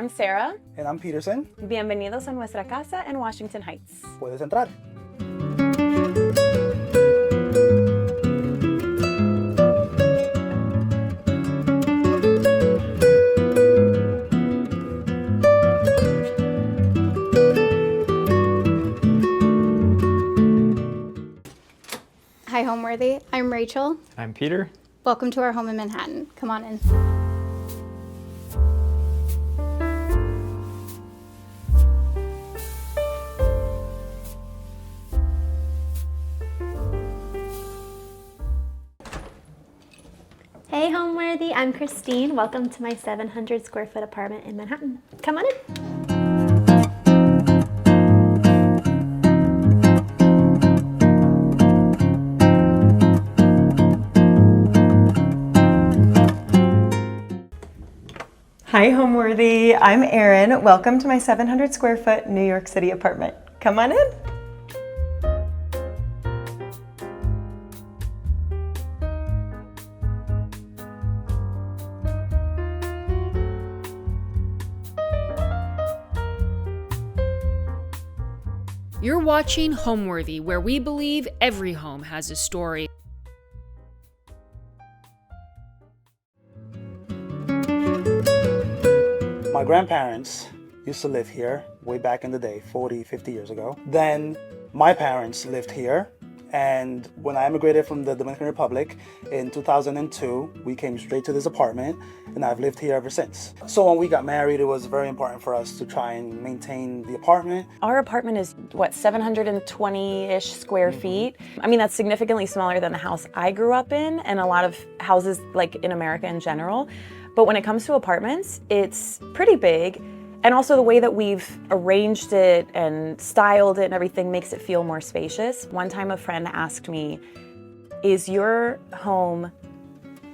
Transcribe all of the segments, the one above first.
I'm Sarah. And I'm Peterson. Bienvenidos a nuestra casa en Washington Heights. Puedes entrar. Hi, Homeworthy. I'm Rachel. I'm Peter. Welcome to our home in Manhattan. Come on in. Hey Homeworthy, I'm Khrystyne. Welcome to my 700 square foot apartment in Manhattan. Come on in. Hi Homeworthy, I'm Erin. Welcome to my 700 square foot New York City apartment. Come on in. You're watching Homeworthy, where we believe every home has a story. My grandparents used to live here way back in the day, 40, 50 years ago. Then my parents lived here. And when I immigrated from the Dominican Republic in 2002, we came straight to this apartment, and I've lived here ever since. So when we got married, it was very important for us to try and maintain the apartment. Our apartment is, 720-ish square feet? I mean, that's significantly smaller than the house I grew up in, and a lot of houses like in America in general. But when it comes to apartments, it's pretty big. And also the way that we've arranged it and styled it and everything makes it feel more spacious. One time a friend asked me, is your home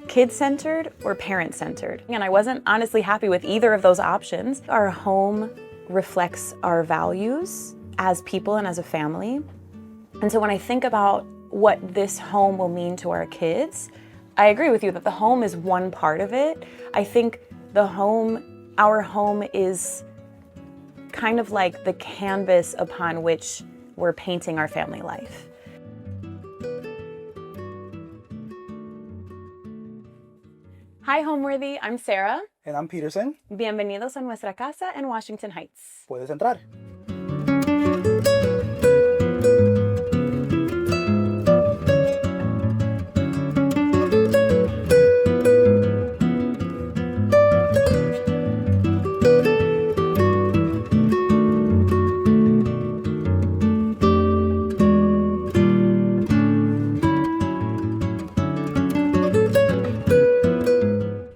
kid-centered or parent-centered? And I wasn't honestly happy with either of those options. Our home reflects our values as people and as a family. And so when I think about what this home will mean to our kids, I agree with you that the home is one part of it. I think our home is kind of like the canvas upon which we're painting our family life. Hi Homeworthy, I'm Sarah. And I'm Peterson. Bienvenidos a nuestra casa en Washington Heights. Puedes entrar.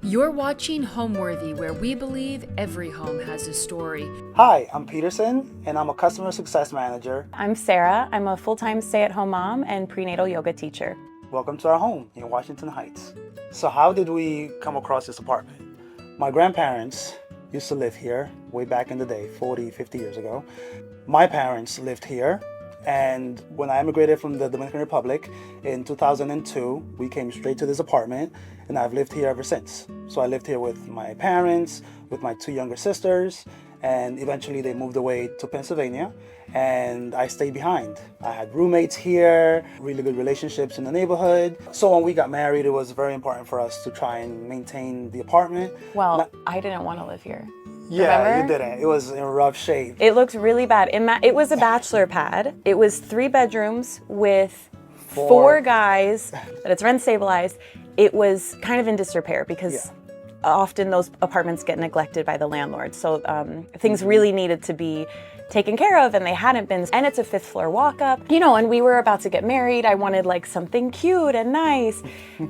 You're watching Homeworthy, where we believe every home has a story. Hi, I'm Peterson, and I'm a customer success manager. I'm Sarah. I'm a full-time stay-at-home mom and prenatal yoga teacher. Welcome to our home in Washington Heights. So how did we come across this apartment? My grandparents used to live here way back in the day, 40, 50 years ago. My parents lived here. And when I immigrated from the Dominican Republic in 2002, we came straight to this apartment, and I've lived here ever since. So I lived here with my parents, with my two younger sisters, and eventually they moved away to Pennsylvania, and I stayed behind. I had roommates here, really good relationships in the neighborhood. So when we got married, it was very important for us to try and maintain the apartment. Well, I didn't want to live here. Yeah, Remember? you didn't. It was in rough shape. It looked really bad. It was a bachelor pad. It was 3 bedrooms with 4 guys, but it's rent stabilized. It was kind of in disrepair because often those apartments get neglected by the landlord. So things really needed to be taken care of, and they hadn't been. And it's a 5th floor walk up, and we were about to get married. I wanted like something cute and nice.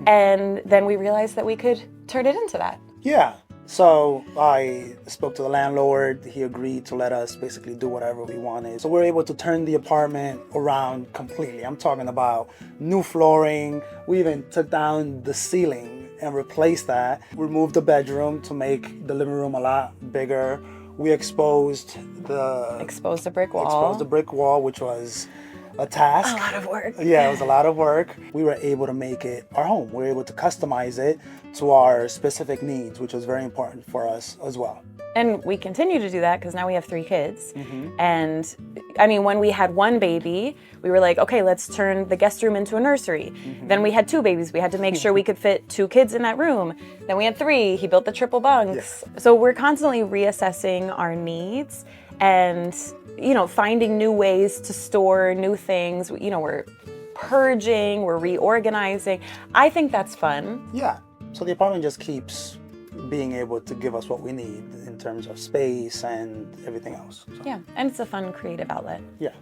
And then we realized that we could turn it into that. Yeah. So I spoke to the landlord. He agreed to let us basically do whatever we wanted. So we were able to turn the apartment around completely. I'm talking about new flooring. We even took down the ceiling and replaced that. We moved the bedroom to make the living room a lot bigger. We exposed the brick wall. which was a task. A lot of work. Yeah, it was a lot of work. We were able to make it our home. We were able to customize it to our specific needs, which was very important for us as well. And we continue to do that because now we have 3 kids. And I mean, when we had 1 baby, we were like, okay, let's turn the guest room into a nursery. Then we had 2 babies. We had to make sure we could fit 2 kids in that room. Then we had 3. He built the triple bunks. So we're constantly reassessing our needs and, you know, finding new ways to store new things. You know, we're purging, we're reorganizing. I think that's fun. Yeah. So the apartment just keeps being able to give us what we need in terms of space and everything else. So, Yeah, and it's a fun creative outlet. yeah.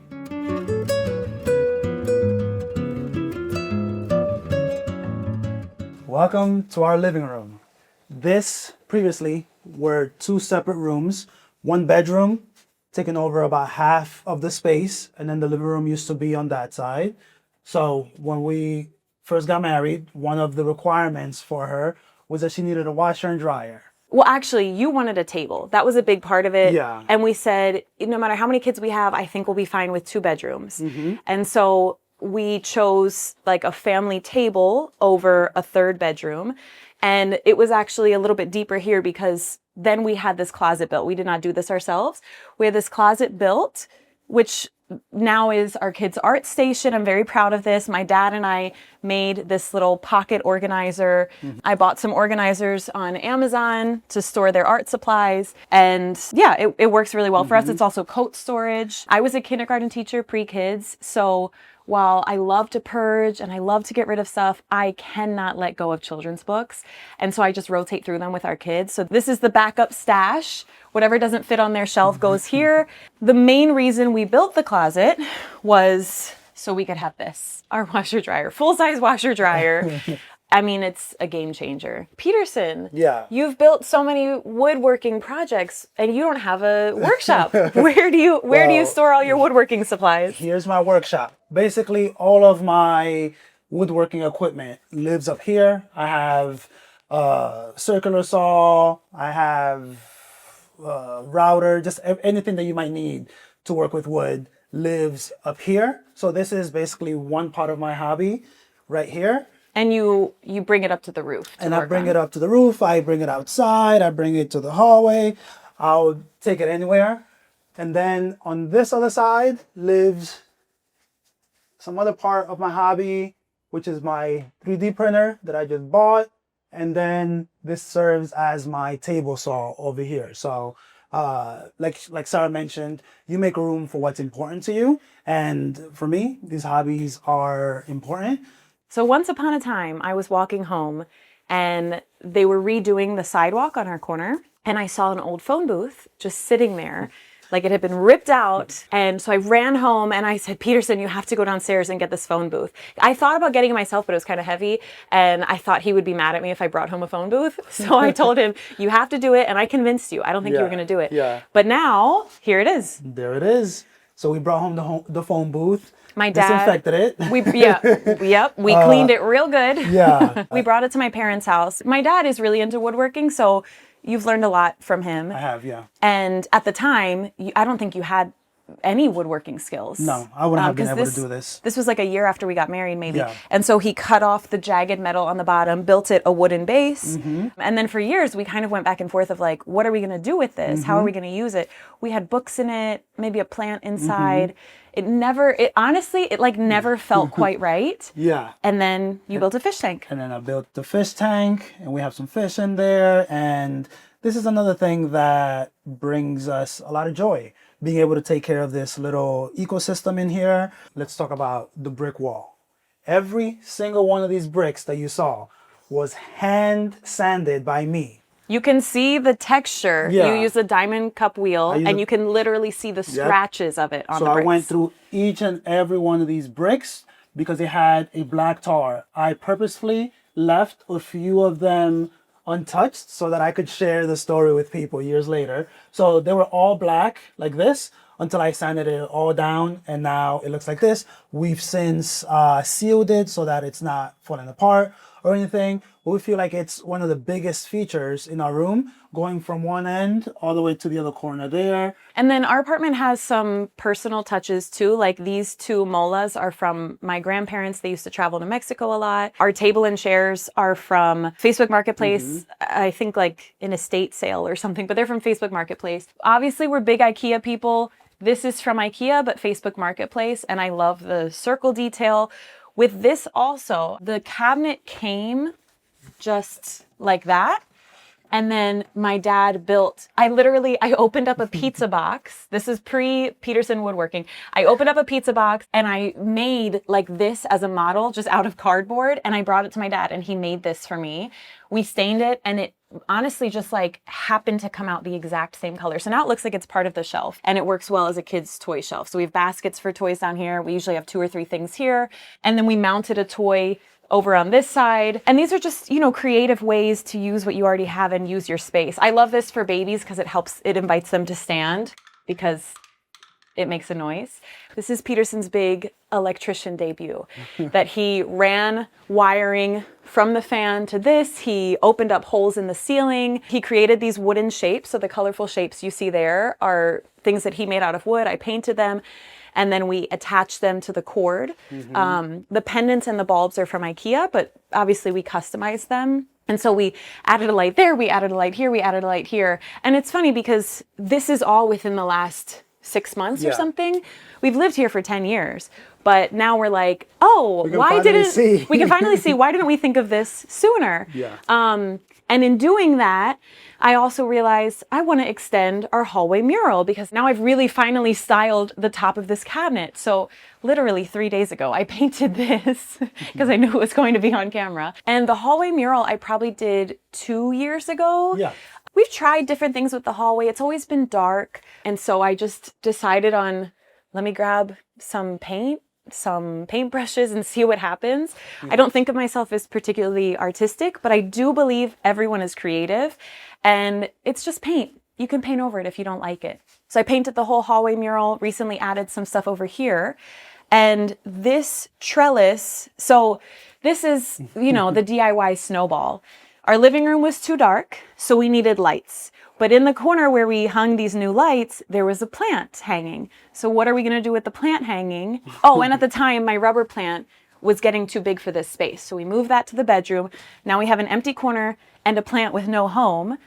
Welcome to our living room. This previously were 2 separate rooms, 1 bedroom taking over about half of the space, and then the living room used to be on that side. So when we first got married, one of the requirements for her was that she needed a washer and dryer. Well, actually, you wanted a table. That was a big part of it. Yeah. And we said, no matter how many kids we have, I think we'll be fine with 2 bedrooms. And so we chose like a family table over a 3rd bedroom. And it was actually a little bit deeper here because then we had this closet built. We did not do this ourselves. We had this closet built, which now is our kids' art station. I'm very proud of this. My dad and I made this little pocket organizer. I bought some organizers on Amazon to store their art supplies. And yeah, it works really well for us. It's also coat storage. I was a kindergarten teacher, pre-kids. So while I love to purge and I love to get rid of stuff, I cannot let go of children's books. And so I just rotate through them with our kids. So this is the backup stash. Whatever doesn't fit on their shelf goes here. The main reason we built the closet was so we could have this, our washer dryer, full-size washer dryer. I mean, it's a game changer. Peterson, Yeah. you've built so many woodworking projects and you don't have a workshop. Where do you store all your woodworking supplies? Here's my workshop. Basically, all of my woodworking equipment lives up here. I have a circular saw. I have a router. Just anything that you might need to work with wood lives up here. So this is basically one part of my hobby right here. And you bring it up to the roof. And I bring it up to the roof. I bring it outside. I bring it to the hallway. I'll take it anywhere. And then on this other side lives some other part of my hobby, which is my 3D printer that I just bought. And then this serves as my table saw over here. So like Sarah mentioned, you make room for what's important to you. And for me, these hobbies are important. So once upon a time, I was walking home and they were redoing the sidewalk on our corner. And I saw an old phone booth just sitting there, like it had been ripped out. And so I ran home and I said, Peterson, you have to go downstairs and get this phone booth. I thought about getting it myself, but it was kind of heavy. And I thought he would be mad at me if I brought home a phone booth. So I told him, you have to do it. And I convinced you. I don't think you were going to do it. Yeah. But now, here it is. There it is. So we brought home the phone booth. My dad disinfected it. We cleaned it real good. Yeah. We brought it to my parents' house. My dad is really into woodworking, so you've learned a lot from him. I have, yeah. And at the time, I don't think you had any woodworking skills. No, I wouldn't have been 'cause able to do this. This was like a year after we got married, maybe. Yeah. And so he cut off the jagged metal on the bottom, built it a wooden base. And then for years, we kind of went back and forth of like, what are we going to do with this? How are we going to use it? We had books in it, maybe a plant inside. It honestly never felt quite right. Yeah. And then you built a fish tank. And then I built the fish tank, and we have some fish in there. And this is another thing that brings us a lot of joy, being able to take care of this little ecosystem in here. Let's talk about the brick wall. Every single one of these bricks that you saw was hand sanded by me. You can see the texture. Yeah. You use a diamond cup wheel, and you can literally see the scratches of it on the So bricks. I went through each and every one of these bricks because they had a black tar. I purposefully left a few of them untouched so that I could share the story with people years later. So they were all black like this until I sanded it all down, and now it looks like this. We've since sealed it so that it's not falling apart or anything. We feel like it's one of the biggest features in our room, going from one end all the way to the other corner there. And then our apartment has some personal touches too. Like these two molas are from my grandparents. They used to travel to Mexico a lot. Our table and chairs are from Facebook Marketplace. I think like an estate sale or something, but they're from Facebook Marketplace. Obviously, we're big IKEA people. This is from IKEA, but Facebook Marketplace. And I love the circle detail. With this also, the cabinet came just like that. And then my dad built, I opened up a pizza box. This is pre-Peterson woodworking. I opened up a pizza box and I made like this as a model just out of cardboard. And I brought it to my dad and he made this for me. We stained it and it honestly just like happened to come out the exact same color. So now it looks like it's part of the shelf and it works well as a kid's toy shelf. So we have baskets for toys down here. We usually have 2 or 3 things here. And then we mounted a toy over on this side. And these are just, creative ways to use what you already have and use your space. I love this for babies because it invites them to stand because it makes a noise. This is Peterson's big electrician debut that he ran wiring from the fan to this. He opened up holes in the ceiling. He created these wooden shapes. So the colorful shapes you see there are things that he made out of wood. I painted them. And then we attach them to the cord. The pendants and the bulbs are from IKEA, but obviously we customized them. And so we added a light there, we added a light here, we added a light here. And it's funny because this is all within the last 6 months or something. We've lived here for 10 years, but now we're like, oh, we can finally see, why didn't we think of this sooner? And in doing that, I also realized I want to extend our hallway mural because now I've really finally styled the top of this cabinet. So literally 3 days ago, I painted this because I knew it was going to be on camera. And the hallway mural I probably did 2 years ago. We've tried different things with the hallway. It's always been dark. And so I just decided on, let me grab some paint, some paintbrushes and see what happens. I don't think of myself as particularly artistic, but I do believe everyone is creative and it's just paint. You can paint over it if you don't like it. So I painted the whole hallway mural, recently added some stuff over here. And this trellis, so this is, the DIY snowball. Our living room was too dark, so we needed lights. But in the corner where we hung these new lights, there was a plant hanging. So what are we going to do with the plant hanging? Oh, and at the time, my rubber plant was getting too big for this space. So we moved that to the bedroom. Now we have an empty corner and a plant with no home.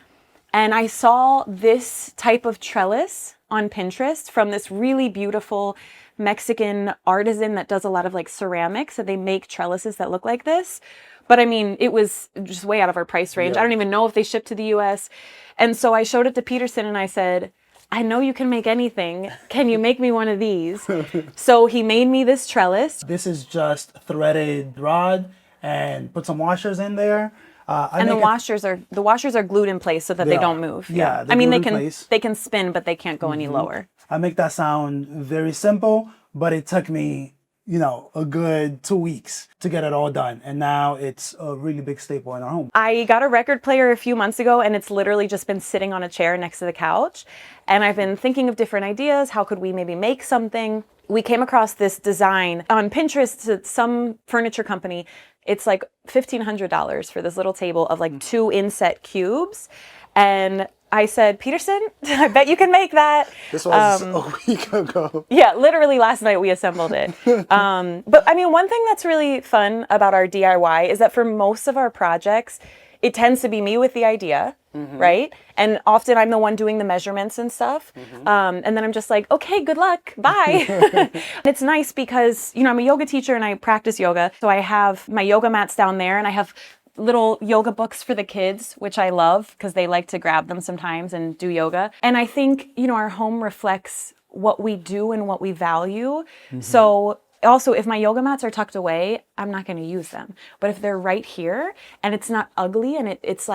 And I saw this type of trellis on Pinterest from this really beautiful Mexican artisan that does a lot of like ceramics. And they make trellises that look like this. But I mean, it was just way out of our price range. I don't even know if they ship to the US. And so I showed it to Peterson and I said, I know you can make anything. Can you make me one of these? So he made me this trellis. This is just threaded rod and put some washers in there. And the washers are glued in place so that they don't move. Yeah, I mean, they can spin, but they can't go any lower. I make that sound very simple, but it took me a good 2 weeks to get it all done. And now it's a really big staple in our home. I got a record player a few months ago and it's literally just been sitting on a chair next to the couch. And I've been thinking of different ideas. How could we maybe make something? We came across this design on Pinterest to some furniture company. It's like $1,500 for this little table of like 2 inset cubes. And I said, Peterson, I bet you can make that. This was a week ago. Yeah, literally last night we assembled it. But I mean, one thing that's really fun about our DIY is that for most of our projects, it tends to be me with the idea, right? And often I'm the one doing the measurements and stuff. And then I'm just like, okay, good luck, bye. It's nice because, I'm a yoga teacher and I practice yoga. So I have my yoga mats down there and I have little yoga books for the kids, which I love because they like to grab them sometimes and do yoga. And I think, our home reflects what we do and what we value. So also, if my yoga mats are tucked away, I'm not going to use them. But if they're right here and it's not ugly and it's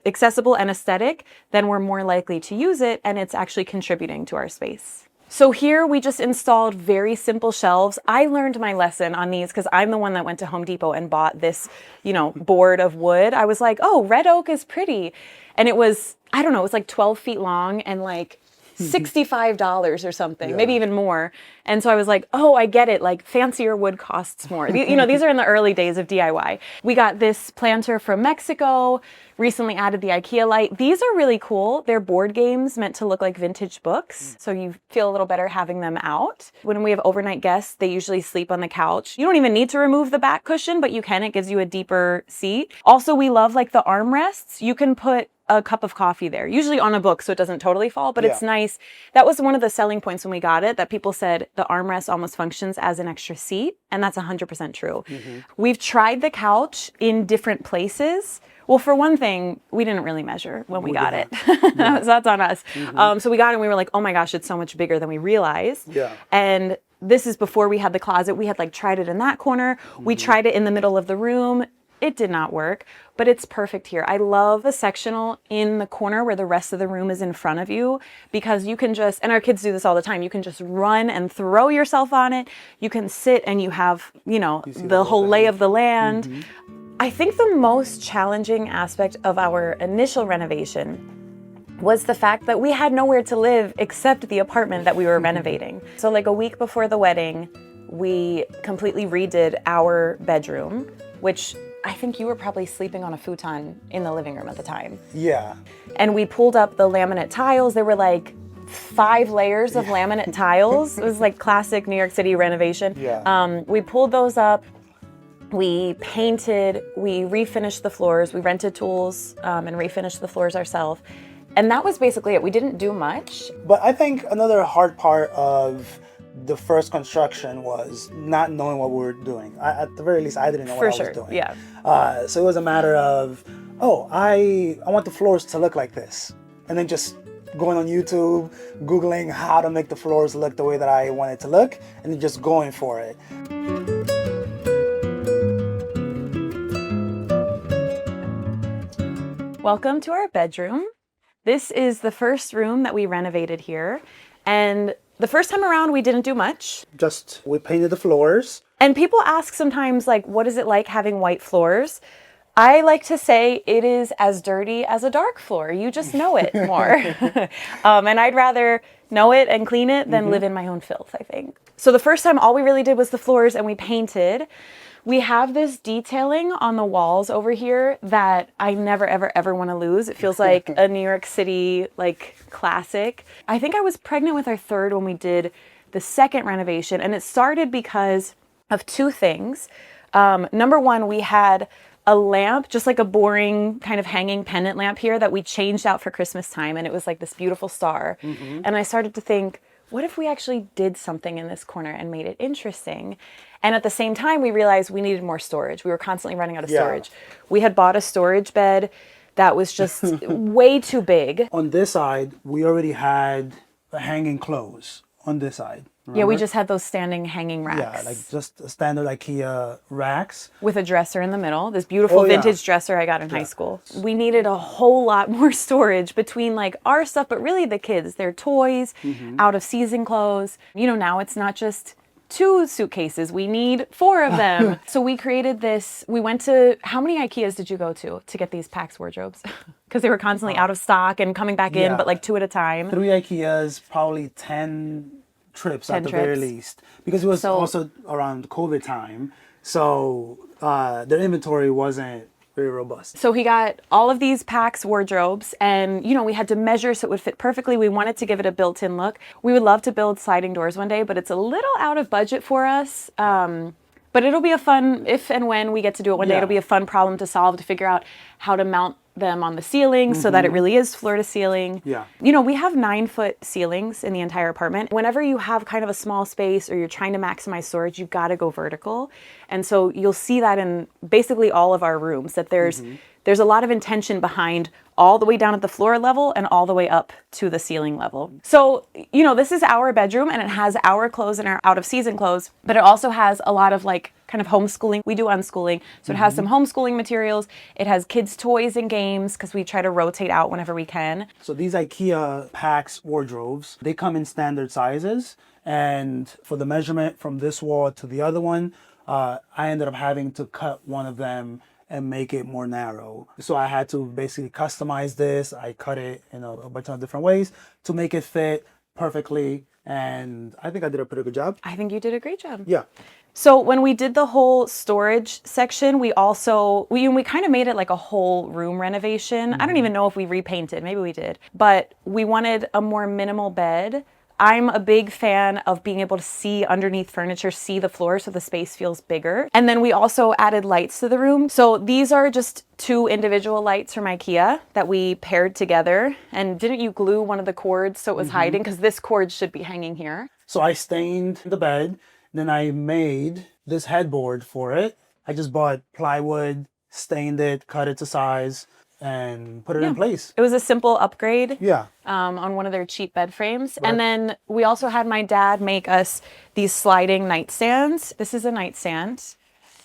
accessible and aesthetic, then we're more likely to use it and it's actually contributing to our space. So here we just installed very simple shelves. I learned my lesson on these because I'm the one that went to Home Depot and bought this, board of wood. I was like, oh, red oak is pretty. And it was, I don't know, it was like 12 feet long and like $65 or something, maybe even more. And so I was like, oh, I get it. Like fancier wood costs more. You know, these are in the early days of DIY. We got this planter from Mexico, recently added the IKEA light. These are really cool. They're board games meant to look like vintage books. So you feel a little better having them out. When we have overnight guests, they usually sleep on the couch. You don't even need to remove the back cushion, but you can. It gives you a deeper seat. Also, we love like the armrests. You can put a cup of coffee there, usually on a book so it doesn't totally fall, but it's nice. That was one of the selling points when we got it, that people said the armrest almost functions as an extra seat, and that's 100% true. We've tried the couch in different places. Well, for one thing, we didn't really measure when we got it. So that's on us. So we got it and we were like, oh my gosh, it's so much bigger than we realized. And this is before we had the closet. We had like tried it in that corner. We tried it in the middle of the room. It did not work, but it's perfect here. I love a sectional in the corner where the rest of the room is in front of you, because you can just, and our kids do this all the time, you can just run and throw yourself on it. You can sit and you have, you know, the whole lay of the land. I think the most challenging aspect of our initial renovation was the fact that we had nowhere to live except the apartment that we were renovating. So like a week before the wedding, we completely redid our bedroom, which I think you were probably sleeping on a futon in the living room at the time. Yeah. And we pulled up the laminate tiles. There were like 5 layers of laminate tiles. It was like classic New York City renovation. We pulled those up. We painted, we refinished the floors, we rented tools and refinished the floors ourselves. And that was basically it. We didn't do much. But I think another hard part of the first construction was not knowing what we were doing. At the very least, I didn't know what I was doing. So it was a matter of, oh, I want the floors to look like this. And then just going on YouTube, Googling how to make the floors look the way that I want it to look, and then just going for it. Welcome to our bedroom. This is the first room that we renovated here. And the first time around, we didn't do much. Just, we painted the floors. And people ask sometimes, like, what is it like having white floors? I like to say it is as dirty as a dark floor. You just know it more. And I'd rather know it and clean it than live in my own filth, I think. So the first time, all we really did was the floors and we painted. We have this detailing on the walls over here that I never, ever, ever want to lose. It feels like a New York City, like, classic. I think I was pregnant with our third when we did the second renovation, and it started because of 2 things. Number one, we had a lamp, just like a boring kind of hanging pendant lamp here that we changed out for Christmas time, and it was like this beautiful star. And I started to think, what if we actually did something in this corner and made it interesting? And at the same time, we realized we needed more storage. We were constantly running out of storage. We had bought a storage bed that was just way too big. On this side, we already had hanging clothes on this side. Remember? Yeah, we just had those standing hanging racks. Yeah, like just standard IKEA racks. With a dresser in the middle. This beautiful vintage dresser I got in high school. We needed a whole lot more storage between like our stuff, but really the kids, their toys, out of season clothes. You know, now it's not just 2 suitcases. We need 4 of them. So we created this. We went to, how many IKEAs did you go to get these PAX wardrobes? Because they were constantly out of stock and coming back in, but like 2 at a time. 3 IKEAs, probably 10 trips at the very least. Because it was also around COVID time. So their inventory wasn't very robust. So he got all of these PAX wardrobes, and you know, we had to measure so it would fit perfectly. We wanted to give it a built-in look. We would love to build sliding doors one day, but it's a little out of budget for us. But it'll be a fun, if and when we get to do it one day, it'll be a fun problem to solve, to figure out how to mount them on the ceiling so that it really is floor to ceiling. You know, we have 9-foot ceilings in the entire apartment. Whenever you have kind of a small space or you're trying to maximize storage, you've got to go vertical. And so you'll see that in basically all of our rooms, that there's a lot of intention behind all the way down at the floor level and all the way up to the ceiling level. So, you know, this is our bedroom and it has our clothes and our out of season clothes, but it also has a lot of like kind of homeschooling. We do unschooling. So it has some homeschooling materials. It has kids' toys and games because we try to rotate out whenever we can. So these IKEA PAX wardrobes, they come in standard sizes. And for the measurement from this wall to the other one, I ended up having to cut one of them and make it more narrow. So I had to basically customize this. I cut it in a bunch of different ways to make it fit perfectly. And I think I did a pretty good job. I think you did a great job. Yeah. So when we did the whole storage section, we kind of made it like a whole room renovation. I don't even know if we repainted, maybe we did, but we wanted a more minimal bed. I'm a big fan of being able to see underneath furniture, see the floor, so the space feels bigger. And then we also added lights to the room. So these are just 2 individual lights from IKEA that we paired together. And didn't you glue one of the cords so it was hiding? Because this cord should be hanging here. So I stained the bed. Then I made this headboard for it. I just bought plywood, stained it, cut it to size, and put it in place. It was a simple upgrade. Yeah. On one of their cheap bed frames. Right. And then we also had my dad make us these sliding nightstands. This is a nightstand.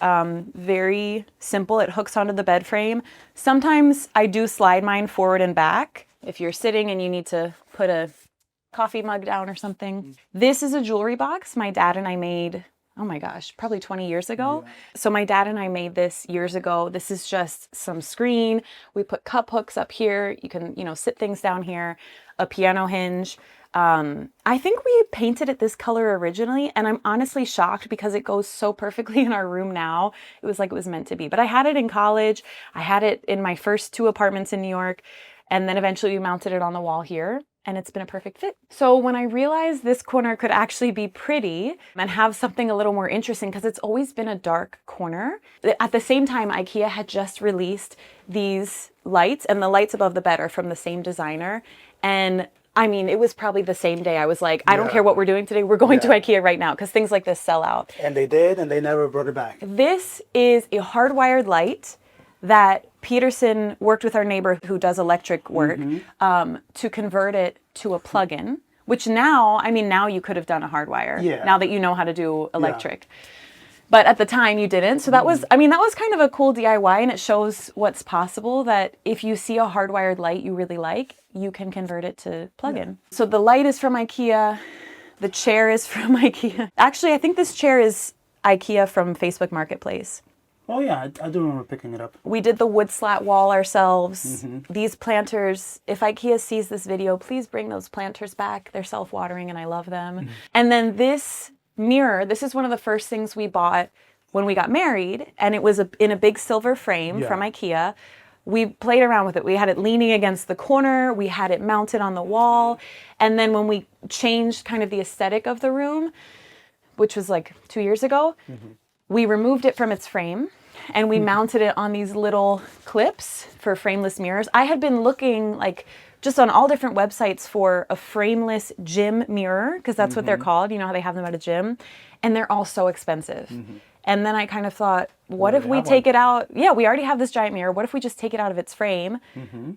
Very simple. It hooks onto the bed frame. Sometimes I do slide mine forward and back if you're sitting and you need to put a coffee mug down or something. This is a jewelry box my dad and I made, oh my gosh, probably 20 years ago. Yeah. So my dad and I made this years ago. This is just some screen. We put cup hooks up here. You can, sit things down here, a piano hinge. I think we painted it this color originally, and I'm honestly shocked because it goes so perfectly in our room now. It was like it was meant to be. But I had it in college. I had it in my first 2 apartments in New York, and then eventually we mounted it on the wall here. And it's been a perfect fit. So when I realized this corner could actually be pretty and have something a little more interesting, because it's always been a dark corner. At the same time, IKEA had just released these lights, and the lights above the bed are from the same designer. And I mean, it was probably the same day I was like, I don't care what we're doing today. We're going to IKEA right now, because things like this sell out. And they did, and they never brought it back. This is a hardwired light that Peterson worked with our neighbor who does electric work to convert it to a plug-in, which now you could have done a hardwire, now that you know how to do electric. Yeah. But at the time you didn't. So that was kind of a cool DIY, and it shows what's possible, that if you see a hardwired light you really like, you can convert it to plug-in. Yeah. So the light is from IKEA. The chair is from IKEA. Actually, I think this chair is IKEA from Facebook Marketplace. Oh yeah, I do remember picking it up. We did the wood slat wall ourselves. These planters, if IKEA sees this video, please bring those planters back. They're self-watering and I love them. And then this mirror, this is one of the first things we bought when we got married, and it was in a big silver frame from IKEA. We played around with it. We had it leaning against the corner. We had it mounted on the wall. And then when we changed kind of the aesthetic of the room, which was like 2 years ago, we removed it from its frame and we mounted it on these little clips for frameless mirrors. I had been looking just on all different websites for a frameless gym mirror, because that's what they're called. You know how they have them at a gym, and they're all so expensive. And then I kind of thought, what if we take it out? Yeah, we already have this giant mirror. What if we just take it out of its frame?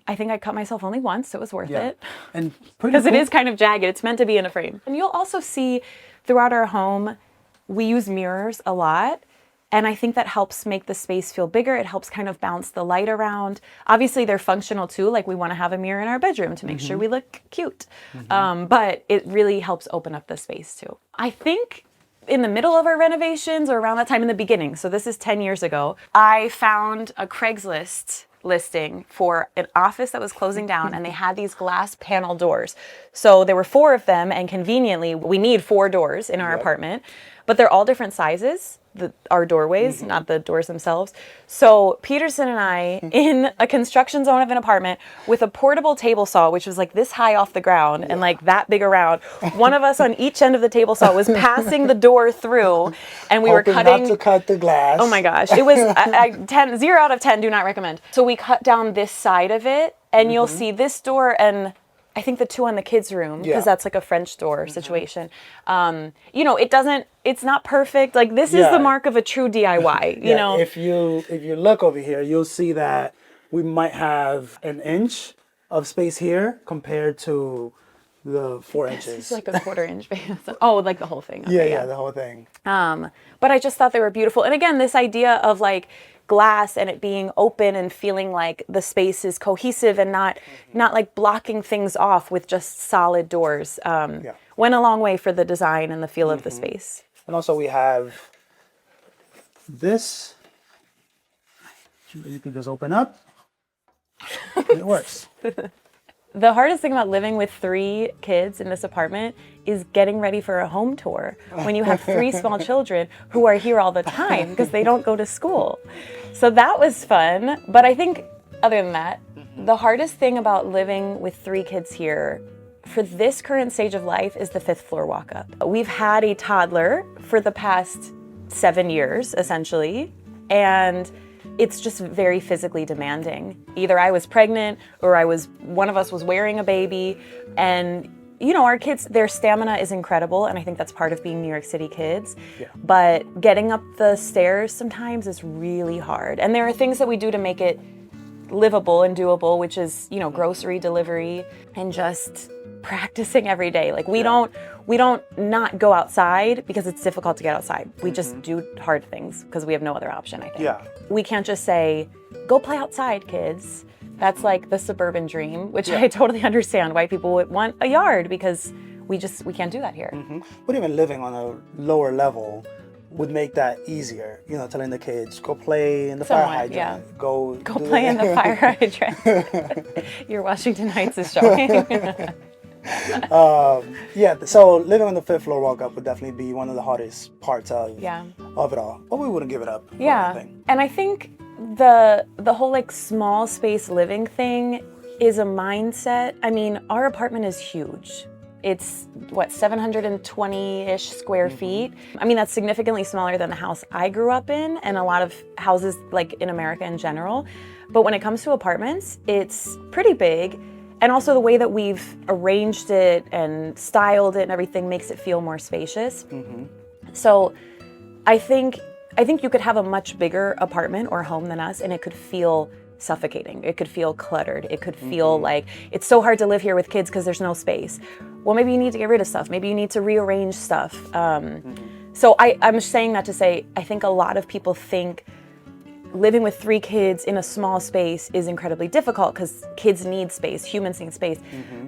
I think I cut myself only once, so it was worth it. And because it is kind of jagged. It's meant to be in a frame. And you'll also see throughout our home, we use mirrors a lot. And I think that helps make the space feel bigger. It helps kind of bounce the light around. Obviously, they're functional too. Like, we want to have a mirror in our bedroom to make sure we look cute. But it really helps open up the space too. I think in the middle of our renovations, or around that time in the beginning, so this is 10 years ago, I found a Craigslist listing for an office that was closing down, and they had these glass panel doors. So there were 4 of them, and conveniently, we need 4 doors in our apartment, but they're all different sizes. Our doorways, not the doors themselves. So Peterson and I, in a construction zone of an apartment with a portable table saw, which was like this high off the ground and like that big around, one of us on each end of the table saw was passing the door through, and we were cutting. Not to cut the glass. Oh my gosh. It was 0 out of 10, do not recommend. So we cut down this side of it, and you'll see this door and I think the 2 on the kids' room, because that's like a French door situation. It's not perfect. Like, this is the mark of a true DIY, you know. If you look over here, you'll see that we might have an inch of space here compared to the 4 inches. It's like a 1/4 inch. Oh, like the whole thing. Okay, yeah, the whole thing. But I just thought they were beautiful. And again, this idea of like glass and it being open and feeling like the space is cohesive and not like blocking things off with just solid doors went a long way for the design and the feel of the space. And also we have this You can just open up. And it works. The hardest thing about living with 3 kids in this apartment is getting ready for a home tour when you have 3 small children who are here all the time because they don't go to school. So that was fun. But I think other than that, the hardest thing about living with 3 kids here for this current stage of life is the 5th floor walk up. We've had a toddler for the past 7 years, essentially, and it's just very physically demanding. Either I was pregnant or one of us was wearing a baby. And, you know, our kids, their stamina is incredible. And I think that's part of being New York City kids. Yeah. But getting up the stairs sometimes is really hard. And there are things that we do to make it livable and doable, which is, you know, grocery delivery and just practicing every day. Like we don't not go outside because it's difficult to get outside. We just do hard things because we have no other option, I think. Yeah. We can't just say, go play outside, kids. That's like the suburban dream, which I totally understand why people would want a yard because we can't do that here. But even living on a lower level would make that easier. You know, telling the kids, go play in the fire hydrant. Yeah. Go play in the fire hydrant. Your Washington Heights is showing. So living on the 5th floor walk up would definitely be one of the hardest parts of it all. But we wouldn't give it up. And I think the whole like small space living thing is a mindset. I mean, our apartment is huge. It's 720-ish square feet. I mean, that's significantly smaller than the house I grew up in and a lot of houses like in America in general. But when it comes to apartments, it's pretty big. And also the way that we've arranged it and styled it and everything makes it feel more spacious. So I think you could have a much bigger apartment or home than us and it could feel suffocating. It could feel cluttered. It could feel like it's so hard to live here with kids because there's no space. Well, maybe you need to get rid of stuff. Maybe you need to rearrange stuff. So I'm saying that to say, I think a lot of people think living with 3 kids in a small space is incredibly difficult because kids need space, humans need space.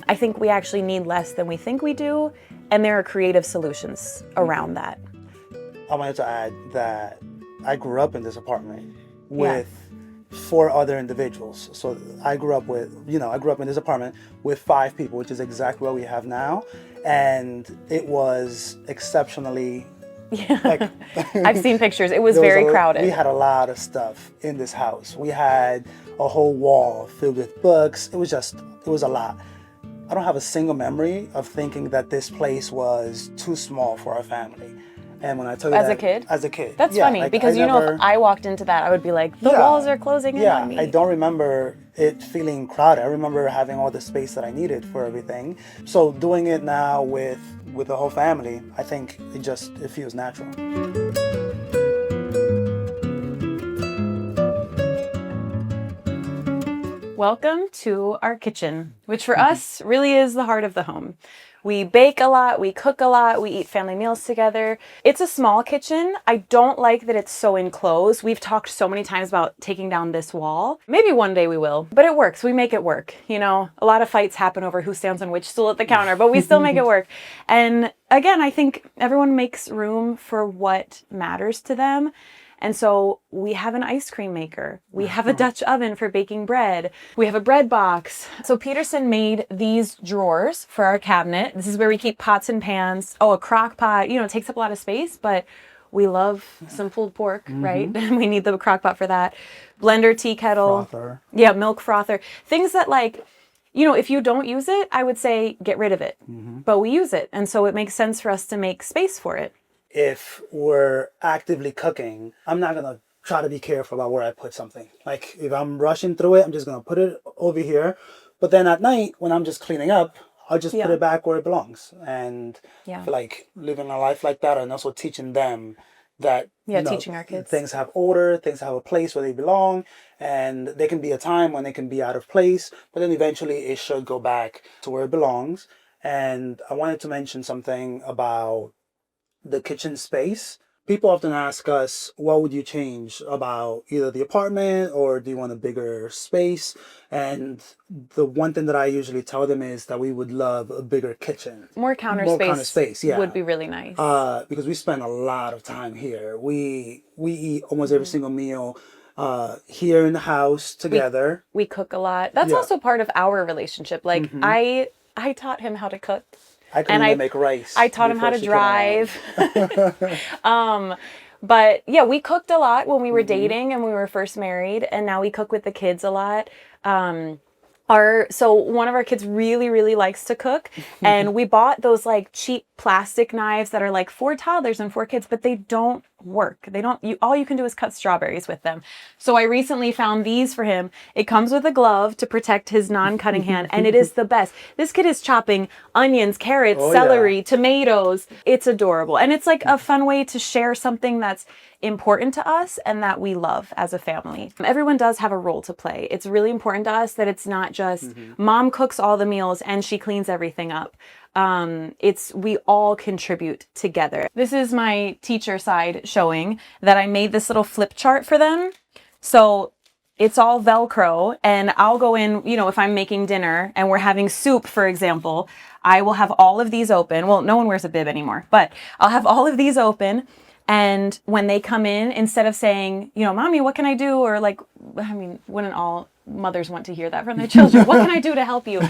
I think we actually need less than we think we do, and there are creative solutions around that. I wanted to add that I grew up in this apartment with 4 other individuals. So I grew up in this apartment with 5 people, which is exactly what we have now. And it was exceptionally I've seen pictures. It was very crowded. We had a lot of stuff in this house. We had a whole wall filled with books. It was a lot. I don't have a single memory of thinking that this place was too small for our family. And when I tell you as a kid, that's funny like because if I walked into that, I would be like, the walls are closing in on me. I don't remember it feeling crowded. I remember having all the space that I needed for everything. So doing it now with the whole family, I think it feels natural. Welcome to our kitchen, which for us really is the heart of the home. We bake a lot, we cook a lot, we eat family meals together. It's a small kitchen. I don't like that it's so enclosed. We've talked so many times about taking down this wall. Maybe one day we will, but it works. We make it work. You know, a lot of fights happen over who stands on which stool at the counter, but we still make it work. And again, I think everyone makes room for what matters to them. And so we have an ice cream maker. We have a Dutch oven for baking bread. We have a bread box. So Peterson made these drawers for our cabinet. This is where we keep pots and pans. Oh, a crock pot, it takes up a lot of space, but we love some pulled pork, right? We need the crock pot for that. Blender, tea kettle. Frother. Yeah, milk frother. Things that if you don't use it, I would say get rid of it. But we use it. And so it makes sense for us to make space for it. If we're actively cooking, I'm not going to try to be careful about where I put something. Like if I'm rushing through it, I'm just going to put it over here. But then at night, when I'm just cleaning up, I'll just put it back where it belongs. And I feel like living a life like that and also teaching them that teaching our kids. Things have order, things have a place where they belong, and there can be a time when they can be out of place, but then eventually it should go back to where it belongs. And I wanted to mention something about the kitchen space. People often ask us, what would you change about either the apartment or do you want a bigger space? And the one thing that I usually tell them is that we would love a bigger kitchen. More counter space would be really nice. Because we spend a lot of time here. We eat almost every single meal here in the house together. We cook a lot. That's Yeah. also part of our relationship. Like I taught him how to cook. I couldn't even make rice. I taught him how to before she drive. But yeah, we cooked a lot when we were dating and we were first married, and now we cook with the kids a lot. So one of our kids really, really likes to cook, and we bought those like cheap plastic knives that are like for toddlers and for kids, but they don't work. All you can do is cut strawberries with them. So I recently found these for him. It comes with a glove to protect his non-cutting hand, and it is the best. This kid is chopping onions, carrots, celery, tomatoes. It's adorable. And it's like a fun way to share something that's important to us and that we love as a family. Everyone does have a role to play. It's really important to us that it's not just mom cooks all the meals and she cleans everything up. We all contribute together. This is my teacher side showing that I made this little flip chart for them. So it's all Velcro, and I'll go in, if I'm making dinner and we're having soup, for example, I will have all of these open. Well, no one wears a bib anymore, but I'll have all of these open. And when they come in, instead of saying, Mommy, what can I do? Or wouldn't all mothers want to hear that from their children? What can I do to help you?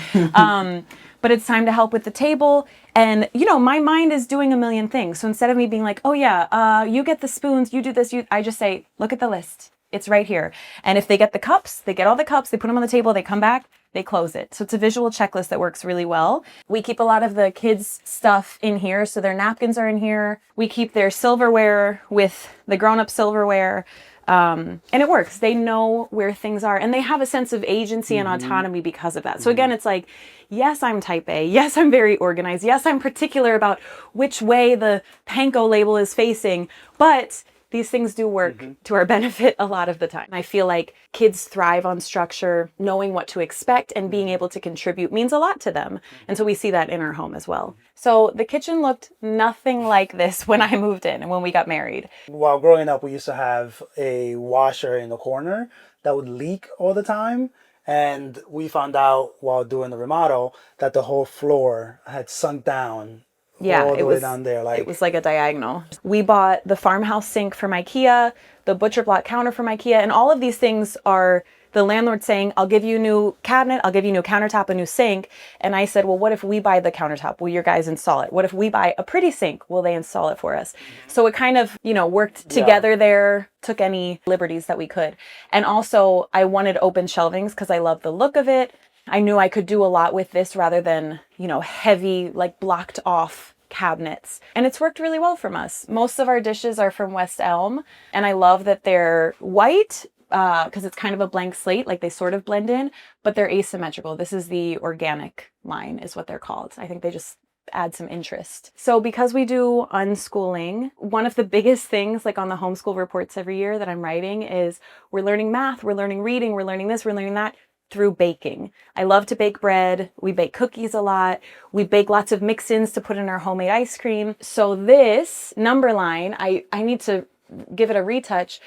But it's time to help with the table. And, my mind is doing a million things. So instead of me being like, oh yeah, you get the spoons, you do this, I just say, look at the list. It's right here. And if they get the cups, they get all the cups, they put them on the table, they come back, they close it. So it's a visual checklist that works really well. We keep a lot of the kids' stuff in here. So their napkins are in here. We keep their silverware with the grown-up silverware. And it works. They know where things are, and they have a sense of agency and autonomy because of that. So again, it's like, yes, I'm type A. Yes, I'm very organized. Yes, I'm particular about which way the panko label is facing, but these things do work to our benefit a lot of the time. I feel like kids thrive on structure, knowing what to expect and being able to contribute means a lot to them. And so we see that in our home as well. So the kitchen looked nothing like this when I moved in and when we got married. While growing up, we used to have a washer in the corner that would leak all the time. And we found out while doing the remodel that the whole floor had sunk down. Yeah, all the way down there. It was like a diagonal. We bought the farmhouse sink from IKEA, the butcher block counter from IKEA, and all of these things are the landlord saying, I'll give you a new cabinet, I'll give you a new countertop, a new sink. And I said, well, what if we buy the countertop? Will your guys install it? What if we buy a pretty sink? Will they install it for us? So it kind of, worked together there, took any liberties that we could. And also I wanted open shelvings because I love the look of it. I knew I could do a lot with this rather than, heavy, like blocked off cabinets. And it's worked really well from us. Most of our dishes are from West Elm, and I love that they're white because it's kind of a blank slate, like they sort of blend in, but they're asymmetrical. This is the organic line is what they're called. I think they just add some interest. So because we do unschooling, one of the biggest things like on the homeschool reports every year that I'm writing is we're learning math, we're learning reading, we're learning this, we're learning that through baking. I love to bake bread. We bake cookies a lot. We bake lots of mix-ins to put in our homemade ice cream. So this number line, I need to give it a retouch,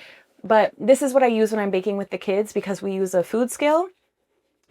but this is what I use when I'm baking with the kids because we use a food scale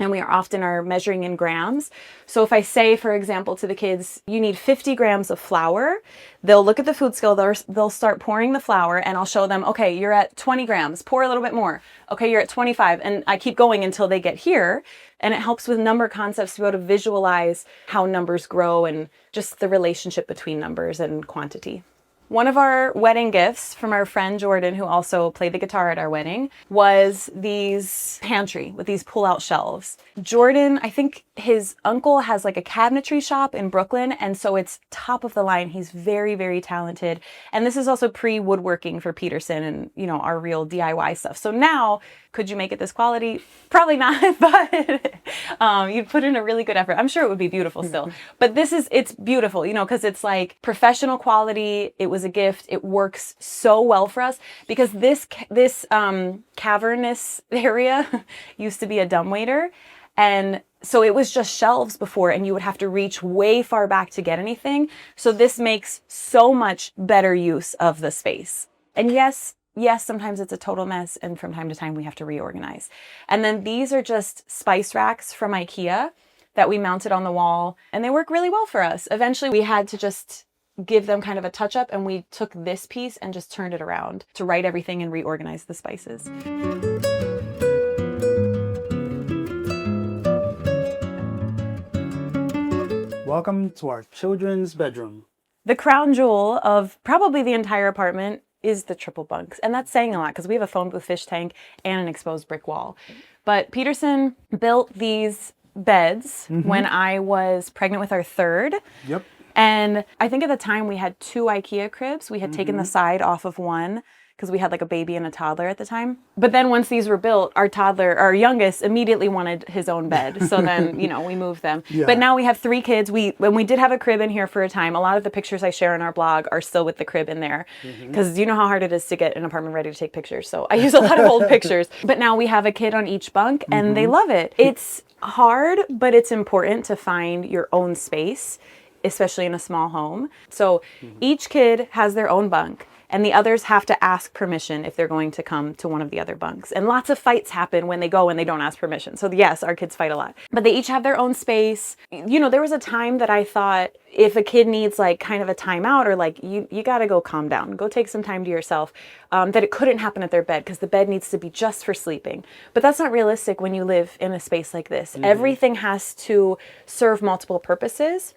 and we are measuring in grams. So if I say, for example, to the kids, you need 50 grams of flour, they'll look at the food scale, they'll start pouring the flour, and I'll show them, okay, you're at 20 grams, pour a little bit more. Okay, you're at 25. And I keep going until they get here. And it helps with number concepts to be able to visualize how numbers grow and just the relationship between numbers and quantity. One of our wedding gifts from our friend Jordan, who also played the guitar at our wedding, was these pantry with these pull-out shelves. Jordan, I think his uncle has like a cabinetry shop in Brooklyn, and so it's top of the line. He's very, very talented. And this is also pre-woodworking for Peterson and, our real DIY stuff. So now, could you make it this quality? Probably not, but you'd put in a really good effort. I'm sure it would be beautiful still. But it's beautiful, because it's like professional quality. It was a gift. It works so well for us because this cavernous area used to be a dumbwaiter. And so it was just shelves before, and you would have to reach way far back to get anything. So this makes so much better use of the space. And yes, sometimes it's a total mess, and from time to time we have to reorganize. And then these are just spice racks from IKEA that we mounted on the wall, and they work really well for us. Eventually we had to just, give them kind of a touch up, and we took this piece and just turned it around to write everything and reorganize the spices. Welcome to our children's bedroom. The crown jewel of probably the entire apartment is the triple bunks. And that's saying a lot because we have a phone booth, fish tank, and an exposed brick wall. But Peterson built these beds when I was pregnant with our third. Yep. And I think at the time we had 2 IKEA cribs. We had taken the side off of one because we had like a baby and a toddler at the time. But then once these were built, our youngest immediately wanted his own bed. So then, we moved them. Yeah. But now we have 3 kids. When we did have a crib in here for a time, a lot of the pictures I share on our blog are still with the crib in there. Because you know how hard it is to get an apartment ready to take pictures. So I use a lot of old pictures. But now we have a kid on each bunk and they love it. It's hard, but it's important to find your own space, especially in a small home. So each kid has their own bunk. And the others have to ask permission if they're going to come to one of the other bunks. And lots of fights happen when they go and they don't ask permission. So yes, our kids fight a lot. But they each have their own space. There was a time that I thought if a kid needs like kind of a timeout or like you got to go calm down, go take some time to yourself, that it couldn't happen at their bed because the bed needs to be just for sleeping. But that's not realistic when you live in a space like this. Everything has to serve multiple purposes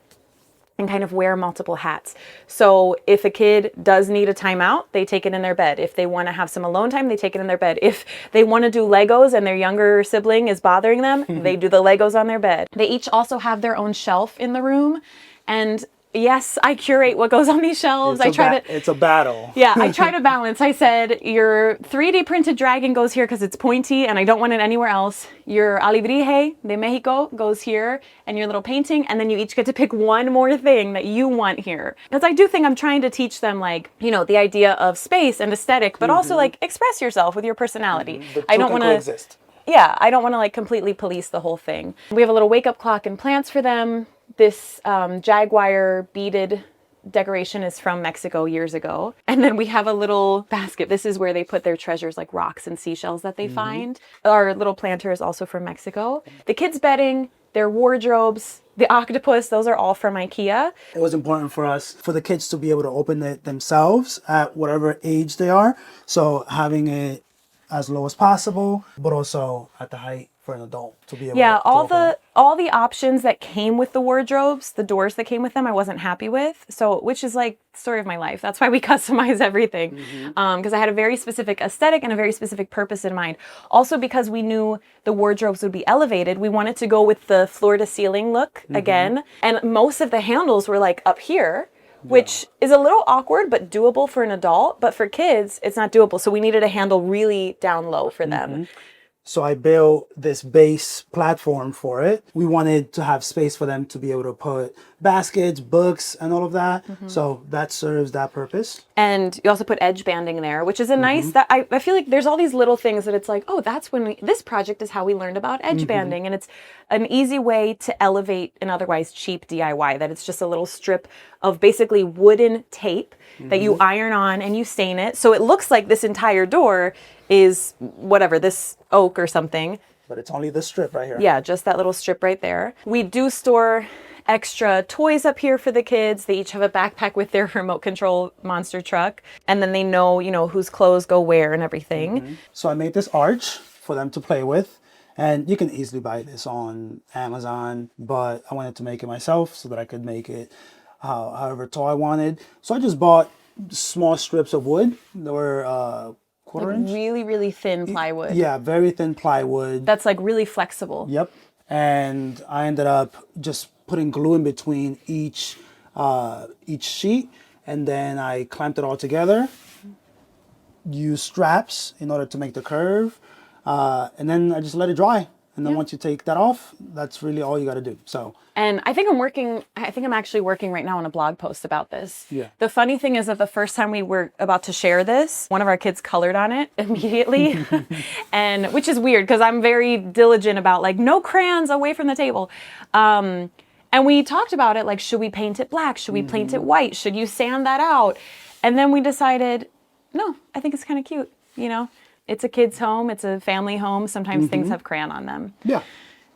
and kind of wear multiple hats. So if a kid does need a timeout, they take it in their bed. If they want to have some alone time, they take it in their bed. If they want to do Legos and their younger sibling is bothering them, they do the Legos on their bed. They each also have their own shelf in the room. And yes, I curate what goes on these shelves. It's a battle. Yeah, I try to balance. I said, your 3D printed dragon goes here because it's pointy and I don't want it anywhere else. Your alebrije de Mexico goes here and your little painting. And then you each get to pick one more thing that you want here. Because I do think I'm trying to teach them the idea of space and aesthetic, but also express yourself with your personality. The two I don't can want to coexist. Yeah, I don't want to completely police the whole thing. We have a little wake up clock and plants for them. This jaguar beaded decoration is from Mexico years ago. And then we have a little basket. This is where they put their treasures like rocks and seashells that they find. Our little planter is also from Mexico. The kids' bedding, their wardrobes, the octopus, those are all from IKEA. It was important for us, for the kids to be able to open it themselves at whatever age they are. So having it as low as possible, but also at the height for an adult to be able to open it. all the options that came with the wardrobes, the doors that came with them, I wasn't happy with. So, which is like the story of my life. That's why we customize everything. Because I had a very specific aesthetic and a very specific purpose in mind. Also because we knew the wardrobes would be elevated, we wanted to go with the floor to ceiling look again. And most of the handles were like up here, which is a little awkward, but doable for an adult. But for kids, it's not doable. So we needed a handle really down low for them. So I built this base platform for it. We wanted to have space for them to be able to put baskets, books, and all of that. So that serves that purpose. And you also put edge banding there, which is a nice, that I feel like there's all these little things that it's like, oh, that's when this project is how we learned about edge banding. And it's an easy way to elevate an otherwise cheap DIY, that it's just a little strip of basically wooden tape that you iron on and you stain it. So it looks like this entire door is whatever, this oak or something. But it's only this strip right here. Yeah, just that little strip right there. We do store extra toys up here for the kids. They each have a backpack with their remote control monster truck. And then they know, whose clothes go where and everything. So I made this arch for them to play with. And you can easily buy this on Amazon. But I wanted to make it myself so that I could make it however tall I wanted. So I just bought small strips of wood. They were quarter inch. Really, really thin plywood. Yeah, very thin plywood. That's like really flexible. Yep. And I ended up just putting glue in between each sheet, and then I clamped it all together. Used straps in order to make the curve, and then I just let it dry. And then once you take that off, that's really all you got to do. So. And I think I'm actually working right now on a blog post about this. Yeah. The funny thing is that the first time we were about to share this, one of our kids colored on it immediately. And which is weird because I'm very diligent about like no crayons away from the table. And we talked about it like, should we paint it black? Should we paint it white? Should you sand that out? And then we decided, no, I think it's kind of cute, It's a kid's home. It's a family home. Sometimes things have crayon on them. Yeah.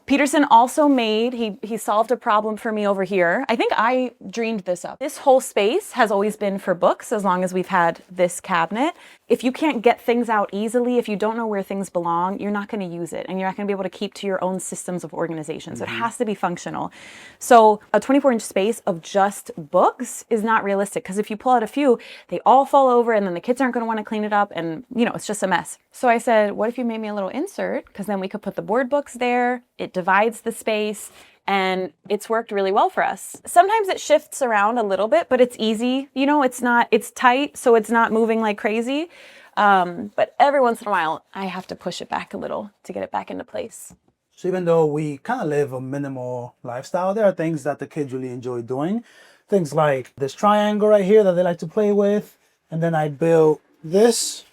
Peterson also made, he solved a problem for me over here. I think I dreamed this up. This whole space has always been for books as long as we've had this cabinet. If you can't get things out easily, if you don't know where things belong, you're not going to use it and you're not going to be able to keep to your own systems of organization. So it has to be functional. So a 24-inch space of just books is not realistic because if you pull out a few, they all fall over and then the kids aren't going to want to clean it up and, it's just a mess. So I said, what if you made me a little insert? Because then we could put the board books there. It divides the space and it's worked really well for us. Sometimes it shifts around a little bit, but it's easy. It's tight, so it's not moving like crazy. But every once in a while, I have to push it back a little to get it back into place. So even though we kind of live a minimal lifestyle, there are things that the kids really enjoy doing. Things like this triangle right here that they like to play with. And then I built this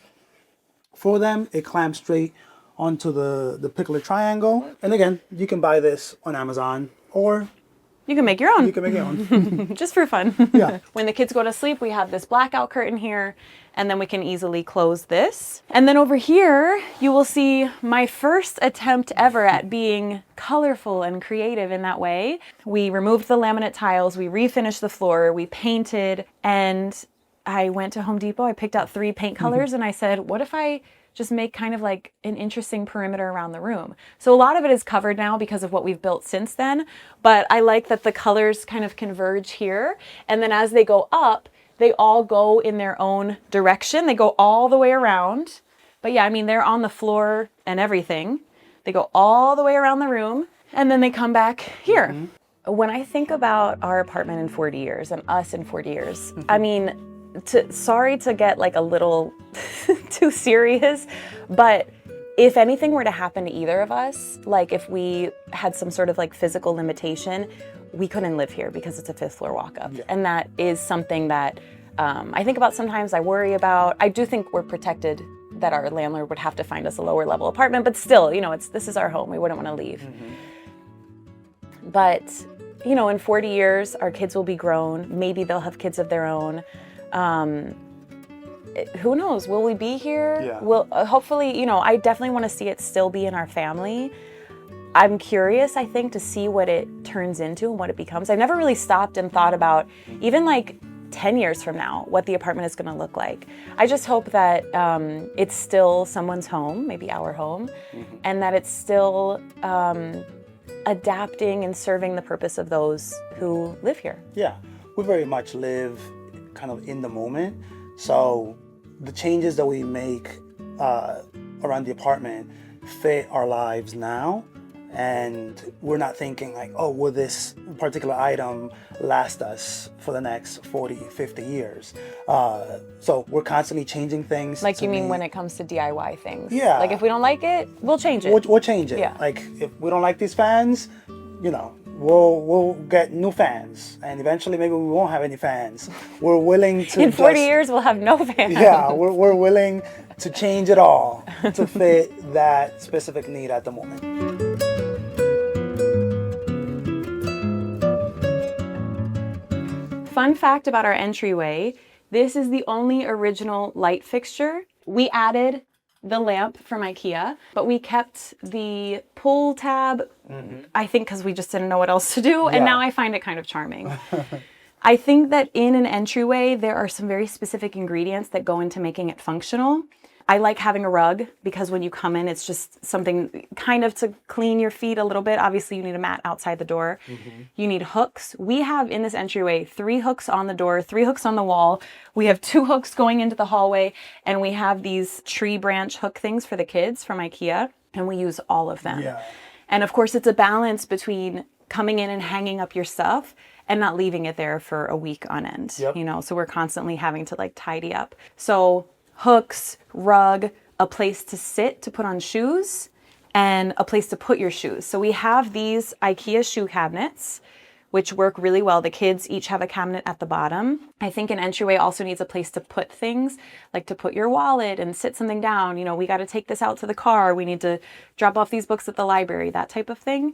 for them. It clamps straight onto the particular triangle. And again, you can buy this on Amazon or you can make your own. you can make your own. Just for fun. Yeah. When the kids go to sleep, we have this blackout curtain here, and then we can easily close this. And then over here, you will see my first attempt ever at being colorful and creative in that way. We removed the laminate tiles, we refinished the floor, we painted, and I went to Home Depot, I picked out 3 paint colors, and I said, what if I just make kind of like an interesting perimeter around the room. So a lot of it is covered now because of what we've built since then, but I like that the colors kind of converge here. And then as they go up, they all go in their own direction. They go all the way around. But yeah, they're on the floor and everything. They go all the way around the room and then they come back here. When I think about our apartment in 40 years and us in 40 years, sorry to get like a little too serious, but if anything were to happen to either of us, like if we had some sort of like physical limitation, we couldn't live here because it's a 5th floor walk up. Yeah. And that is something that I think about sometimes, I worry about. I do think we're protected that our landlord would have to find us a lower level apartment, but still, this is our home. We wouldn't want to leave. But, in 40 years, our kids will be grown. Maybe they'll have kids of their own. Who knows? Will we be here? Yeah. Will hopefully, I definitely want to see it still be in our family. I'm curious, I think, to see what it turns into and what it becomes. I've never really stopped and thought about even like 10 years from now, what the apartment is going to look like. I just hope that it's still someone's home, maybe our home, and that it's still adapting and serving the purpose of those who live here. Yeah, we very much live kind of in the moment. So the changes that we make around the apartment fit our lives now. And we're not thinking like, oh, will this particular item last us for the next 40, 50 years? So we're constantly changing things. Like you mean when it comes to DIY things? Yeah. Like if we don't like it, we'll change it. We'll change it. Yeah. Like if we don't like these fans, we'll get new fans. And eventually maybe we won't have any fans. We're willing to In 40 years, we'll have no fans. Yeah, we're willing to change it all to fit that specific need at the moment. Fun fact about our entryway, this is the only original light fixture. We added the lamp from IKEA, but we kept the pull tab, I think because we just didn't know what else to do, and now I find it kind of charming. I think that in an entryway, there are some very specific ingredients that go into making it functional. I like having a rug because when you come in, it's just something kind of to clean your feet a little bit. Obviously, you need a mat outside the door. You need hooks. We have in this entryway 3 hooks on the door, 3 hooks on the wall. We have 2 hooks going into the hallway, and we have these tree branch hook things for the kids from IKEA, and we use all of them. Yeah. And of course, it's a balance between coming in and hanging up your stuff and not leaving it there for a week on end. So we're constantly having to like tidy up. So hooks, rug, a place to sit to put on shoes, and a place to put your shoes. So we have these IKEA shoe cabinets, which work really well. The kids each have a cabinet at the bottom. I think an entryway also needs a place to put things, like to put your wallet and sit something down. We got to take this out to the car. We need to drop off these books at the library, that type of thing.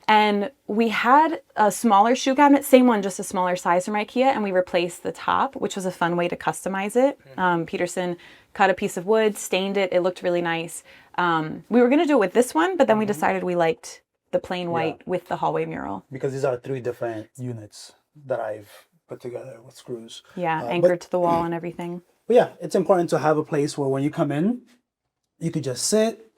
And we had a smaller shoe cabinet, same one, just a smaller size from IKEA, and we replaced the top, which was a fun way to customize it. Peterson cut a piece of wood, stained it. It looked really nice. We were going to do it with this one, but then we decided we liked the plain white with the hallway mural. Because these are 3 different units that I've put together with screws. Yeah, anchored to the wall and everything. But yeah, it's important to have a place where when you come in, you could just sit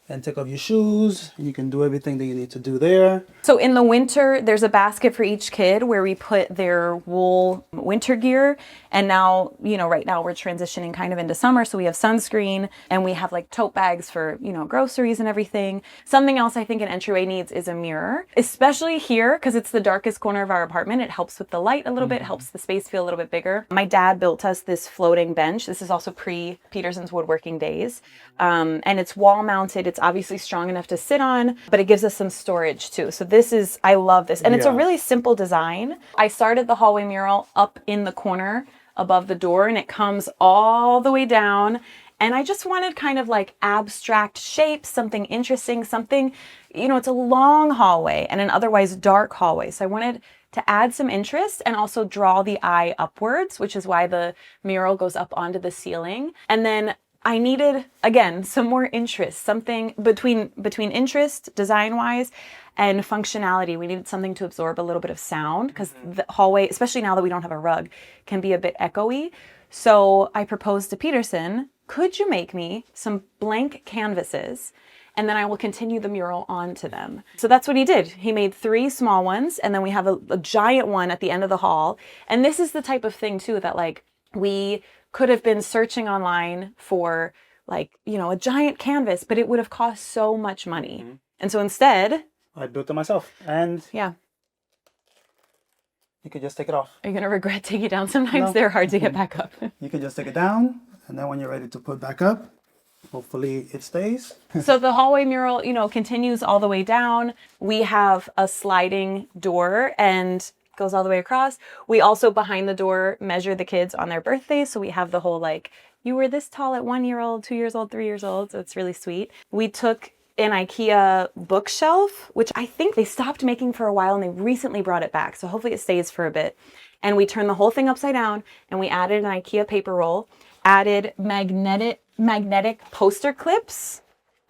and take off your shoes, and you can do everything that you need to do there. So in the winter, there's a basket for each kid where we put their wool winter gear. And now, right now we're transitioning kind of into summer. So we have sunscreen and we have like tote bags for, groceries and everything. Something else I think an entryway needs is a mirror, especially here because it's the darkest corner of our apartment. It helps with the light a little bit, helps the space feel a little bit bigger. My dad built us this floating bench. This is also pre-Peterson's woodworking days. And it's wall mounted. It's obviously strong enough to sit on, but it gives us some storage too. So I love this. And it's a really simple design. I started the hallway mural up in the corner above the door and it comes all the way down. And I just wanted kind of like abstract shapes, something interesting, something, it's a long hallway and an otherwise dark hallway. So I wanted to add some interest and also draw the eye upwards, which is why the mural goes up onto the ceiling. And then I needed, again, some more interest, something between interest, design-wise, and functionality. We needed something to absorb a little bit of sound because the hallway, especially now that we don't have a rug, can be a bit echoey. So I proposed to Peterson, could you make me some blank canvases and then I will continue the mural onto them. So that's what he did. He made 3 small ones and then we have a giant one at the end of the hall. And this is the type of thing too that like we could have been searching online for like, a giant canvas, but it would have cost so much money. And so instead, I built it myself. And yeah, you could just take it off. are you going to regret taking it down? Sometimes they're hard to get back up. You can just take it down. And then when you're ready to put back up, hopefully it stays. So the hallway mural, continues all the way down. We have a sliding door and goes all the way across. We also, behind the door, measure the kids on their birthdays. So we have the whole like, you were this tall at 1 year old, 2 years old, 3 years old. So it's really sweet. We took an IKEA bookshelf, which I think they stopped making for a while and they recently brought it back. So hopefully it stays for a bit. And we turned the whole thing upside down and we added an IKEA paper roll, added magnetic poster clips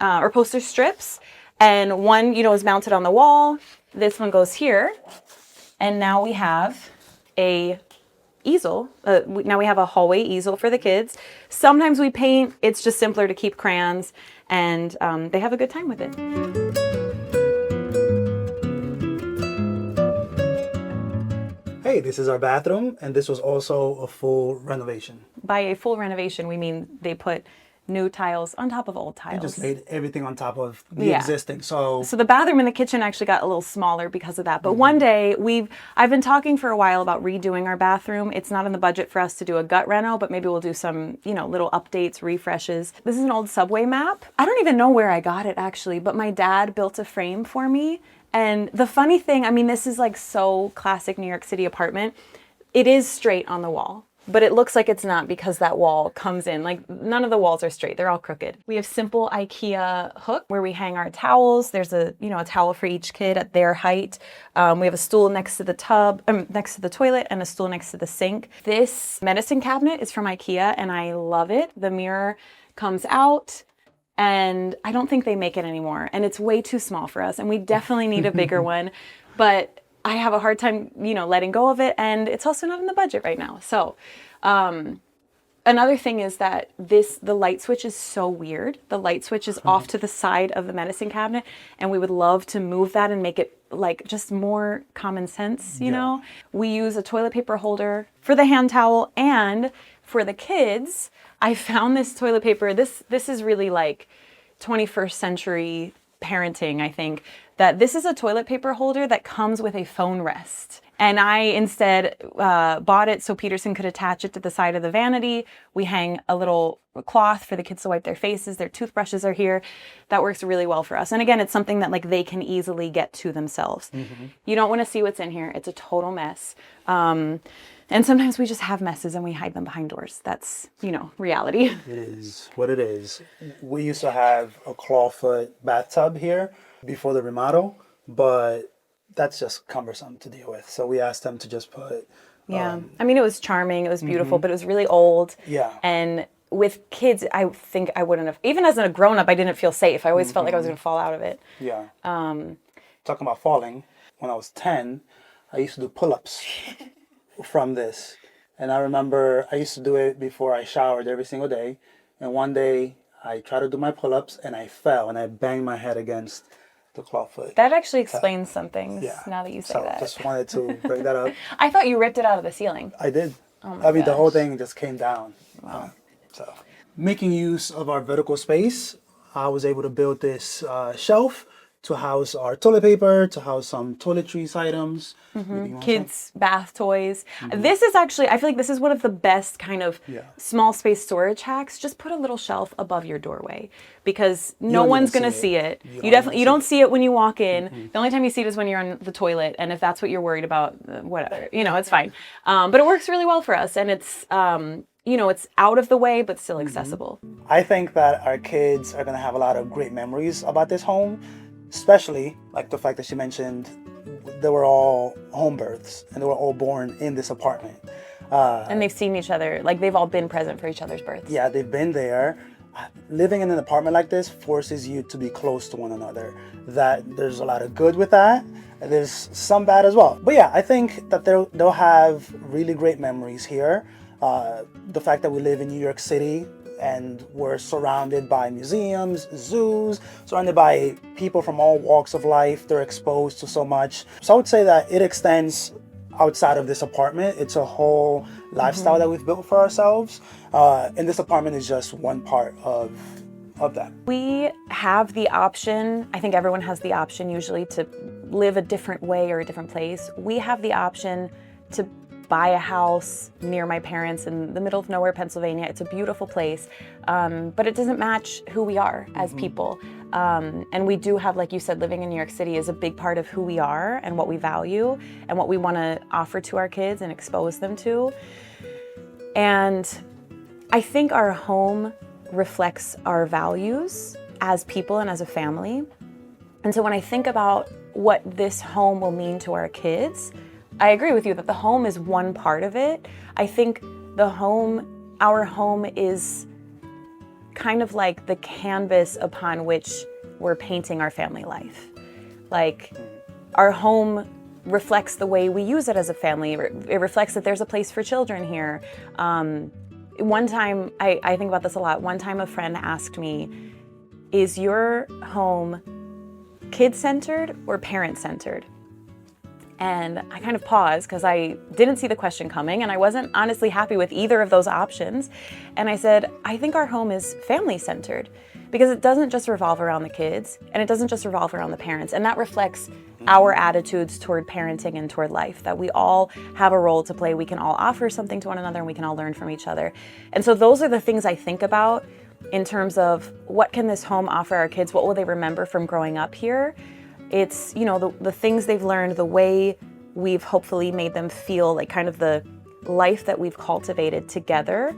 or poster strips. And one, is mounted on the wall. This one goes here. And now we have a easel. Now we have a hallway easel for the kids. Sometimes we paint. It's just simpler to keep crayons. And they have a good time with it. Hey, this is our bathroom. And this was also a full renovation. By a full renovation, we mean they put new tiles on top of old tiles. You just laid everything on top of the existing. So the bathroom and the kitchen actually got a little smaller because of that. But one day I've been talking for a while about redoing our bathroom. It's not in the budget for us to do a gut reno, but maybe we'll do some, little updates, refreshes. This is an old subway map. I don't even know where I got it actually, but my dad built a frame for me. And the funny thing, this is like so classic New York City apartment. It is straight on the wall. But it looks like it's not because that wall comes in. Like none of the walls are straight. They're all crooked. We have simple IKEA hook where we hang our towels. There's a towel for each kid at their height. We have a stool next to the next to the toilet and a stool next to the sink. This medicine cabinet is from IKEA and I love it. The mirror comes out and I don't think they make it anymore. And it's way too small for us. And we definitely need a bigger one. But I have a hard time, letting go of it. And it's also not in the budget right now. So another thing is that the light switch is so weird. The light switch is off to the side of the medicine cabinet. And we would love to move that and make it like just more common sense, you know? We use a toilet paper holder for the hand towel and for the kids. I found this toilet paper. This is really like 21st century parenting, I think, that this is a toilet paper holder that comes with a phone rest. And I instead bought it so Peterson could attach it to the side of the vanity. We hang a little cloth for the kids to wipe their faces. Their toothbrushes are here. That works really well for us. And again, it's something that like they can easily get to themselves. You don't want to see what's in here. It's a total mess. And sometimes we just have messes and we hide them behind doors. That's, reality. it is what it is. We used to have a clawfoot bathtub here before the remodel, but that's just cumbersome to deal with. So we asked them to just put... it was charming. It was beautiful, but it was really old. Yeah. And with kids, I think I wouldn't have... Even as a grown-up, I didn't feel safe. I always felt like I was going to fall out of it. Yeah. talking about falling, when I was 10, I used to do pull-ups from this. And I remember I used to do it before I showered every single day. And one day I tried to do my pull-ups and I fell and I banged my head against the clawfoot. That actually explains some things now that you say so that. Just wanted to bring that up. I thought you ripped it out of the ceiling. I did. Oh my the whole gosh. thing just came down. Wow. So making use of our vertical space, I was able to build this shelf to house our toilet paper, to house some toiletries items. Kids' bath toys. This is actually, I feel like this is one of the best kind of small space storage hacks. Just put a little shelf above your doorway because no one's going to see it. You don't see it when you walk in. The only time you see it is when you're on the toilet. And if that's what you're worried about, whatever, it's fine. But it works really well for us. And it's, it's out of the way, but still accessible. I think that our kids are going to have a lot of great memories about this home, especially like the fact that she mentioned they were all home births and they were all born in this apartment. And they've seen each other, like they've all been present for each other's births. Yeah, they've been there. Living in an apartment like this forces you to be close to one another. That there's a lot of good with that. There's some bad as well. But yeah, I think that they'll have really great memories here. The fact that we live in New York City and we're surrounded by museums, zoos, surrounded by people from all walks of life. They're exposed to so much. So I would say that it extends outside of this apartment. It's a whole lifestyle that we've built for ourselves. And this apartment is just one part of that. We have the option, I think everyone has the option usually to live a different way or a different place. We have the option to buy a house near my parents in the middle of nowhere, Pennsylvania. It's a beautiful place, but it doesn't match who we are as people. And we do have, like you said, living in New York City is a big part of who we are and what we value and what we want to offer to our kids and expose them to. And I think our home reflects our values as people and as a family. And so when I think about what this home will mean to our kids, I agree with you that the home is one part of it. I think our home is kind of like the canvas upon which we're painting our family life. Like our home reflects the way we use it as a family. It reflects that there's a place for children here. One time, I think about this a lot. One time a friend asked me, is your home kid-centered or parent-centered? And I kind of paused because I didn't see the question coming and I wasn't honestly happy with either of those options. And I said, I think our home is family-centered because it doesn't just revolve around the kids and it doesn't just revolve around the parents. And that reflects our attitudes toward parenting and toward life, that we all have a role to play. We can all offer something to one another and we can all learn from each other. And so those are the things I think about in terms of what can this home offer our kids? What will they remember from growing up here? It's, the things they've learned, the way we've hopefully made them feel like kind of the life that we've cultivated together,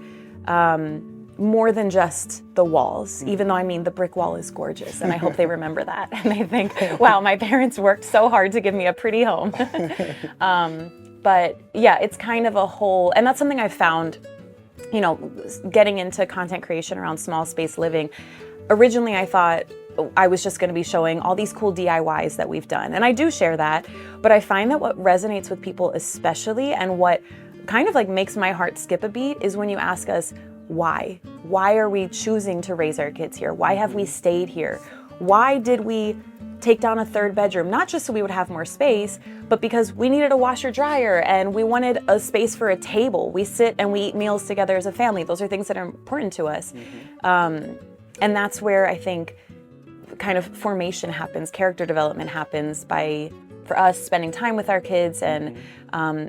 more than just the walls, even though the brick wall is gorgeous and I hope they remember that and they think, wow, my parents worked so hard to give me a pretty home. But yeah, it's kind of a whole, and that's something I've found, getting into content creation around small space living. Originally, I thought I was just going to be showing all these cool DIYs that we've done. And I do share that, but I find that what resonates with people especially and what kind of like makes my heart skip a beat is when you ask us, why? Why are we choosing to raise our kids here? Why have we stayed here? Why did we take down a third bedroom? Not just so we would have more space, but because we needed a washer dryer and we wanted a space for a table. We sit and we eat meals together as a family. Those are things that are important to us. And that's where I think kind of formation happens, character development happens for us spending time with our kids and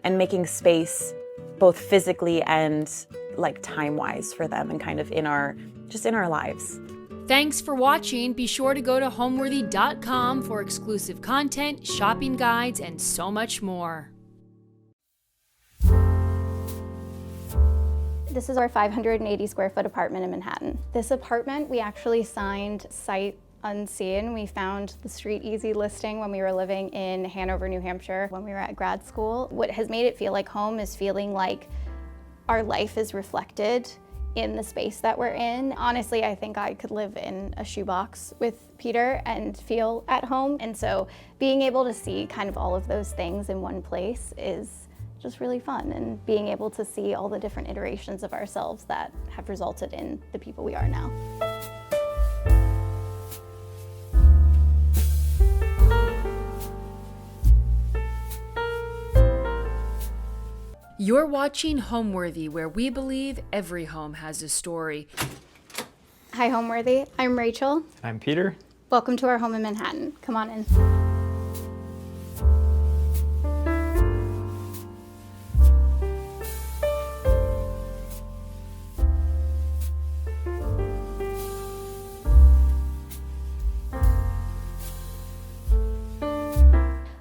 making space both physically and like time-wise for them and kind of in our lives. Thanks for watching. Be sure to go to homeworthy.com for exclusive content, shopping guides, and so much more. This is our 580 square foot apartment in Manhattan. This apartment, we actually signed sight unseen. We found the Street Easy listing when we were living in Hanover, New Hampshire, when we were at grad school. What has made it feel like home is feeling like our life is reflected in the space that we're in. Honestly, I think I could live in a shoebox with Peter and feel at home. And so being able to see kind of all of those things in one place is just really fun, and being able to see all the different iterations of ourselves that have resulted in the people we are now. You're watching Homeworthy, where we believe every home has a story. Hi, Homeworthy. I'm Rachel. I'm Peter. Welcome to our home in Manhattan. Come on in.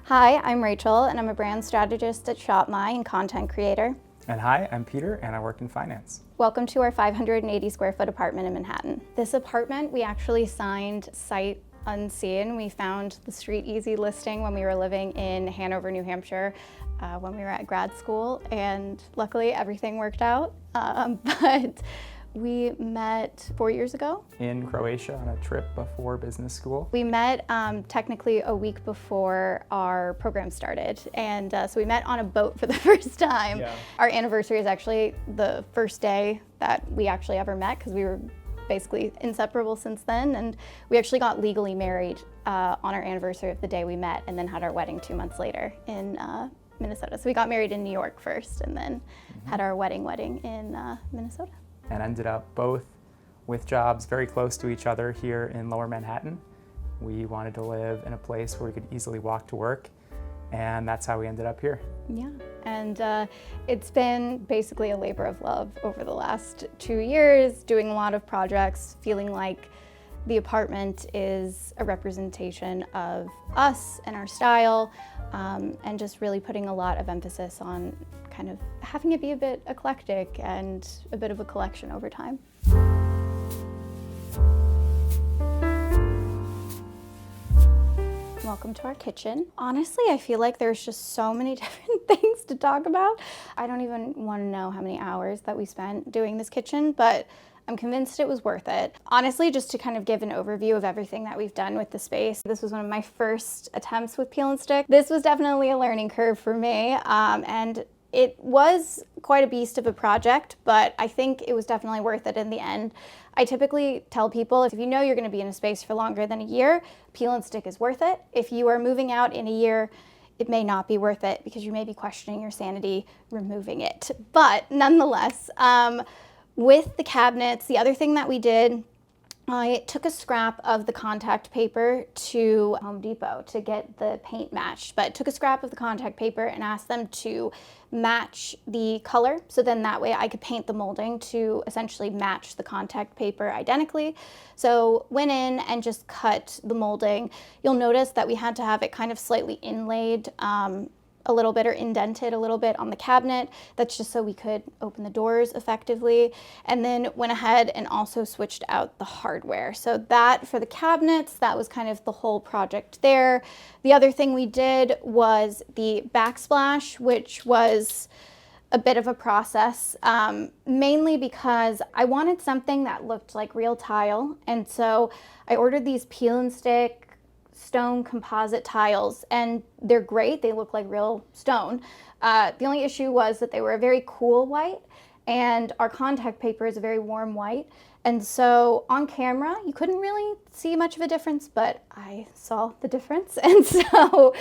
Hi, I'm Rachel, and I'm a brand strategist at ShopMy and content creator. And hi, I'm Peter, and I work in finance. Welcome to our 580 square foot apartment in Manhattan. This apartment, we actually signed sight unseen. We found the Street Easy listing when we were living in Hanover, New Hampshire, when we were at grad school, and luckily everything worked out. But we met 4 years ago. In Croatia on a trip before business school. We met technically a week before our program started. And so we met on a boat for the first time. Yeah. Our anniversary is actually the first day that we actually ever met, because we were basically inseparable since then. And we actually got legally married on our anniversary of the day we met, and then had our wedding 2 months later in Minnesota. So we got married in New York first, and then had our wedding in Minnesota. And ended up both with jobs very close to each other here in Lower Manhattan. We wanted to live in a place where we could easily walk to work, and that's how we ended up here. Yeah, and it's been basically a labor of love over the last 2 years, doing a lot of projects, feeling like the apartment is a representation of us and our style, and just really putting a lot of emphasis on kind of having it be a bit eclectic and a bit of a collection over time. Welcome to our kitchen. Honestly, I feel like there's just so many different things to talk about. I don't even want to know how many hours that we spent doing this kitchen, but I'm convinced it was worth it. Honestly, just to kind of give an overview of everything that we've done with the space, this was one of my first attempts with peel and stick. This was definitely a learning curve for me, and it was quite a beast of a project, but I think it was definitely worth it in the end. I typically tell people, if you know you're going to be in a space for longer than a year, peel and stick is worth it. If you are moving out in a year, it may not be worth it, because you may be questioning your sanity removing it. But nonetheless, with the cabinets, the other thing that we did, I took a scrap of the contact paper to Home Depot to get the paint matched, but took a scrap of the contact paper and asked them to match the color. So then that way I could paint the molding to essentially match the contact paper identically. So went in and just cut the molding. You'll notice that we had to have it kind of slightly inlaid, a little bit, or indented a little bit on the cabinet. That's just so we could open the doors effectively. And then went ahead and also switched out the hardware. So that, for the cabinets, that was kind of the whole project there. The other thing we did was the backsplash, which was a bit of a process, mainly because I wanted something that looked like real tile. And so I ordered these peel and stick stone composite tiles, and they're great. They look like real stone. The only issue was that they were a very cool white, and our contact paper is a very warm white. And so on camera, you couldn't really see much of a difference, but I saw the difference. And so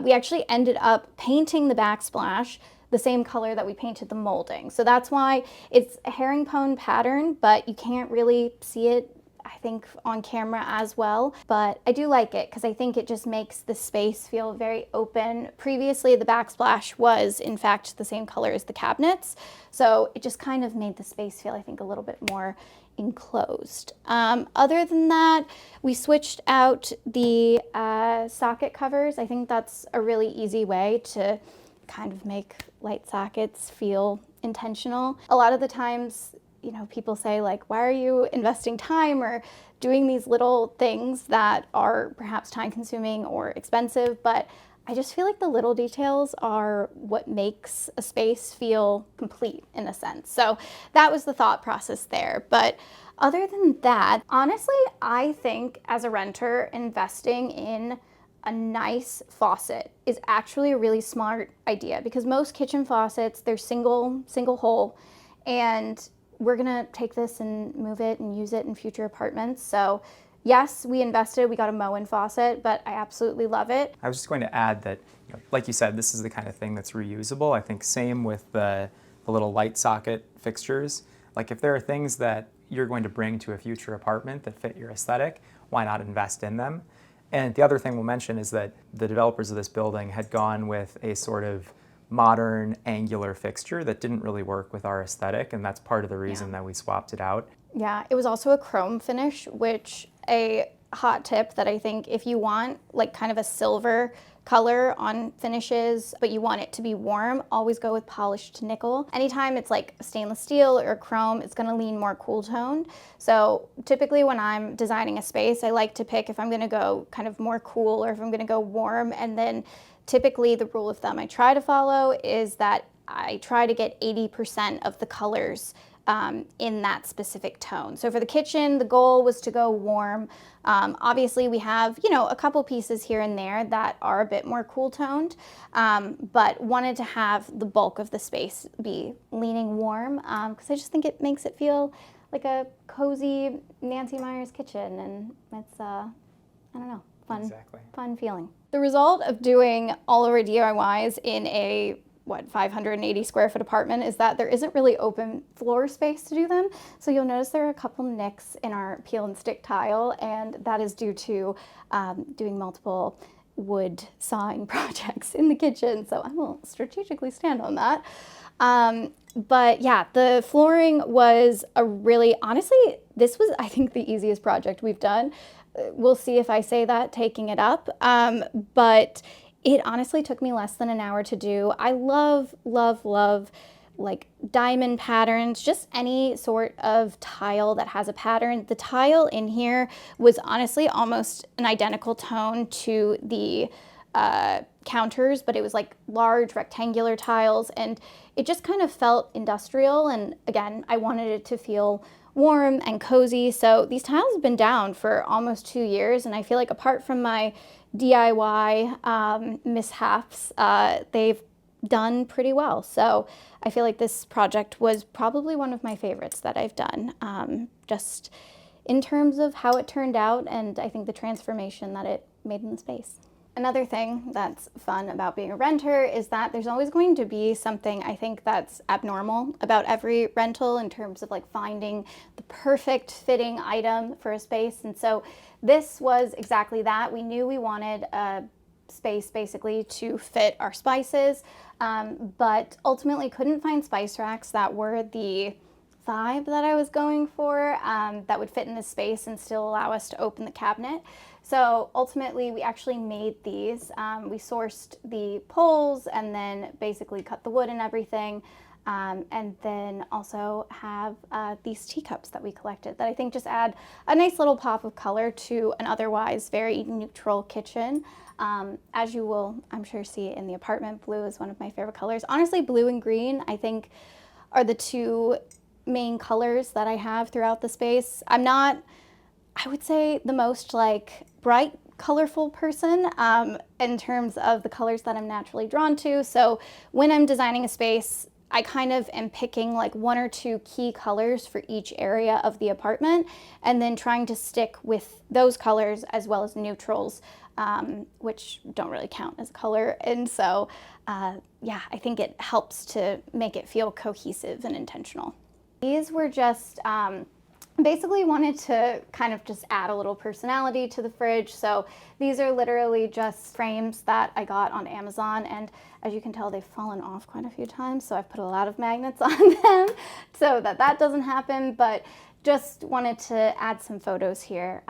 we actually ended up painting the backsplash the same color that we painted the molding. So that's why it's a herringbone pattern, but you can't really see it, I think, on camera as well. But I do like it, because I think it just makes the space feel very open. Previously, the backsplash was in fact the same color as the cabinets, so it just kind of made the space feel, I think, a little bit more enclosed. Other than that, we switched out the socket covers. I think that's a really easy way to kind of make light sockets feel intentional. A lot of the times, you know, people say, like, why are you investing time or doing these little things that are perhaps time consuming or expensive? But I just feel like the little details are what makes a space feel complete in a sense. So that was the thought process there. But other than that, honestly, I think as a renter, investing in a nice faucet is actually a really smart idea, because most kitchen faucets, they're single hole, and we're gonna take this and move it and use it in future apartments. So yes, we invested, we got a Moen faucet, but I absolutely love it. I was just going to add that, like you said, this is the kind of thing that's reusable. I think same with the little light socket fixtures. Like if there are things that you're going to bring to a future apartment that fit your aesthetic, why not invest in them? And the other thing we'll mention is that the developers of this building had gone with a sort of modern angular fixture that didn't really work with our aesthetic, and that's part of the reason that we swapped it out. Yeah, it was also a chrome finish, which a hot tip that I think if you want like kind of a silver color on finishes, but you want it to be warm, always go with polished nickel. Anytime it's like stainless steel or chrome, it's gonna lean more cool toned. So typically when I'm designing a space, I like to pick if I'm gonna go kind of more cool or if I'm gonna go warm. And then typically the rule of thumb I try to follow is that I try to get 80% of the colors in that specific tone. So for the kitchen, the goal was to go warm. Obviously we have, a couple pieces here and there that are a bit more cool toned, but wanted to have the bulk of the space be leaning warm, because I just think it makes it feel like a cozy Nancy Meyer's kitchen, and it's, I don't know, fun feeling. The result of doing all of our DIYs in a 580 square foot apartment is that there isn't really open floor space to do them. So you'll notice there are a couple nicks in our peel and stick tile, and that is due to doing multiple wood sawing projects in the kitchen. So I will strategically stand on that. But yeah, the flooring was honestly, this was, I think, the easiest project we've done. We'll see if I say that taking it up. But it honestly took me less than an hour to do. I love like diamond patterns, just any sort of tile that has a pattern. The tile in here was honestly almost an identical tone to the counters, but it was like large rectangular tiles, and it just kind of felt industrial. And again, I wanted it to feel warm and cozy. So these tiles have been down for almost 2 years, and I feel like apart from my DIY mishaps, they've done pretty well. So I feel like this project was probably one of my favorites that I've done, just in terms of how it turned out, and I think the transformation that it made in the space. Another thing that's fun about being a renter is that there's always going to be something, I think, that's abnormal about every rental in terms of like finding the perfect fitting item for a space. And so this was exactly that. We knew we wanted a space basically to fit our spices, but ultimately couldn't find spice racks that were the vibe that I was going for, that would fit in this space and still allow us to open the cabinet. So ultimately we actually made these. We sourced the poles and then basically cut the wood and everything, and then also have these teacups that we collected that I think just add a nice little pop of color to an otherwise very neutral kitchen. As you will, I'm sure, see in the apartment, blue is one of my favorite colors. Honestly, blue and green, I think, are the two main colors that I have throughout the space. I'm not, I would say, the most like bright, colorful person in terms of the colors that I'm naturally drawn to. So when I'm designing a space, I kind of am picking like 1 or 2 key colors for each area of the apartment, and then trying to stick with those colors as well as neutrals, which don't really count as color. And so, yeah, I think it helps to make it feel cohesive and intentional. These were just, basically wanted to kind of just add a little personality to the fridge. So these are literally just frames that I got on Amazon, and as you can tell, they've fallen off quite a few times. So I've put a lot of magnets on them so that doesn't happen, but just wanted to add some photos here,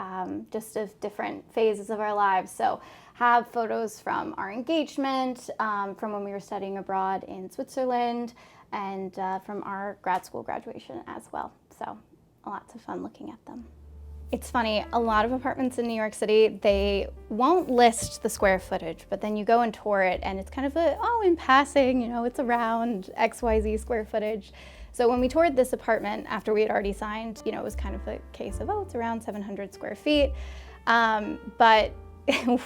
just of different phases of our lives. So have photos from our engagement, from when we were studying abroad in Switzerland, and from our grad school graduation as well. So lots of fun looking at them. It's funny, a lot of apartments in New York City, they won't list the square footage, but then you go and tour it and it's kind of in passing, it's around XYZ square footage. So when we toured this apartment after we had already signed, it was kind of a case of, it's around 700 square feet. But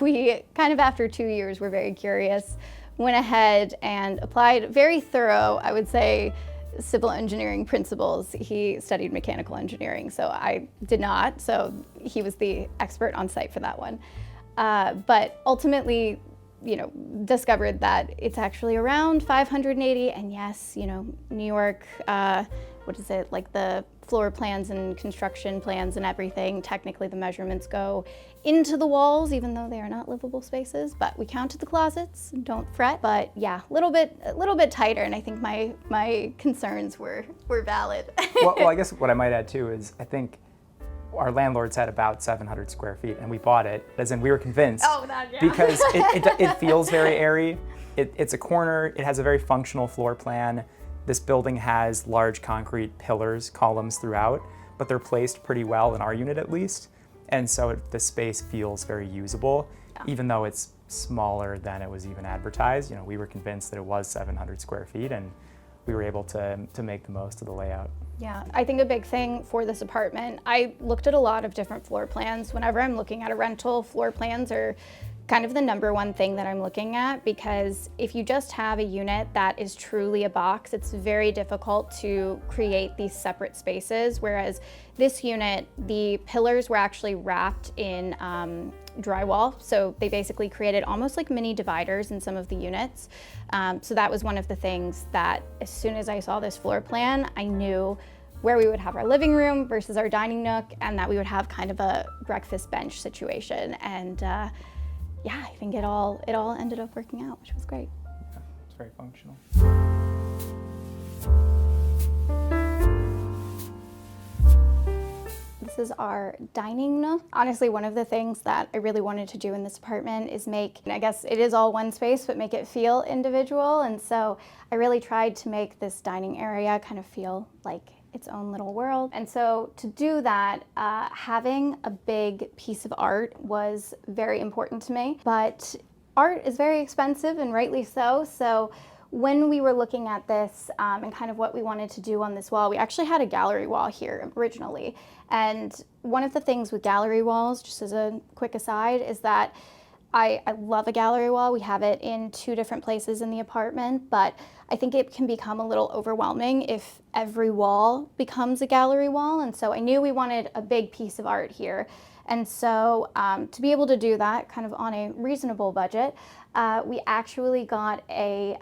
we kind of, after 2 years, were very curious, went ahead and applied very thorough, I would say, civil engineering principles. He studied mechanical engineering, so I did not, so he was the expert on site for that one. But ultimately, discovered that it's actually around 580, and yes, New York, like the floor plans and construction plans and everything, technically the measurements go into the walls, even though they are not livable spaces, but we counted the closets, don't fret. But yeah, a little bit tighter, and I think my concerns were valid. Well, I guess what I might add too is I think our landlords had about 700 square feet, and we bought it, as in we were convinced, because it feels very airy. It's a corner, it has a very functional floor plan. This building has large concrete pillars, columns throughout, but they're placed pretty well in our unit at least. And so the space feels very usable, even though it's smaller than it was even advertised. We were convinced that it was 700 square feet, and we were able to make the most of the layout. Yeah, I think a big thing for this apartment, I looked at a lot of different floor plans. Whenever I'm looking at a rental, floor plans are kind of the number one thing that I'm looking at, because if you just have a unit that is truly a box, it's very difficult to create these separate spaces, whereas this unit, the pillars were actually wrapped in drywall, so they basically created almost like mini dividers in some of the units. So that was one of the things that as soon as I saw this floor plan, I knew where we would have our living room versus our dining nook, and that we would have kind of a breakfast bench situation. And yeah, I think it all ended up working out, which was great. Yeah, it's very functional. This is our dining nook. Honestly, one of the things that I really wanted to do in this apartment is make, I guess it is all one space, but make it feel individual. And so I really tried to make this dining area kind of feel like its own little world. And so to do that, having a big piece of art was very important to me. But art is very expensive, and rightly so. So when we were looking at this and kind of what we wanted to do on this wall, we actually had a gallery wall here originally. And one of the things with gallery walls, just as a quick aside, is that I love a gallery wall. We have it in 2 different places in the apartment, but I think it can become a little overwhelming if every wall becomes a gallery wall. And so I knew we wanted a big piece of art here. And so to be able to do that kind of on a reasonable budget, we actually got a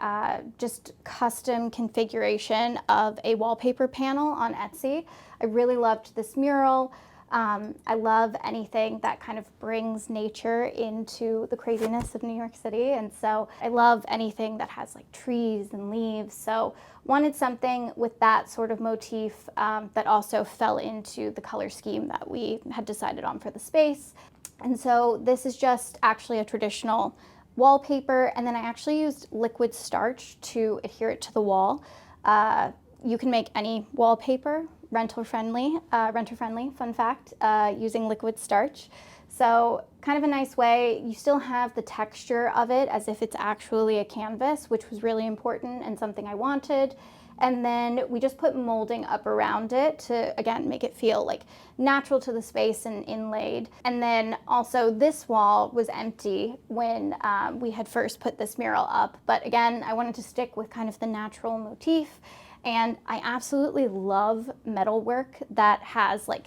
just custom configuration of a wallpaper panel on Etsy. I really loved this mural. I love anything that kind of brings nature into the craziness of New York City. And so I love anything that has like trees and leaves. So wanted something with that sort of motif that also fell into the color scheme that we had decided on for the space. And so this is just actually a traditional wallpaper. And then I actually used liquid starch to adhere it to the wall. You can make any wallpaper renter-friendly, fun fact, using liquid starch. So kind of a nice way, you still have the texture of it as if it's actually a canvas, which was really important and something I wanted. And then we just put molding up around it to, again, make it feel like natural to the space and inlaid. And then also this wall was empty when we had first put this mural up. But again, I wanted to stick with kind of the natural motif. And I absolutely love metalwork that has like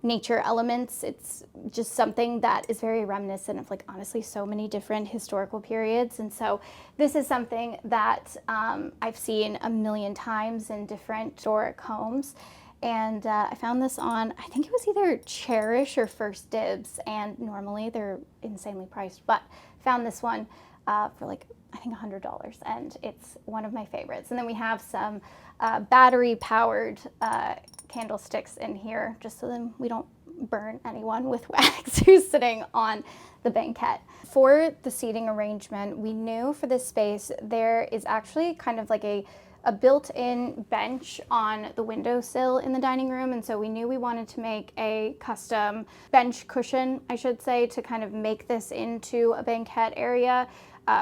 nature elements. It's just something that is very reminiscent of like honestly so many different historical periods. And so this is something that I've seen a million times in different historic homes. And I found this on, I think it was either Cherish or First Dibs, and normally they're insanely priced, but found this one for like I think $100, and it's one of my favorites. And then we have some battery-powered candlesticks in here, just so then we don't burn anyone with wax who's sitting on the banquette. For the seating arrangement, we knew for this space there is actually kind of like a a built-in bench on the windowsill in the dining room, and so we knew we wanted to make a custom bench cushion, I should say, to kind of make this into a banquette area.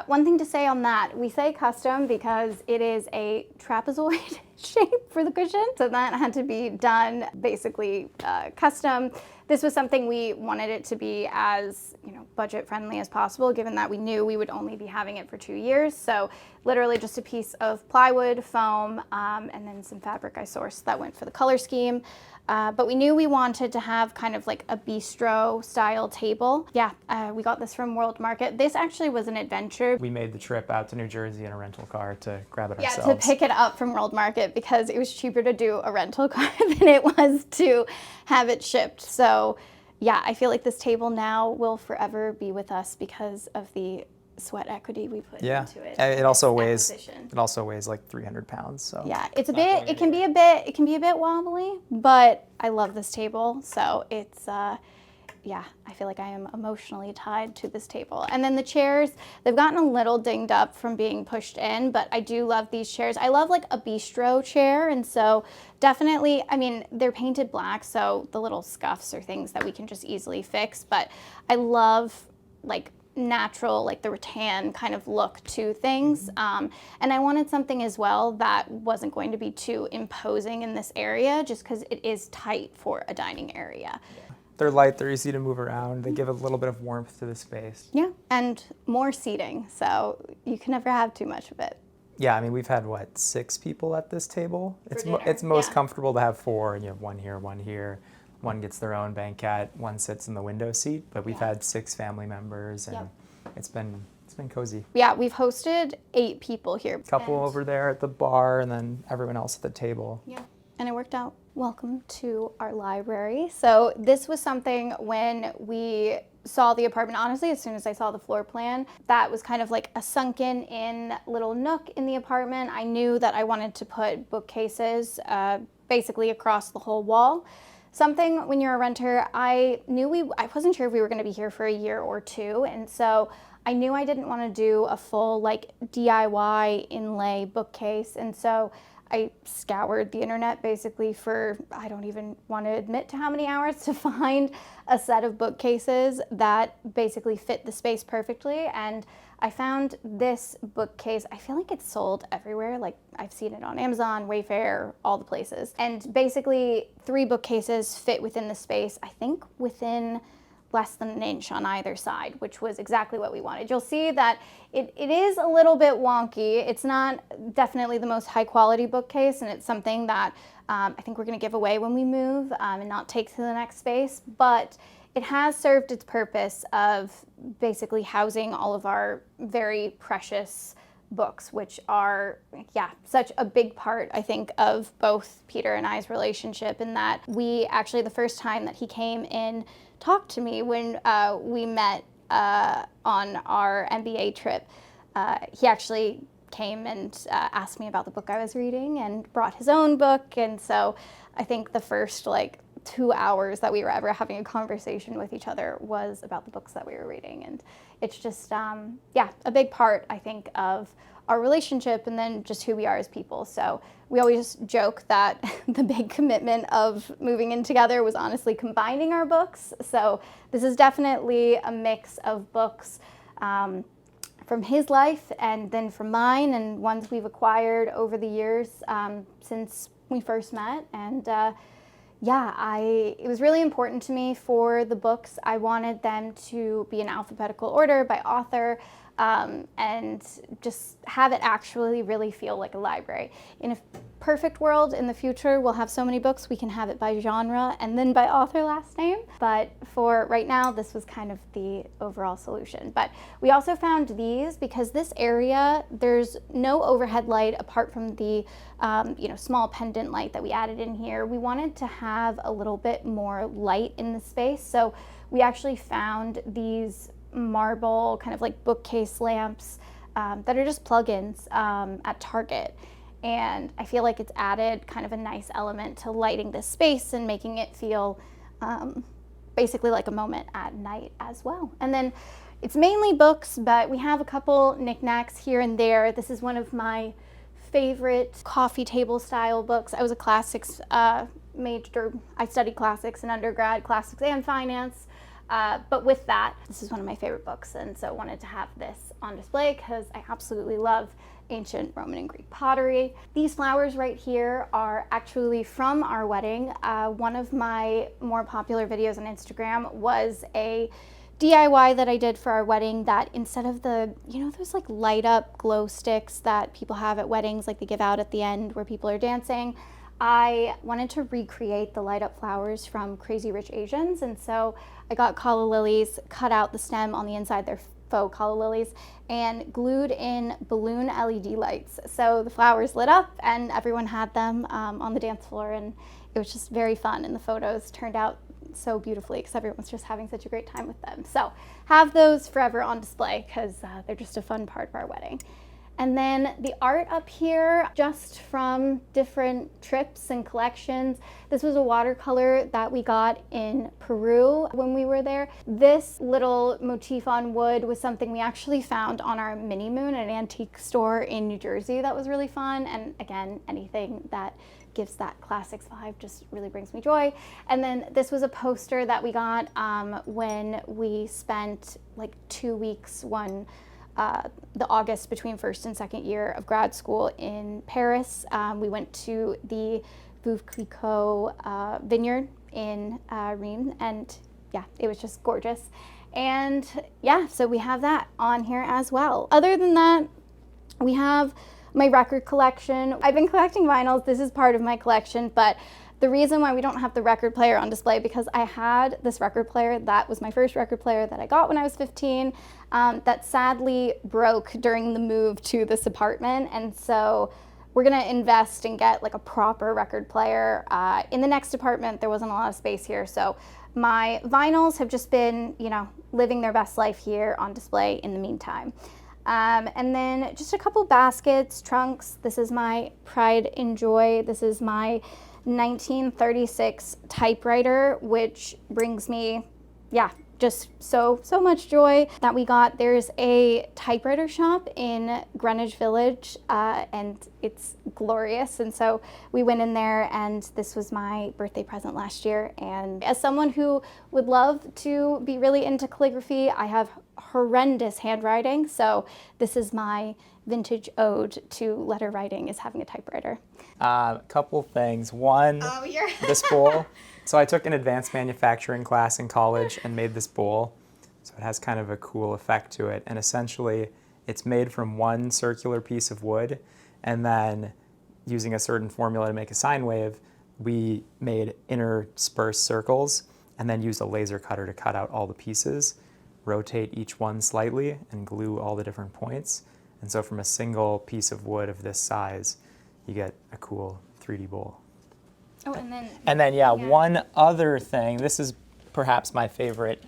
One thing to say on that, we say custom because it is a trapezoid shape for the cushion, so that had to be done basically custom. This was something we wanted it to be as, budget friendly as possible, given that we knew we would only be having it for 2 years. So literally just a piece of plywood, foam, and then some fabric I sourced that went for the color scheme. But we knew we wanted to have kind of like a bistro style table. Yeah, we got this from World Market. This actually was an adventure. We made the trip out to New Jersey in a rental car to grab it ourselves. Yeah, to pick it up from World Market because it was cheaper to do a rental car than it was to have it shipped. So yeah, I feel like this table now will forever be with us because of the sweat equity we put into it. It also weighs like 300 pounds. So yeah, it's it can be a bit wobbly, but I love this table. So it's yeah, I feel like I am emotionally tied to this table. And then the chairs, they've gotten a little dinged up from being pushed in, but I do love these chairs. I love like a bistro chair, and so definitely, I mean, they're painted black, so the little scuffs are things that we can just easily fix, but I love like natural, like the rattan kind of look to things. And I wanted something as well that wasn't going to be too imposing in this area, just because it is tight for a dining area. They're light, they're easy to move around, they give a little bit of warmth to the space. Yeah, and more seating, so you can never have too much of it. Yeah, I mean, we've had, 6 people at this table? It's most comfortable to have 4, and you have one here, one gets their own banquette, one sits in the window seat, but we've had 6 family members, and it's been cozy. Yeah, we've hosted 8 people here. A couple over there at the bar, and then everyone else at the table. Yeah, and it worked out. Welcome to our library. So this was something when we saw the apartment, honestly, as soon as I saw the floor plan, that was kind of like a sunken in little nook in the apartment. I knew that I wanted to put bookcases basically across the whole wall. Something when you're a renter, I wasn't sure if we were going to be here for a year or 2, and so I knew I didn't want to do a full like DIY inlay bookcase, and so I scoured the internet basically for, I don't even want to admit to how many hours, to find a set of bookcases that basically fit the space perfectly. And I found this bookcase. I feel like it's sold everywhere. Like I've seen it on Amazon, Wayfair, all the places. And basically 3 bookcases fit within the space, I think within less than an inch on either side, which was exactly what we wanted. You'll see that it is a little bit wonky. It's not definitely the most high quality bookcase, and it's something that I think we're gonna give away when we move and not take to the next space, but it has served its purpose of basically housing all of our very precious books, which are, such a big part, I think, of both Peter and I's relationship, in that we actually, the first time that he came in, talked to me when we met on our MBA trip, he actually came and asked me about the book I was reading and brought his own book. And so I think the first 2 hours that we were ever having a conversation with each other was about the books that we were reading. And it's just, a big part, I think, of our relationship and then just who we are as people. So we always joke that the big commitment of moving in together was honestly combining our books. So this is definitely a mix of books from his life and then from mine, and ones we've acquired over the years since we first met. And it was really important to me for the books. I wanted them to be in alphabetical order by author, and just have it actually really feel like a library. In a perfect world in the future, we'll have so many books, we can have it by genre and then by author last name. But for right now, this was kind of the overall solution. But we also found these because this area, there's no overhead light apart from the small pendant light that we added in here. We wanted to have a little bit more light in the space. So we actually found these marble kind of like bookcase lamps that are just plugins at Target, and I feel like it's added kind of a nice element to lighting this space and making it feel basically like a moment at night as well. And then it's mainly books, but we have a couple knickknacks here and there. This is one of my favorite coffee table style books. I was a classics major. I studied classics in undergrad, classics and finance. But with that, this is one of my favorite books, and so I wanted to have this on display because I absolutely love ancient Roman and Greek pottery. These flowers right here are actually from our wedding. One of my more popular videos on Instagram was a DIY that I did for our wedding, that instead of the, those like light up glow sticks that people have at weddings, like they give out at the end where people are dancing, I wanted to recreate the light up flowers from Crazy Rich Asians. And so I got calla lilies, cut out the stem on the inside, they're faux calla lilies, and glued in balloon LED lights. So the flowers lit up and everyone had them on the dance floor, and it was just very fun, and the photos turned out so beautifully because everyone was just having such a great time with them. So have those forever on display because they're just a fun part of our wedding. And then the art up here, just from different trips and collections. This was a watercolor that we got in Peru when we were there. This little motif on wood was something we actually found on our mini moon at an antique store in New Jersey. That was really fun. And again, anything that gives that classics vibe just really brings me joy. And then this was a poster that we got when we spent like 2 weeks the August between first and second year of grad school in Paris. We went to the Veuve Clicquot vineyard in Reims, and yeah, it was just gorgeous. And yeah, so we have that on here as well. Other than that, we have my record collection. I've been collecting vinyls. This is part of my collection, but the reason why we don't have the record player on display, because I had this record player that was my first record player that I got when I was 15, that sadly broke during the move to this apartment. And so we're gonna invest and get like a proper record player. In the next apartment, there wasn't a lot of space here. So my vinyls have just been, living their best life here on display in the meantime. And then just a couple baskets, trunks. This is my pride and joy. This is my 1936 typewriter, which brings me, just so much joy that we got. There's a typewriter shop in Greenwich Village, and it's glorious. And so we went in there, and this was my birthday present last year. And as someone who would love to be really into calligraphy, I have horrendous handwriting. So this is my vintage ode to letter writing, is having a typewriter. A couple things. One, this bowl. So I took an advanced manufacturing class in college and made this bowl. So it has kind of a cool effect to it. And essentially, it's made from one circular piece of wood, and then using a certain formula to make a sine wave, we made interspersed circles and then used a laser cutter to cut out all the pieces, rotate each one slightly, and glue all the different points. And so from a single piece of wood of this size, you get a cool 3D bowl. Oh, and then one other thing. This is perhaps my favorite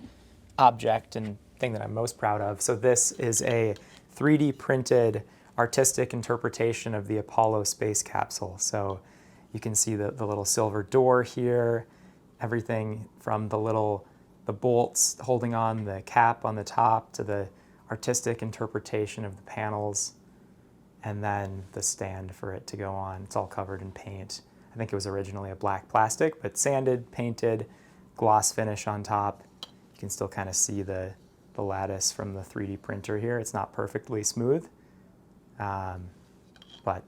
object and thing that I'm most proud of. So this is a 3D printed artistic interpretation of the Apollo space capsule. So you can see the little silver door here, everything from the bolts holding on the cap on the top to the artistic interpretation of the panels, and then the stand for it to go on. It's all covered in paint. I think it was originally a black plastic, but sanded, painted, gloss finish on top. You can still kind of see the lattice from the 3D printer here. It's not perfectly smooth, but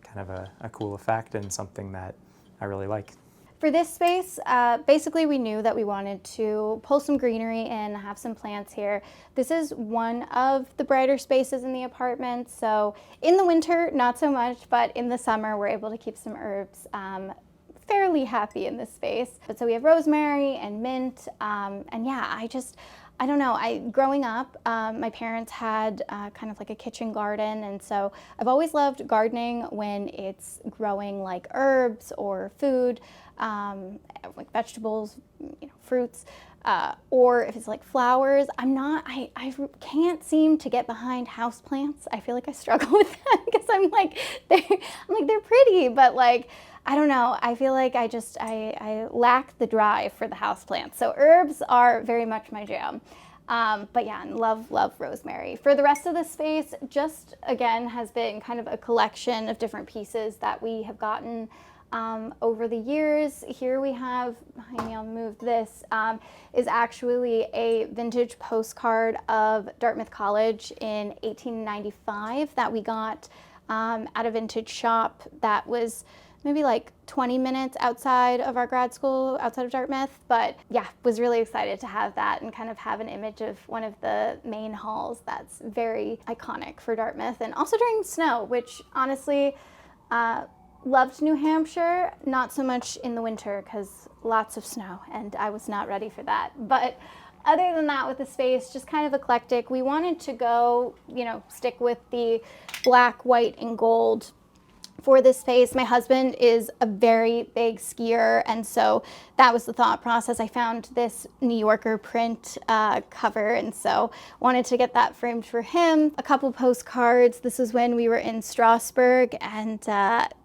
kind of a cool effect and something that I really like. For this space, basically we knew that we wanted to pull some greenery and have some plants here. This is one of the brighter spaces in the apartment. So in the winter, not so much, but in the summer, we're able to keep some herbs. Fairly happy in this space. But so we have rosemary and mint, and yeah, I don't know, growing up, my parents had kind of like a kitchen garden, and so I've always loved gardening when it's growing like herbs or food, like vegetables, fruits, or if it's like flowers. I can't seem to get behind houseplants. I feel like I struggle with that because I'm like they're pretty, but like, I don't know, I feel like I lack the drive for the houseplants. So herbs are very much my jam. But yeah, and love rosemary. For the rest of the space, just again has been kind of a collection of different pieces that we have gotten over the years. Here we have, behind me, I'll move this, is actually a vintage postcard of Dartmouth College in 1895 that we got at a vintage shop that was maybe like 20 minutes outside of our grad school, outside of Dartmouth. But yeah, was really excited to have that and kind of have an image of one of the main halls that's very iconic for Dartmouth. And also during snow, which honestly, loved New Hampshire, not so much in the winter because lots of snow and I was not ready for that. But other than that, with the space, just kind of eclectic. We wanted to go, stick with the black, white, and gold for this space. My husband is a very big skier, and so that was the thought process. I found this New Yorker print cover, and so wanted to get that framed for him. A couple postcards. This is when we were in Strasbourg, and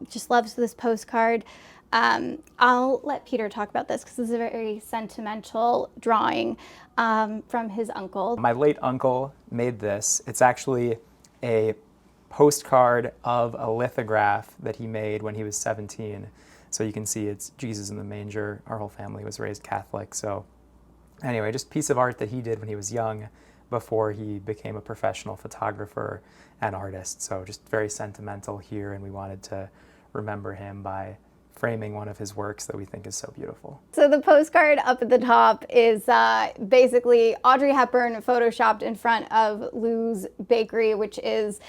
just loved this postcard. I'll let Peter talk about this because this is a very sentimental drawing from his uncle. My late uncle made this. It's actually a postcard of a lithograph that he made when he was 17. So you can see it's Jesus in the manger. Our whole family was raised Catholic. So anyway, just a piece of art that he did when he was young before he became a professional photographer and artist. So just very sentimental here, and we wanted to remember him by framing one of his works that we think is so beautiful. So the postcard up at the top is basically Audrey Hepburn photoshopped in front of Lou's Bakery, which is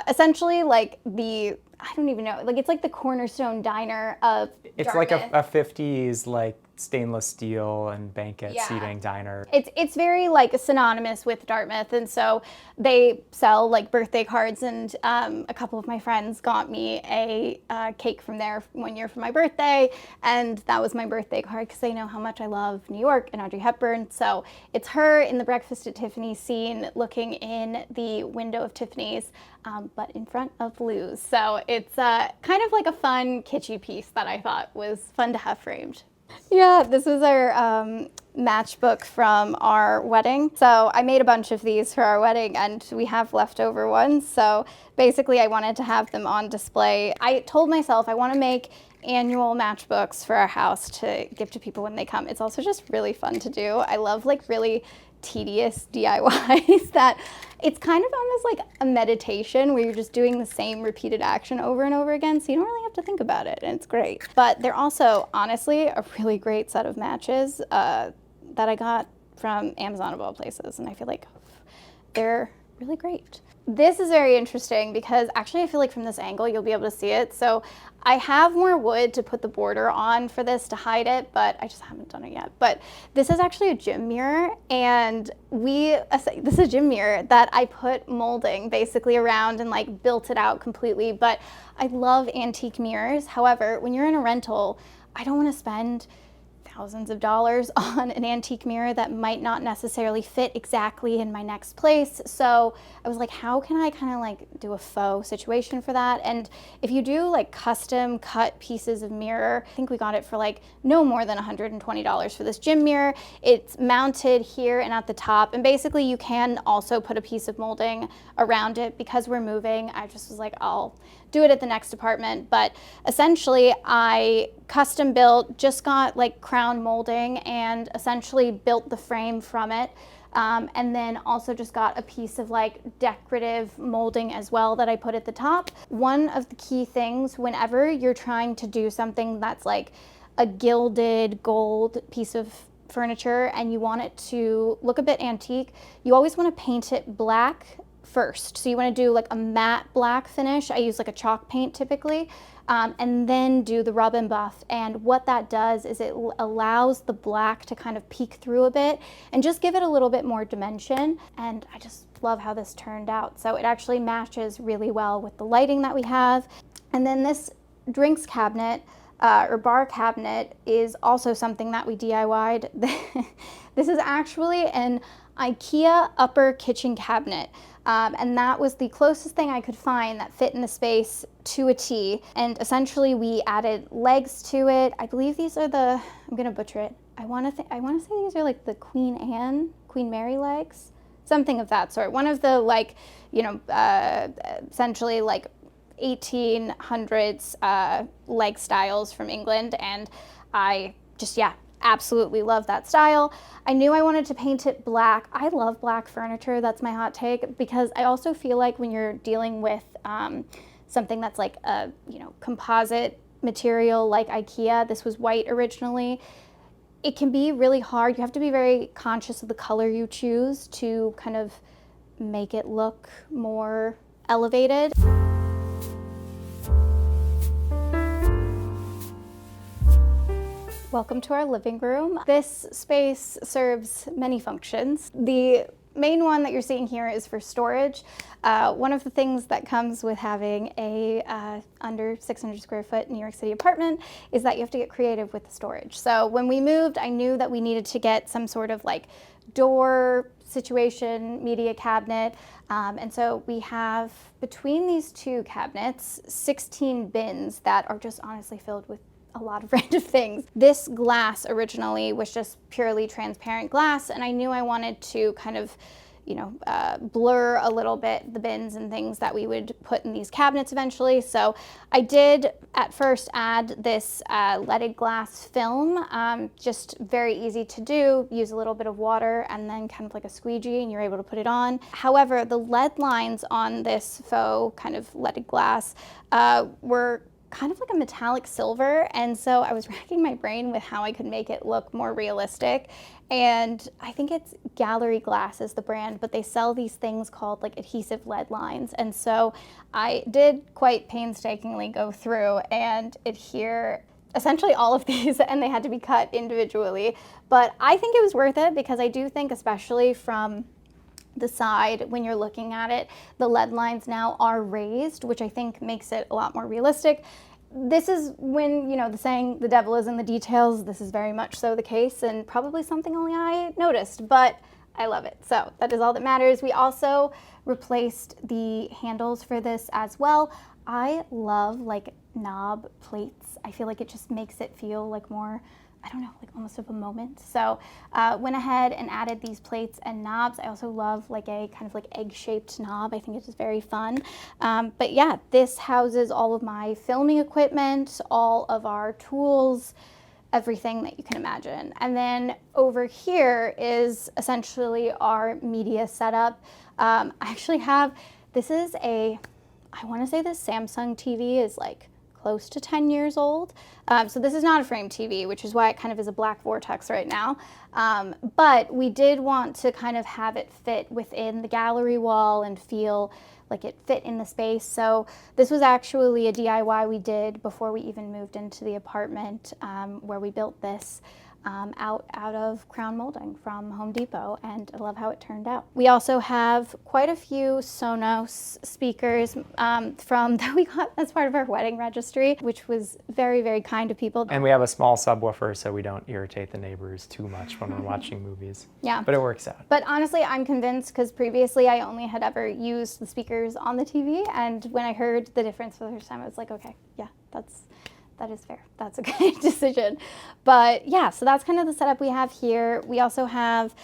essentially like I don't even know, it's like the cornerstone diner of It's Dartmouth. like a 50s like stainless steel and banquet seating diner. It's very like synonymous with Dartmouth, and so they sell like birthday cards, and a couple of my friends got me a cake from there one year for my birthday, and that was my birthday card because they know how much I love New York and Audrey Hepburn. So it's her in the Breakfast at Tiffany's scene looking in the window of Tiffany's, but in front of Lou's. So it's kind of like a fun kitschy piece that I thought was fun to have framed. Yeah, this was our matchbook from our wedding. So I made a bunch of these for our wedding, and we have leftover ones. So basically I wanted to have them on display. I told myself I want to make annual matchbooks for our house to give to people when they come. It's also just really fun to do. I love like really tedious DIYs that it's kind of almost like a meditation where you're just doing the same repeated action over and over again, so you don't really have to think about it, and it's great. But they're also honestly a really great set of matches that I got from Amazon of all places, and I feel like they're really great. This is very interesting because actually I feel like from this angle you'll be able to see it. So I have more wood to put the border on for this to hide it, but I just haven't done it yet. But this is actually a gym mirror, and this is a gym mirror that I put molding basically around and like built it out completely. But I love antique mirrors. However, when you're in a rental, I don't want to spend thousands of dollars on an antique mirror that might not necessarily fit exactly in my next place. So I was like, how can I kind of like do a faux situation for that? And if you do like custom cut pieces of mirror, I think we got it for like no more than $120 for this gym mirror. It's mounted here and at the top, and basically you can also put a piece of molding around it. Because we're moving, I just was like, I'll do it at the next apartment. But essentially I custom built, just got like crown molding and essentially built the frame from it. And then also just got a piece of like decorative molding as well that I put at the top. One of the key things whenever you're trying to do something that's like a gilded gold piece of furniture and you want it to look a bit antique, you always want to paint it black first. So you want to do like a matte black finish. I use like a chalk paint typically, and then do the rub and buff. And what that does is it allows the black to kind of peek through a bit and just give it a little bit more dimension. And I just love how this turned out. So it actually matches really well with the lighting that we have. And then this drinks cabinet or bar cabinet is also something that we DIY'd. This is actually an IKEA upper kitchen cabinet. And that was the closest thing I could find that fit in the space to a T. And essentially we added legs to it. I believe these are I'm gonna butcher it. I wanna say these are like the Queen Anne Queen Mary legs, something of that sort. One of the like, you know, essentially like 1800s leg styles from England, and I just, yeah, absolutely love that style. I knew I wanted to paint it black. I love black furniture, that's my hot take, because I also feel like when you're dealing with something that's like a, you know, composite material like IKEA, this was white originally, it can be really hard. You have to be very conscious of the color you choose to kind of make it look more elevated. Welcome to our living room. This space serves many functions. The main one that you're seeing here is for storage. One of the things that comes with having a under 600 square foot New York City apartment is that you have to get creative with the storage. So when we moved, I knew that we needed to get some sort of like door situation, media cabinet. And so we have between these two cabinets, 16 bins that are just honestly filled with a lot of random things. This glass originally was just purely transparent glass, and I knew I wanted to kind of, you know, blur a little bit the bins and things that we would put in these cabinets eventually. So I did at first add this leaded glass film, just very easy to do. Use a little bit of water and then kind of like a squeegee and you're able to put it on. However, the lead lines on this faux kind of leaded glass were kind of like a metallic silver, and so I was racking my brain with how I could make it look more realistic, and I think it's Gallery Glass is the brand, but they sell these things called like adhesive lead lines, and so I did quite painstakingly go through and adhere essentially all of these, and they had to be cut individually, but I think it was worth it because I do think, especially from the side, when you're looking at it, the lead lines now are raised, which I think makes it a lot more realistic. This is when, you know, the saying, the devil is in the details, this is very much so the case, and probably something only I noticed, but I love it. So that is all that matters. We also replaced the handles for this as well. I love like knob plates. I feel like it just makes it feel like more, I don't know, like almost of a moment. So went ahead and added these plates and knobs. I also love like a kind of like egg-shaped knob. I think it's just very fun. But yeah, this houses all of my filming equipment, all of our tools, everything that you can imagine. And then over here is essentially our media setup. I actually have, this is a, I want to say this Samsung TV is like close to 10 years old. So this is not a frame TV, which is why it kind of is a black vortex right now. But we did want to kind of have it fit within the gallery wall and feel like it fit in the space. So this was actually a DIY we did before we even moved into the apartment, where we built this out of crown molding from Home Depot, and I love how it turned out. We also have quite a few Sonos speakers that we got as part of our wedding registry, which was very, very kind of people. And we have a small subwoofer so we don't irritate the neighbors too much when we're watching movies. Yeah. But it works out. But honestly, I'm convinced, because previously I only had ever used the speakers on the TV, and when I heard the difference for the first time, I was like, okay, yeah, that is fair. That's a good decision. But yeah, so that's kind of the setup we have here. We also have,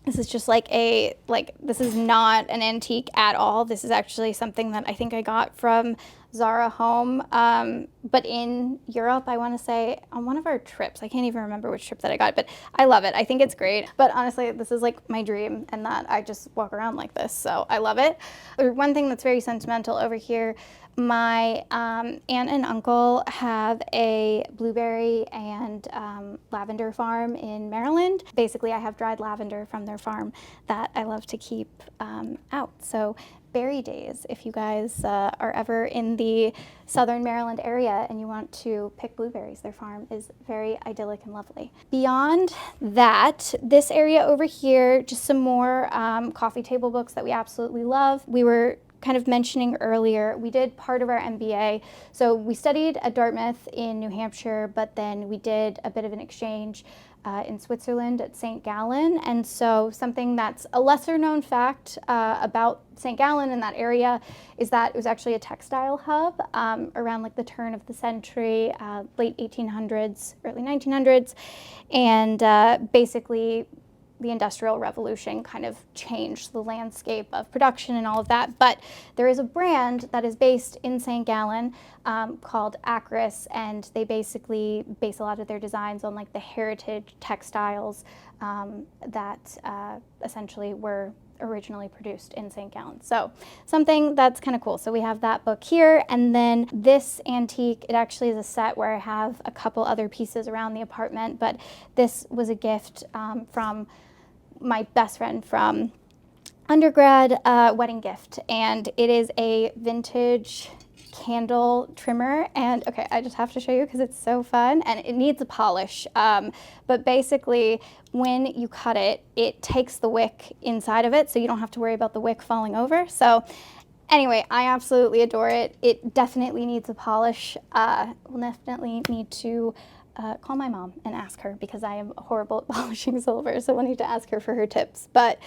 this is just like this is not an antique at all. This is actually something that I think I got from Zara Home, but in Europe, I want to say on one of our trips. I can't even remember which trip that I got, but I love it. I think it's great. But honestly, this is like my dream, and that I just walk around like this, so I love it. One thing that's very sentimental over here, my aunt and uncle have a blueberry and lavender farm in Maryland. Basically, I have dried lavender from their farm that I love to keep out. So berry days, if you guys are ever in the southern Maryland area and you want to pick blueberries, their farm is very idyllic and lovely. Beyond that, this area over here, just some more coffee table books that we absolutely love. We were kind of mentioning earlier, we did part of our MBA. So we studied at Dartmouth in New Hampshire, but then we did a bit of an exchange in Switzerland at St. Gallen. And so something that's a lesser known fact about St. Gallen in that area is that it was actually a textile hub around like the turn of the century, late 1800s, early 1900s. And basically the Industrial Revolution kind of changed the landscape of production and all of that. But there is a brand that is based in St. Gallen called Acris, and they basically base a lot of their designs on like the heritage textiles that essentially were originally produced in St. Gallen. So something that's kind of cool. So we have that book here, and then this antique, it actually is a set where I have a couple other pieces around the apartment, but this was a gift from my best friend from undergrad, wedding gift, and it is a vintage candle trimmer. And okay, I just have to show you because it's so fun, and it needs a polish, but basically when you cut it, it takes the wick inside of it, so you don't have to worry about the wick falling over. So anyway, I absolutely adore it. It definitely needs a polish. We'll definitely need to call my mom and ask her, because I am horrible at polishing silver, so we'll need to ask her for her tips. But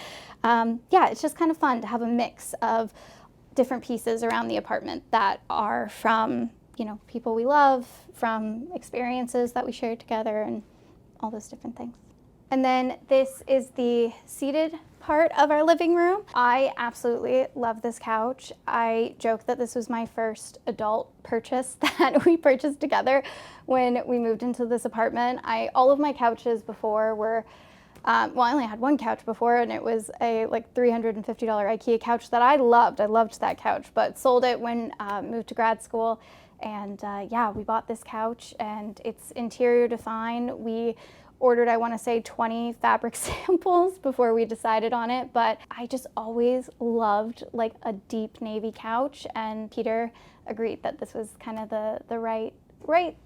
yeah, it's just kind of fun to have a mix of different pieces around the apartment that are from, you know, people we love, from experiences that we shared together, and all those different things. And then this is the seated part of our living room. I absolutely love this couch. I joke that this was my first adult purchase that we purchased together when we moved into this apartment. All of my couches before were well, I only had one couch before, and it was a like $350 IKEA couch that I loved. I loved that couch, but sold it when moved to grad school. And yeah, we bought this couch, and it's interior design. We ordered, I want to say, 20 fabric samples before we decided on it, but I just always loved like a deep navy couch, and Peter agreed that this was kind of the right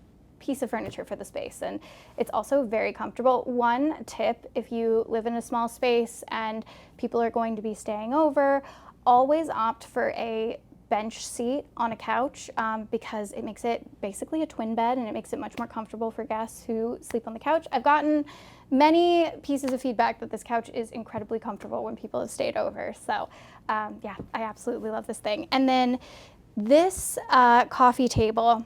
piece of furniture for the space. And it's also very comfortable. One tip, if you live in a small space and people are going to be staying over, always opt for a bench seat on a couch, because it makes it basically a twin bed, and it makes it much more comfortable for guests who sleep on the couch. I've gotten many pieces of feedback that this couch is incredibly comfortable when people have stayed over. So yeah, I absolutely love this thing. And then this coffee table,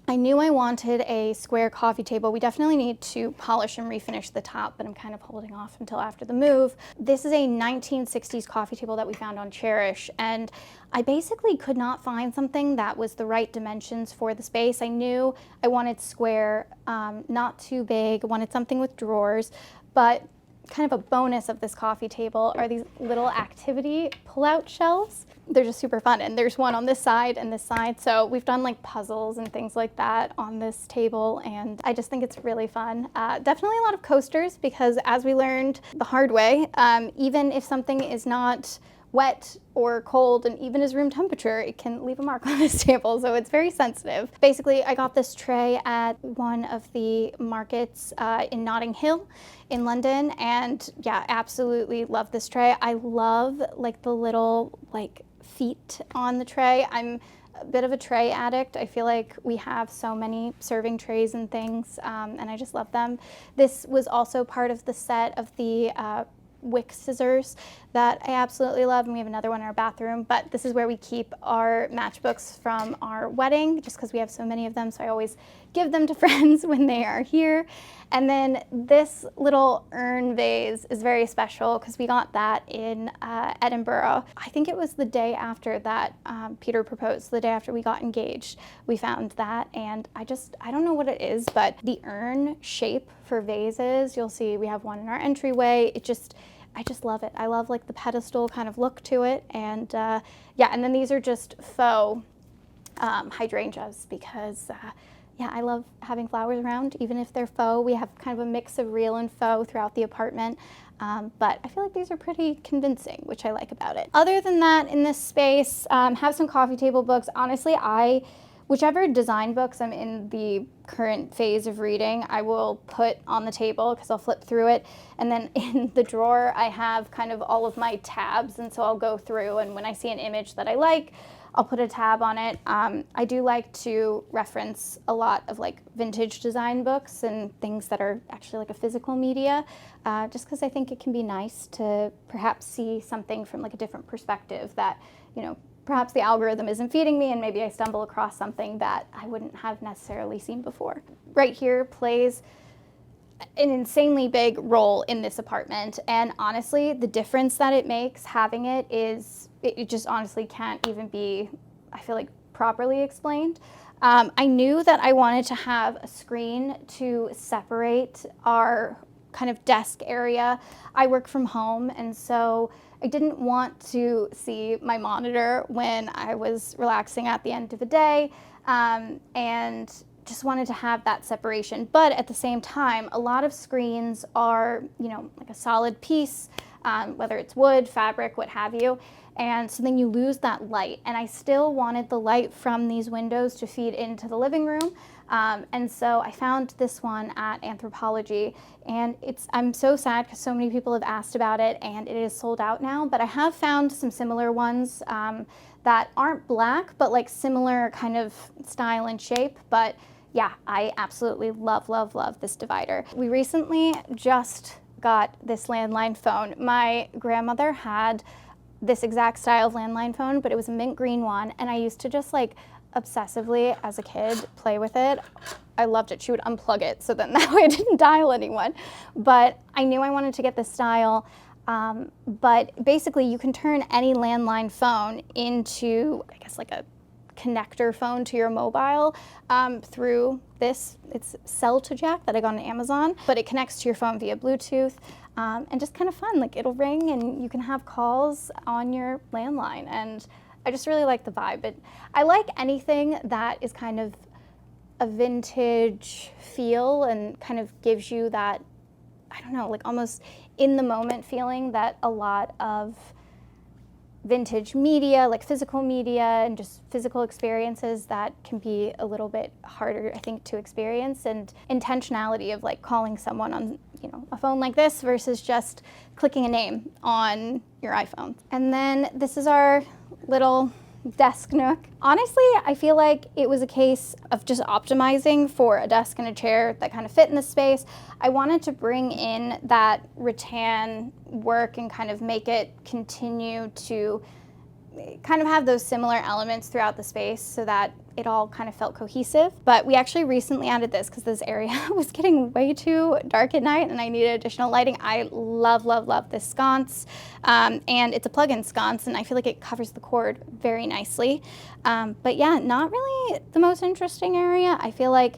I knew I wanted a square coffee table. We definitely need to polish and refinish the top, but I'm kind of holding off until after the move. This is a 1960s coffee table that we found on Cherish, and I basically could not find something that was the right dimensions for the space. I knew I wanted square, not too big, I wanted something with drawers, but kind of a bonus of this coffee table are these little activity pull-out shelves. They're just super fun, and there's one on this side and this side, so we've done like puzzles and things like that on this table, and I just think it's really fun. Definitely a lot of coasters, because as we learned the hard way, even if something is not wet or cold and even is room temperature, it can leave a mark on this table, so it's very sensitive. Basically, I got this tray at one of the markets in Notting Hill in London, and yeah, absolutely love this tray. I love like the little like feet on the tray. I'm a bit of a tray addict. I feel like we have so many serving trays and things, and I just love them. This was also part of the set of the wick scissors that I absolutely love, and we have another one in our bathroom, but this is where we keep our matchbooks from our wedding, just because we have so many of them, so I always give them to friends when they are here. And then this little urn vase is very special because we got that in Edinburgh. I think it was the day after that Peter proposed, the day after we got engaged. We found that, and I don't know what it is, but the urn shape for vases, you'll see we have one in our entryway. I just love it. I love like the pedestal kind of look to it, and yeah, and then these are just faux hydrangeas, because yeah, I love having flowers around, even if they're faux. We have kind of a mix of real and faux throughout the apartment, but I feel like these are pretty convincing, which I like about it. Other than that, in this space, have some coffee table books. Honestly, whichever design books I'm in the current phase of reading, I will put on the table because I'll flip through it. And then in the drawer, I have kind of all of my tabs, and so I'll go through, and when I see an image that I like, I'll put a tab on it. I do like to reference a lot of like vintage design books and things that are actually like a physical media, just because I think it can be nice to perhaps see something from like a different perspective that, you know, perhaps the algorithm isn't feeding me, and maybe I stumble across something that I wouldn't have necessarily seen before. Right here plays an insanely big role in this apartment. And honestly, the difference that it makes having it is, it just honestly can't even be, I feel like, properly explained. I knew that I wanted to have a screen to separate our kind of desk area. I work from home, and so I didn't want to see my monitor when I was relaxing at the end of the day, and just wanted to have that separation. But at the same time, a lot of screens are, you know, like a solid piece, whether it's wood, fabric, what have you. And so then you lose that light. And I still wanted the light from these windows to feed into the living room. And so I found this one at Anthropology, and I'm so sad because so many people have asked about it, and it is sold out now. But I have found some similar ones that aren't black, but like similar kind of style and shape. But yeah, I absolutely love, love, love this divider. We recently just got this landline phone. My grandmother had this exact style of landline phone, but it was a mint green one, and I used to just like obsessively as a kid play with it. I loved it. She would unplug it so then that way I didn't dial anyone. But I knew I wanted to get this style. But basically you can turn any landline phone into, I guess, like a connector phone to your mobile through this. It's cell to jack that I got on Amazon, but it connects to your phone via Bluetooth. And just kind of fun, like it'll ring and you can have calls on your landline, and I just really like the vibe. But I like anything that is kind of a vintage feel and kind of gives you that, I don't know, like almost in the moment feeling that a lot of vintage media, like physical media and just physical experiences, that can be a little bit harder, I think, to experience. And intentionality of like calling someone on, you know, a phone like this versus just clicking a name on your iPhone. And then this is our little desk nook. Honestly, I feel like it was a case of just optimizing for a desk and a chair that kind of fit in the space. I wanted to bring in that rattan work and kind of make it continue to kind of have those similar elements throughout the space so that it all kind of felt cohesive. But we actually recently added this because this area was getting way too dark at night and I needed additional lighting. I love, love, love this sconce. And it's a plug-in sconce, and I feel like it covers the cord very nicely. But yeah, not really the most interesting area. I feel like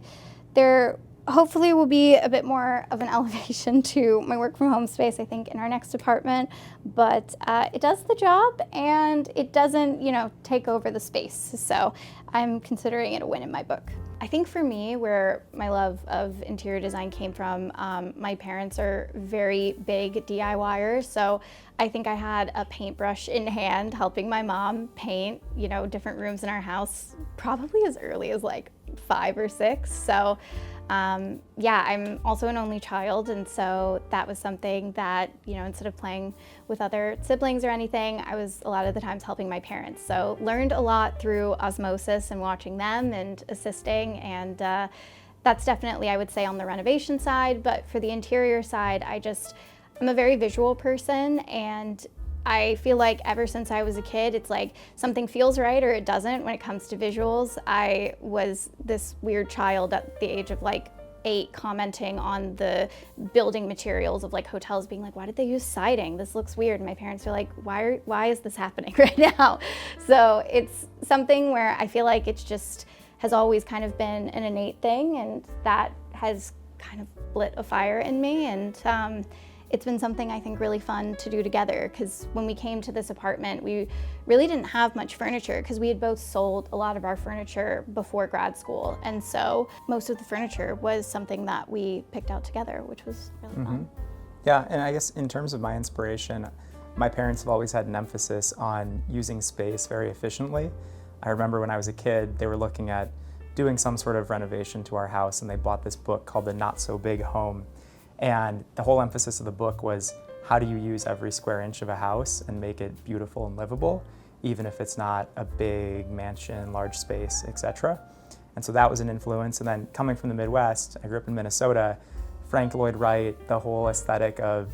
there hopefully will be a bit more of an elevation to my work from home space, I think, in our next apartment. But it does the job, and it doesn't, you know, take over the space. So I'm considering it a win in my book. I think for me, where my love of interior design came from, my parents are very big DIYers. So I think I had a paintbrush in hand helping my mom paint, you know, different rooms in our house probably as early as like 5 or 6. So yeah, I'm also an only child, and so that was something that, you know, instead of playing with other siblings or anything, I was a lot of the times helping my parents. So learned a lot through osmosis and watching them and assisting, and that's definitely, I would say, on the renovation side. But for the interior side, I'm a very visual person, and I feel like ever since I was a kid, it's like something feels right or it doesn't when it comes to visuals. I was this weird child at the age of like 8 commenting on the building materials of like hotels, being like, why did they use siding? This looks weird. And my parents are like, why is this happening right now? So it's something where I feel like it's just has always kind of been an innate thing, and that has kind of lit a fire in me. And it's been something I think really fun to do together, because when we came to this apartment, we really didn't have much furniture because we had both sold a lot of our furniture before grad school. And so most of the furniture was something that we picked out together, which was really fun. Yeah, and I guess in terms of my inspiration, my parents have always had an emphasis on using space very efficiently. I remember when I was a kid, they were looking at doing some sort of renovation to our house, and they bought this book called The Not So Big Home. And the whole emphasis of the book was, how do you use every square inch of a house and make it beautiful and livable, even if it's not a big mansion, large space, etc. And so that was an influence. And then coming from the Midwest, I grew up in Minnesota, Frank Lloyd Wright, the whole aesthetic of,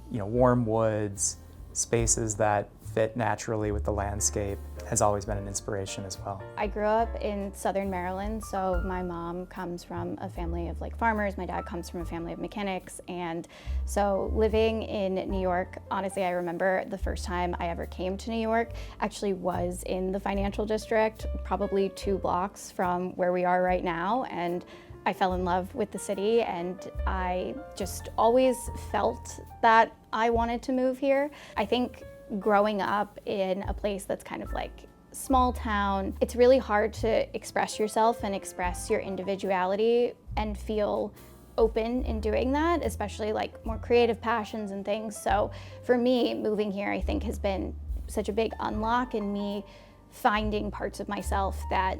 you know, warm woods, spaces that fit naturally with the landscape has always been an inspiration as well. I grew up in Southern Maryland, so my mom comes from a family of like farmers, my dad comes from a family of mechanics, and so living in New York, honestly, I remember the first time I ever came to New York actually was in the financial district, probably 2 blocks from where we are right now, and I fell in love with the city, and I just always felt that I wanted to move here. I think growing up in a place that's kind of like small town, it's really hard to express yourself and express your individuality and feel open in doing that, especially like more creative passions and things. So for me, moving here, I think has been such a big unlock in me finding parts of myself that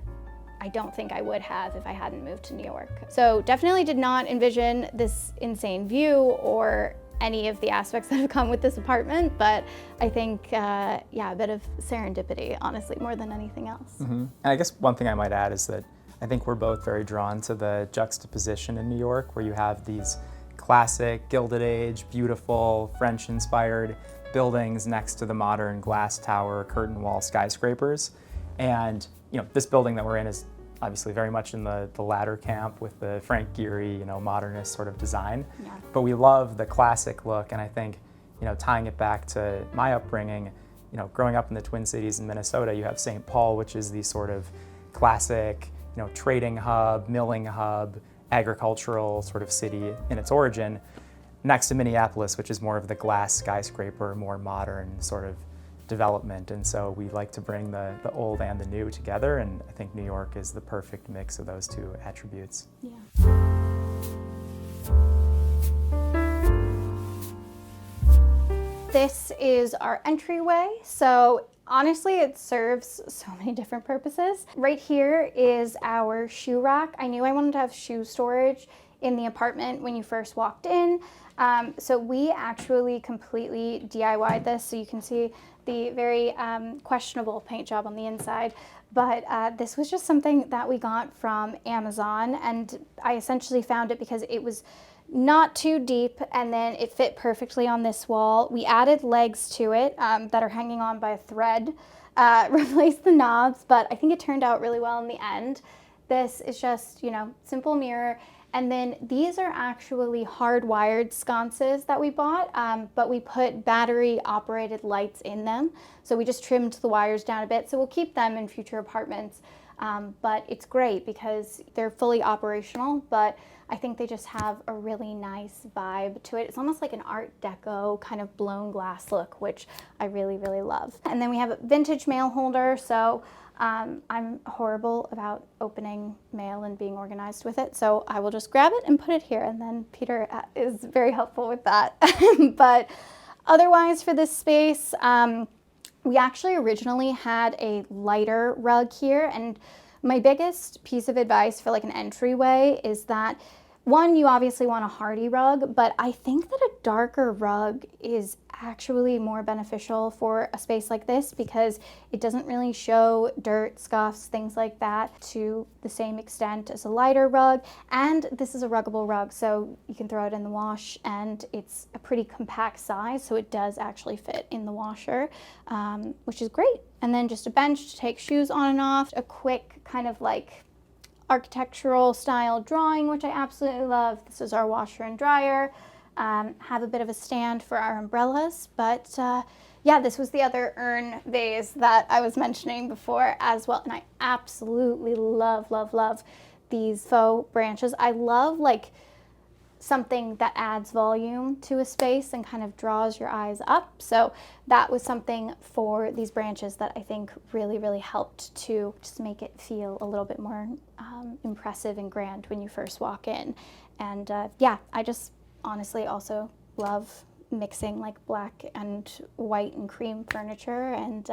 I don't think I would have if I hadn't moved to New York. So definitely did not envision this insane view or any of the aspects that have come with this apartment, but I think, yeah, a bit of serendipity, honestly, more than anything else. And I guess one thing I might add is that I think we're both very drawn to the juxtaposition in New York, where you have these classic, Gilded Age, beautiful, French-inspired buildings next to the modern glass tower, curtain wall skyscrapers. And this building that we're in is obviously very much in the latter camp with the Frank Gehry, modernist sort of design. Yeah. But we love the classic look, and I think, tying it back to my upbringing, growing up in the Twin Cities in Minnesota, you have St. Paul, which is the sort of classic, trading hub, milling hub, agricultural sort of city in its origin, next to Minneapolis, which is more of the glass skyscraper, more modern sort of development. And so we like to bring the old and the new together, and I think New York is the perfect mix of those two attributes. Yeah. This is our entryway. So honestly, it serves so many different purposes. Right here is our shoe rack. I knew I wanted to have shoe storage in the apartment when you first walked in. So we actually completely DIY'd this. So you can see the very questionable paint job on the inside. But this was just something that we got from Amazon, and I essentially found it because it was not too deep, and then it fit perfectly on this wall. We added legs to it that are hanging on by a thread, replaced the knobs, but I think it turned out really well in the end. This is just, simple mirror. And then these are actually hardwired sconces that we bought, but we put battery operated lights in them. So we just trimmed the wires down a bit. So we'll keep them in future apartments. But it's great because they're fully operational, but I think they just have a really nice vibe to it. It's almost like an Art Deco kind of blown glass look, which I really, really love. And then we have a vintage mail holder. So I'm horrible about opening mail and being organized with it, so I will just grab it and put it here, and then Peter is very helpful with that. But otherwise for this space, we actually originally had a lighter rug here, and my biggest piece of advice for like an entryway is that, one, you obviously want a hardy rug, but I think that a darker rug is actually more beneficial for a space like this because it doesn't really show dirt, scuffs, things like that to the same extent as a lighter rug. And this is a ruggable rug, so you can throw it in the wash, and it's a pretty compact size, so it does actually fit in the washer, which is great. And then just a bench to take shoes on and off, a quick kind of like architectural style drawing, which I absolutely love. This is our washer and dryer. Have a bit of a stand for our umbrellas, but yeah, this was the other urn vase that I was mentioning before as well, and I absolutely love, love, love these faux branches. I love like something that adds volume to a space and kind of draws your eyes up. So that was something for these branches that I think really, really helped to just make it feel a little bit more impressive and grand when you first walk in. And yeah, I just honestly also love mixing like black and white and cream furniture and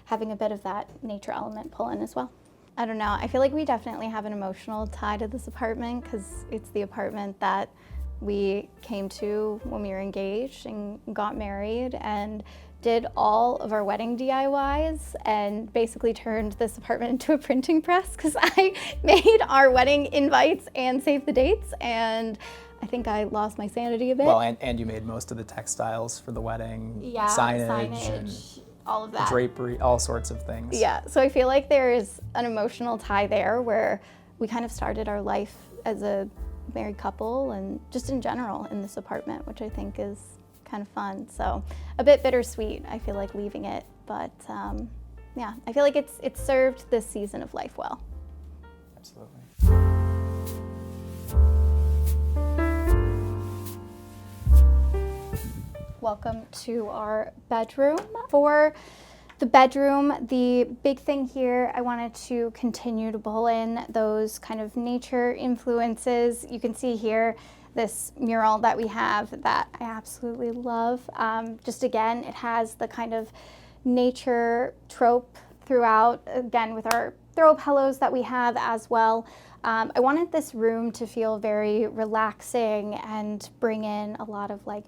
having a bit of that nature element pull in as well. I don't know, I feel like we definitely have an emotional tie to this apartment because it's the apartment that we came to when we were engaged and got married and did all of our wedding DIYs and basically turned this apartment into a printing press because I made our wedding invites and saved the dates, and I think I lost my sanity a bit. Well, and you made most of the textiles for the wedding, yeah, signage. all of that. Drapery, all sorts of things. Yeah, so I feel like there is an emotional tie there where we kind of started our life as a married couple and just in general in this apartment, which I think is kind of fun. So a bit bittersweet, I feel like leaving it, but yeah, I feel like it's served this season of life well. Absolutely. Welcome to our bedroom. For the bedroom, the big thing here, I wanted to continue to pull in those kind of nature influences. You can see here this mural that we have that I absolutely love. Just again, it has the kind of nature trope throughout, again with our throw pillows that we have as well. I wanted this room to feel very relaxing and bring in a lot of like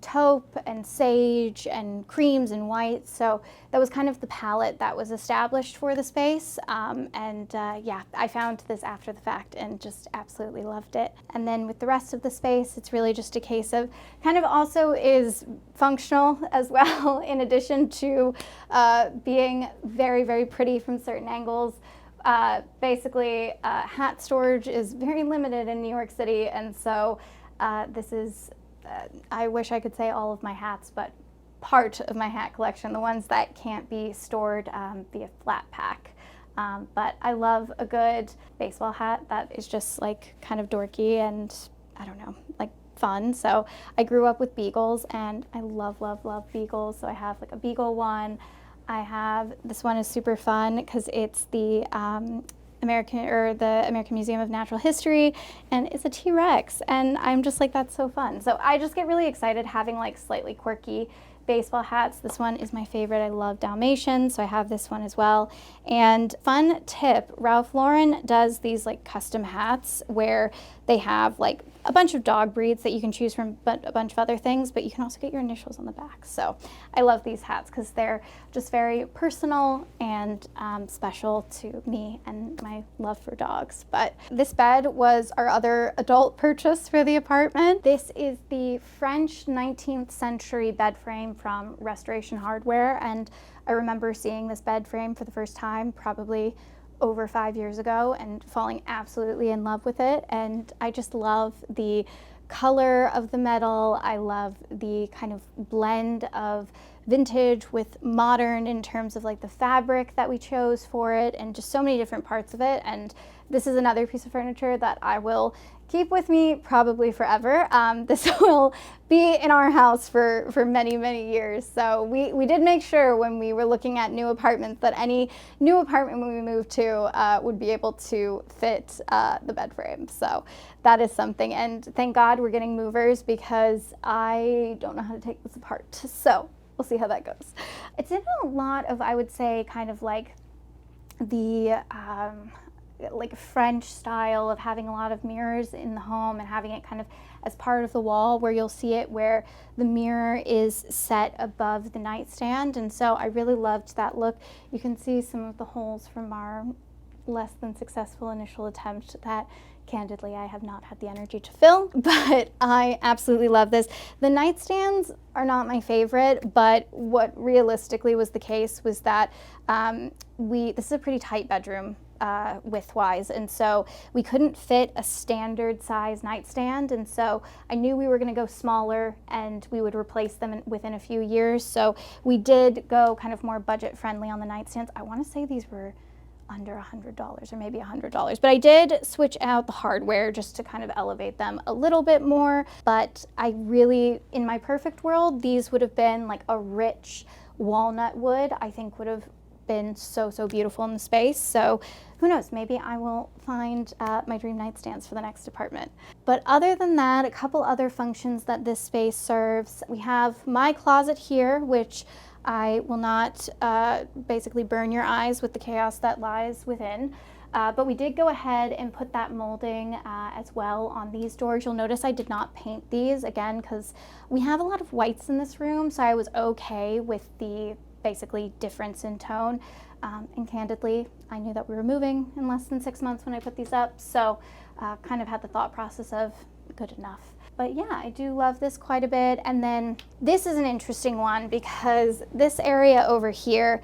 taupe and sage and creams and whites. So that was kind of the palette that was established for the space. Yeah, I found this after the fact and just absolutely loved it. And then with the rest of the space, it's really just a case of kind of also is functional as well, in addition to being very, very pretty from certain angles. Basically, hat storage is very limited in New York City, and so this is I wish I could say all of my hats, but part of my hat collection, the ones that can't be stored via flat pack. But I love a good baseball hat that is just like kind of dorky and I don't know, like fun. So I grew up with beagles and I love, love, love beagles. So I have like a beagle one. I have, this one is super fun because it's the American Museum of Natural History, and it's a T-Rex, and I'm just like, that's so fun. So I just get really excited having like slightly quirky baseball hats. This one is my favorite. I love Dalmatians, so I have this one as well. And fun tip, Ralph Lauren does these like custom hats where they have like a bunch of dog breeds that you can choose from, but a bunch of other things, but you can also get your initials on the back. So I love these hats because they're just very personal and special to me and my love for dogs. But this bed was our other adult purchase for the apartment. This is the French 19th century bed frame from Restoration Hardware, and I remember seeing this bed frame for the first time probably over 5 years ago and falling absolutely in love with it. And I just love the color of the metal. I love the kind of blend of vintage with modern in terms of like the fabric that we chose for it and just so many different parts of it. And this is another piece of furniture that I will keep with me probably forever. This will be in our house for many, many years. So we did make sure when we were looking at new apartments that any new apartment when we moved to would be able to fit the bed frame. So that is something. And thank God we're getting movers because I don't know how to take this apart. So we'll see how that goes. It's in a lot of, I would say, kind of like the like French style of having a lot of mirrors in the home and having it kind of as part of the wall, where you'll see it where the mirror is set above the nightstand. And so I really loved that look. You can see some of the holes from our less than successful initial attempt that candidly I have not had the energy to fill, but I absolutely love this. The nightstands are not my favorite, but what realistically was the case was that this is a pretty tight bedroom width-wise, and so we couldn't fit a standard size nightstand, and so I knew we were going to go smaller and we would replace them within a few years. So we did go kind of more budget friendly on the nightstands. I want to say these were under $100 or maybe $100, but I did switch out the hardware just to kind of elevate them a little bit more. But I really, in my perfect world, these would have been like a rich walnut wood. I think would have been so beautiful in the space. So who knows, maybe I will find my dream nightstands for the next apartment. But other than that, a couple other functions that this space serves. We have my closet here, which I will not basically burn your eyes with the chaos that lies within. But we did go ahead and put that molding as well on these doors. You'll notice I did not paint these, again, because we have a lot of whites in this room, so I was okay with the basically difference in tone. And candidly, I knew that we were moving in less than 6 months when I put these up, so kind of had the thought process of good enough. But yeah, I do love this quite a bit. And then this is an interesting one because this area over here,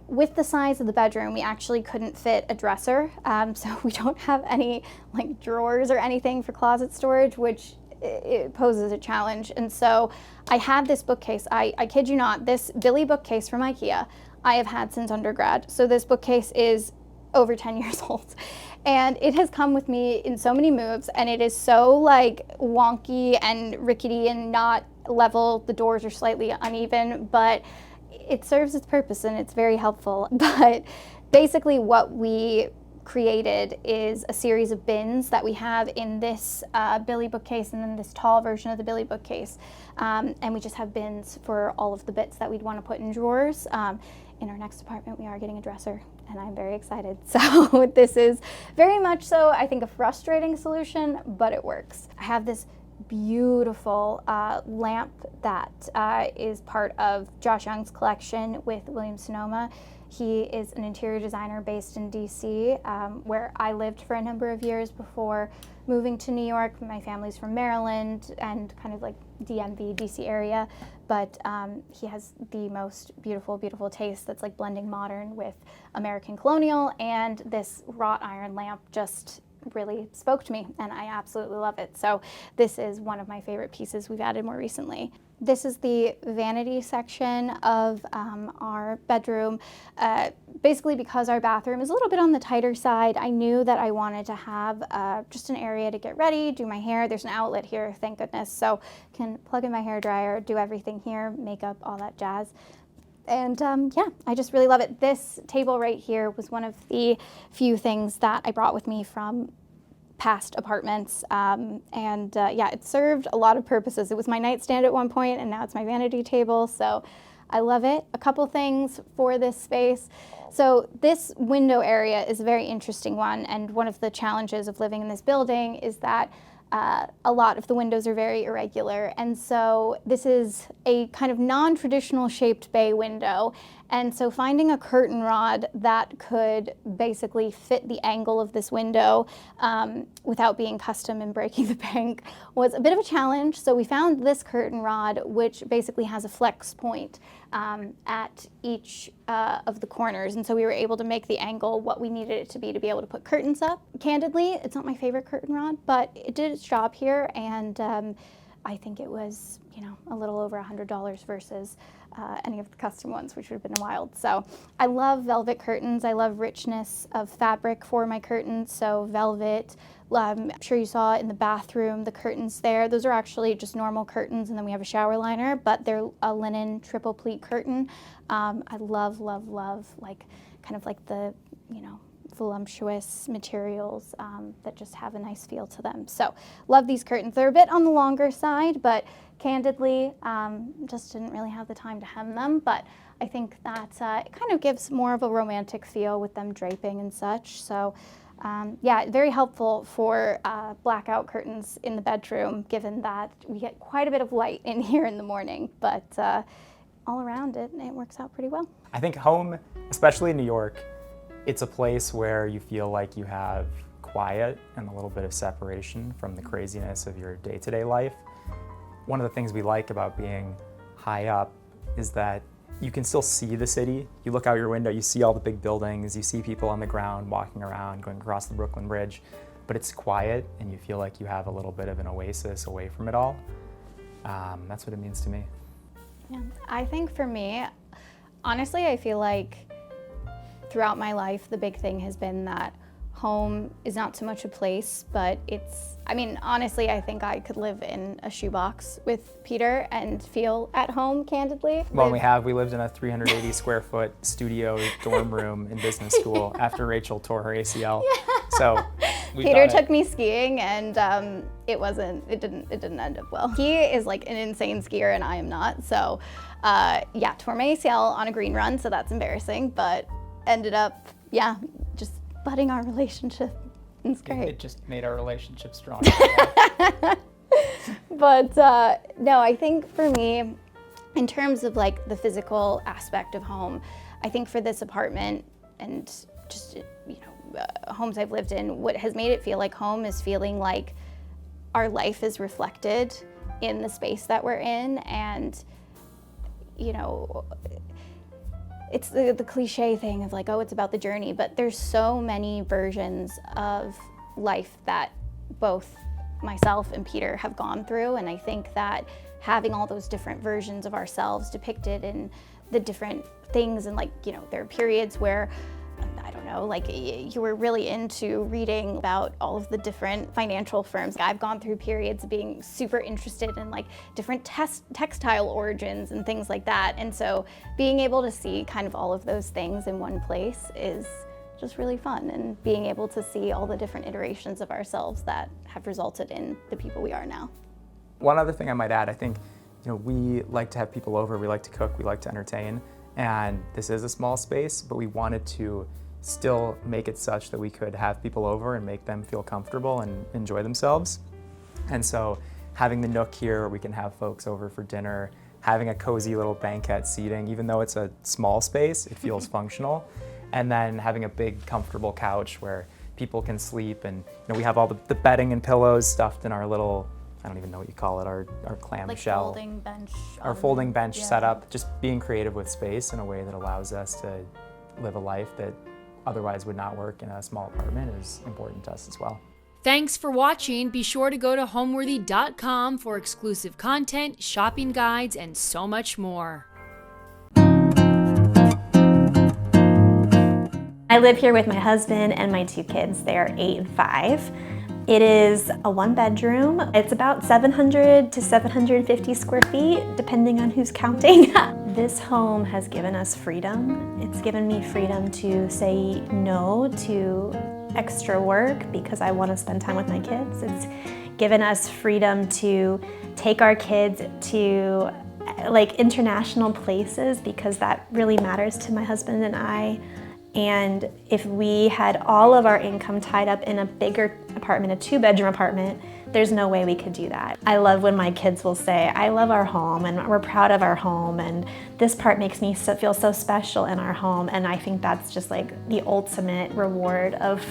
with the size of the bedroom, we actually couldn't fit a dresser. So we don't have any like drawers or anything for closet storage, which it poses a challenge. And so I had this bookcase, I kid you not, this Billy bookcase from IKEA I have had since undergrad. So this bookcase is over 10 years old. And it has come with me in so many moves, and it is so like wonky and rickety and not level. The doors are slightly uneven, but it serves its purpose and it's very helpful. But basically what we created is a series of bins that we have in this Billy bookcase and then this tall version of the Billy bookcase. And we just have bins for all of the bits that we'd want to put in drawers. In our next apartment, we are getting a dresser, and I'm very excited. So this is very much so, I think, a frustrating solution, but it works. I have this beautiful lamp that is part of Josh Young's collection with Williams-Sonoma. He is an interior designer based in DC, where I lived for a number of years before moving to New York. My family's from Maryland and kind of like DMV, DC area, but he has the most beautiful, beautiful taste that's like blending modern with American colonial, and this wrought iron lamp just really spoke to me, and I absolutely love it. So this is one of my favorite pieces we've added more recently. This is the vanity section of our bedroom. Basically because our bathroom is a little bit on the tighter side, I knew that I wanted to have just an area to get ready, do my hair. There's an outlet here, thank goodness, so can plug in my hair dryer, do everything here, makeup, all that jazz. And yeah, I just really love it. This table right here was one of the few things that I brought with me from past apartments, and yeah, it served a lot of purposes. It was my nightstand at one point, and now it's my vanity table, so I love it. A couple things for this space. So this window area is a very interesting one, and one of the challenges of living in this building is that a lot of the windows are very irregular, and so this is a kind of non-traditional shaped bay window, and so finding a curtain rod that could basically fit the angle of this window without being custom and breaking the bank was a bit of a challenge. So we found this curtain rod, which basically has a flex point at each of the corners, and so we were able to make the angle what we needed it to be able to put curtains up. Candidly, it's not my favorite curtain rod, but it did its job here, and I think it was, you know, a little over $100 versus any of the custom ones, which would have been wild. So I love velvet curtains. I love richness of fabric for my curtains, so velvet. I'm sure you saw in the bathroom, the curtains there. Those are actually just normal curtains, and then we have a shower liner, but they're a linen triple pleat curtain. I love, love, love, like, kind of like the, you know, voluptuous materials that just have a nice feel to them. So love these curtains. They're a bit on the longer side, but candidly, just didn't really have the time to hem them, but I think that it kind of gives more of a romantic feel with them draping and such. So yeah, very helpful for blackout curtains in the bedroom, given that we get quite a bit of light in here in the morning, but all around it works out pretty well. I think home, especially in New York, it's a place where you feel like you have quiet and a little bit of separation from the craziness of your day-to-day life. One of the things we like about being high up is that you can still see the city. You look out your window, you see all the big buildings, you see people on the ground walking around, going across the Brooklyn Bridge, but it's quiet and you feel like you have a little bit of an oasis away from it all. That's what it means to me. Yeah, I think for me, honestly, I feel like throughout my life, the big thing has been that home is not so much a place, but it's, I mean, honestly, I think I could live in a shoebox with Peter and feel at home, candidly. Well, we lived in a 380 square foot studio dorm room in business school after Rachel tore her ACL. Yeah. So Peter took me skiing, and it didn't end up well. He is like an insane skier and I am not. So yeah, tore my ACL on a green run, so that's embarrassing, but ended up, yeah, just budding our relationship. It's great. It just made our relationship stronger. But no, I think for me, in terms of like the physical aspect of home, I think for this apartment and just, you know, homes I've lived in, what has made it feel like home is feeling like our life is reflected in the space that we're in. And, you know, it's the cliche thing of like, oh, it's about the journey, but there's so many versions of life that both myself and Peter have gone through. And I think that having all those different versions of ourselves depicted in the different things, and like, you know, there are periods where, I don't know, like you were really into reading about all of the different financial firms. I've gone through periods of being super interested in like different textile origins and things like that. And so being able to see kind of all of those things in one place is just really fun, and being able to see all the different iterations of ourselves that have resulted in the people we are now. One other thing I might add, I think, you know, we like to have people over, we like to cook, we like to entertain, and this is a small space, but we wanted to still make it such that we could have people over and make them feel comfortable and enjoy themselves. And so having the nook here where we can have folks over for dinner, having a cozy little banquette seating, even though it's a small space, it feels functional. And then having a big comfortable couch where people can sleep, and you know, we have all the bedding and pillows stuffed in our little, I don't even know what you call it, our clam Like shell. folding bench. Our folding bench yeah. setup, just being creative with space in a way that allows us to live a life that otherwise would not work in a small apartment is important to us as well. Thanks for watching. Be sure to go to Homeworthy.com for exclusive content, shopping guides, and so much more. I live here with my husband and my 2 kids. They are 8 and 5. It is a 1-bedroom. It's about 700 to 750 square feet, depending on who's counting. This home has given us freedom. It's given me freedom to say no to extra work because I want to spend time with my kids. It's given us freedom to take our kids to like international places because that really matters to my husband and I. And if we had all of our income tied up in a bigger apartment, a 2-bedroom apartment, there's no way we could do that. I love when my kids will say, I love our home and we're proud of our home and this part makes me feel so special in our home. And I think that's just like the ultimate reward of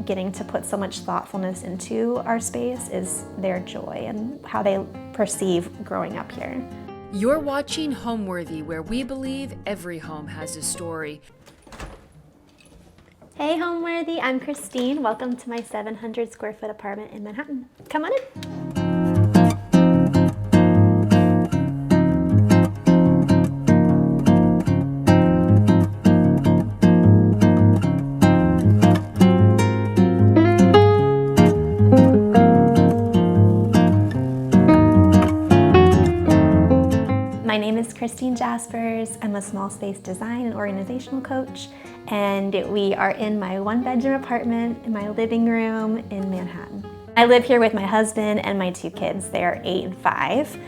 getting to put so much thoughtfulness into our space is their joy and how they perceive growing up here. You're watching Homeworthy, where we believe every home has a story. Hey Homeworthy, I'm Khrystyne. Welcome to my 700 square foot apartment in Manhattan. Come on in. My name is Khrystyne Jaspers. I'm a small space design and organizational coach, and we are in my 1-bedroom apartment in my living room in Manhattan. I live here with my husband and my 2 kids. They are 8 and 5.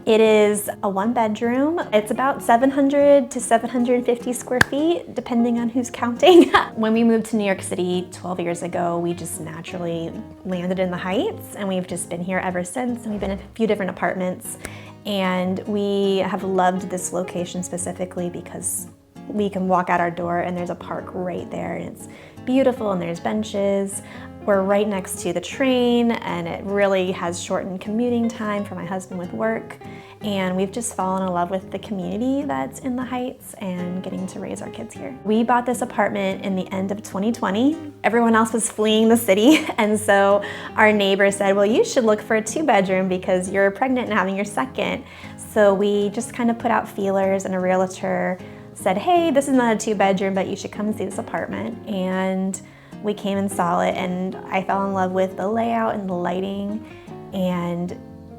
It is a 1-bedroom. It's about 700 to 750 square feet, depending on who's counting. When we moved to New York City 12 years ago, we just naturally landed in the Heights, and we've just been here ever since, and we've been in a few different apartments. And we have loved this location specifically because we can walk out our door and there's a park right there and it's beautiful and there's benches. We're right next to the train and it really has shortened commuting time for my husband with work. And we've just fallen in love with the community that's in the Heights and getting to raise our kids here. We bought this apartment in the end of 2020. Everyone else was fleeing the city. And so our neighbor said, well, you should look for a 2-bedroom because you're pregnant and having your second. So we just kind of put out feelers, and a realtor said, hey, this is not a 2-bedroom, but you should come and see this apartment. And we came and saw it, and I fell in love with the layout and the lighting. And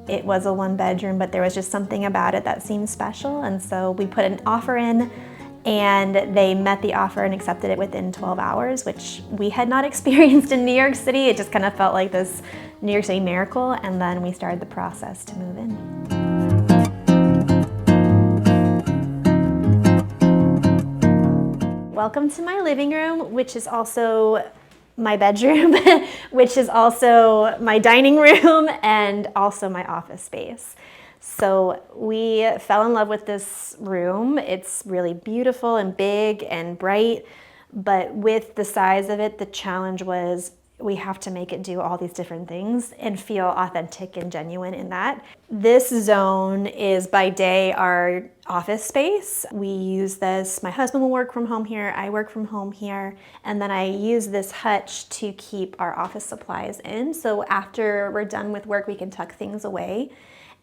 it was a 1-bedroom, but there was just something about it that seemed special. And so we put an offer in, and they met the offer and accepted it within 12 hours, which we had not experienced in New York City. It just kind of felt like this New York City miracle. And then we started the process to move in. Welcome to my living room, which is also my bedroom, which is also my dining room and also my office space. So we fell in love with this room. It's really beautiful and big and bright, but with the size of it, the challenge was we have to make it do all these different things and feel authentic and genuine in that. This zone is by day our office space. We use this, my husband will work from home here, I work from home here, and then I use this hutch to keep our office supplies in. So after we're done with work, we can tuck things away.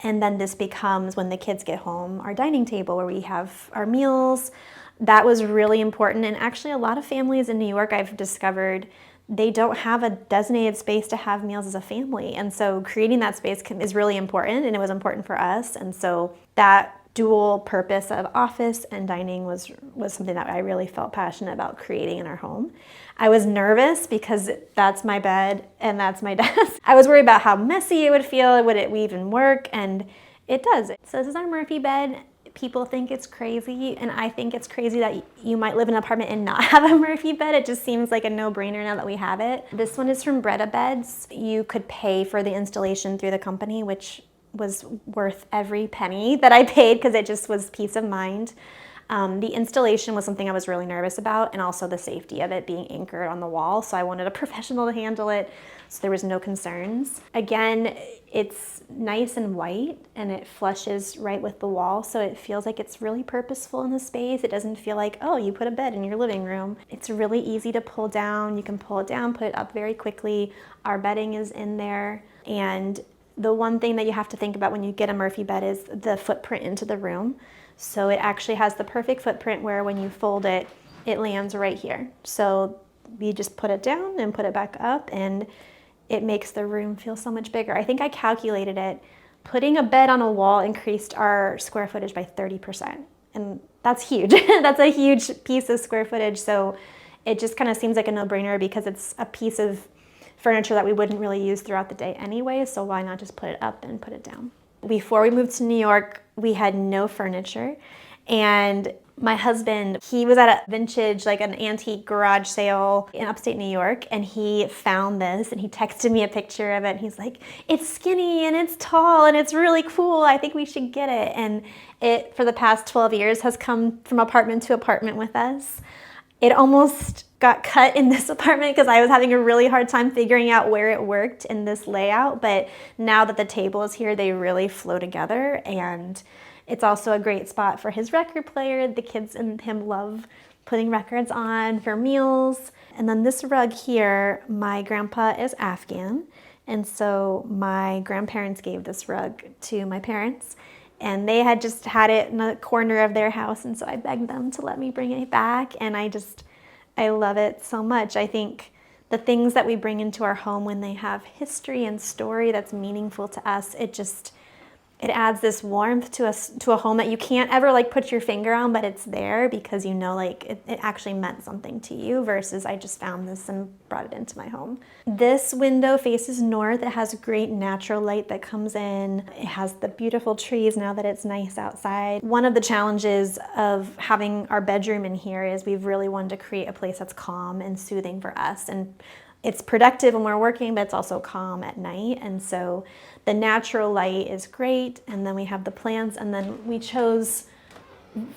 And then this becomes, when the kids get home, our dining table where we have our meals. That was really important. And actually a lot of families in New York, I've discovered, they don't have a designated space to have meals as a family. And so creating that space is really important, and it was important for us. And so that dual purpose of office and dining was something that I really felt passionate about creating in our home. I was nervous because that's my bed and that's my desk. I was worried about how messy it would feel, would it even work, and it does. So this is our Murphy bed. People think it's crazy, and I think it's crazy that you might live in an apartment and not have a Murphy bed. It just seems like a no-brainer now that we have it. This one is from Breda Beds. You could pay for the installation through the company, which was worth every penny that I paid because it just was peace of mind. The installation was something I was really nervous about, and also the safety of it being anchored on the wall. So I wanted a professional to handle it, so there was no concerns. Again, it's nice and white, and it flushes right with the wall, so it feels like it's really purposeful in the space. It doesn't feel like, oh, you put a bed in your living room. It's really easy to pull down. You can pull it down, put it up very quickly. Our bedding is in there, and the one thing that you have to think about when you get a Murphy bed is the footprint into the room. So it actually has the perfect footprint where when you fold it, it lands right here. So you just put it down and put it back up, and it makes the room feel so much bigger. I think I calculated it. Putting a bed on a wall increased our square footage by 30%. And that's huge. That's a huge piece of square footage. So it just kind of seems like a no-brainer because it's a piece of furniture that we wouldn't really use throughout the day anyway. So why not just put it up and put it down? Before we moved to New York, we had no furniture. And my husband, he was at a vintage, like an antique garage sale in upstate New York, and he found this and he texted me a picture of it. And he's like, it's skinny and it's tall and it's really cool. I think we should get it. And it, for the past 12 years, has come from apartment to apartment with us. It almost got cut in this apartment because I was having a really hard time figuring out where it worked in this layout. But now that the table is here, they really flow together, and it's also a great spot for his record player. The kids and him love putting records on for meals. And then this rug here, my grandpa is Afghan, and so my grandparents gave this rug to my parents, and they had just had it in a corner of their house, and so I begged them to let me bring it back, and I love it so much. I think the things that we bring into our home when they have history and story that's meaningful to us, it adds this warmth to us, to a home that you can't ever like put your finger on, but it's there because you know like it actually meant something to you versus I just found this and brought it into my home. This window faces north. It has great natural light that comes in. It has the beautiful trees now that it's nice outside. One of the challenges of having our bedroom in here is we've really wanted to create a place that's calm and soothing for us, and it's productive when we're working, but it's also calm at night. And so the natural light is great. And then we have the plants, and then we chose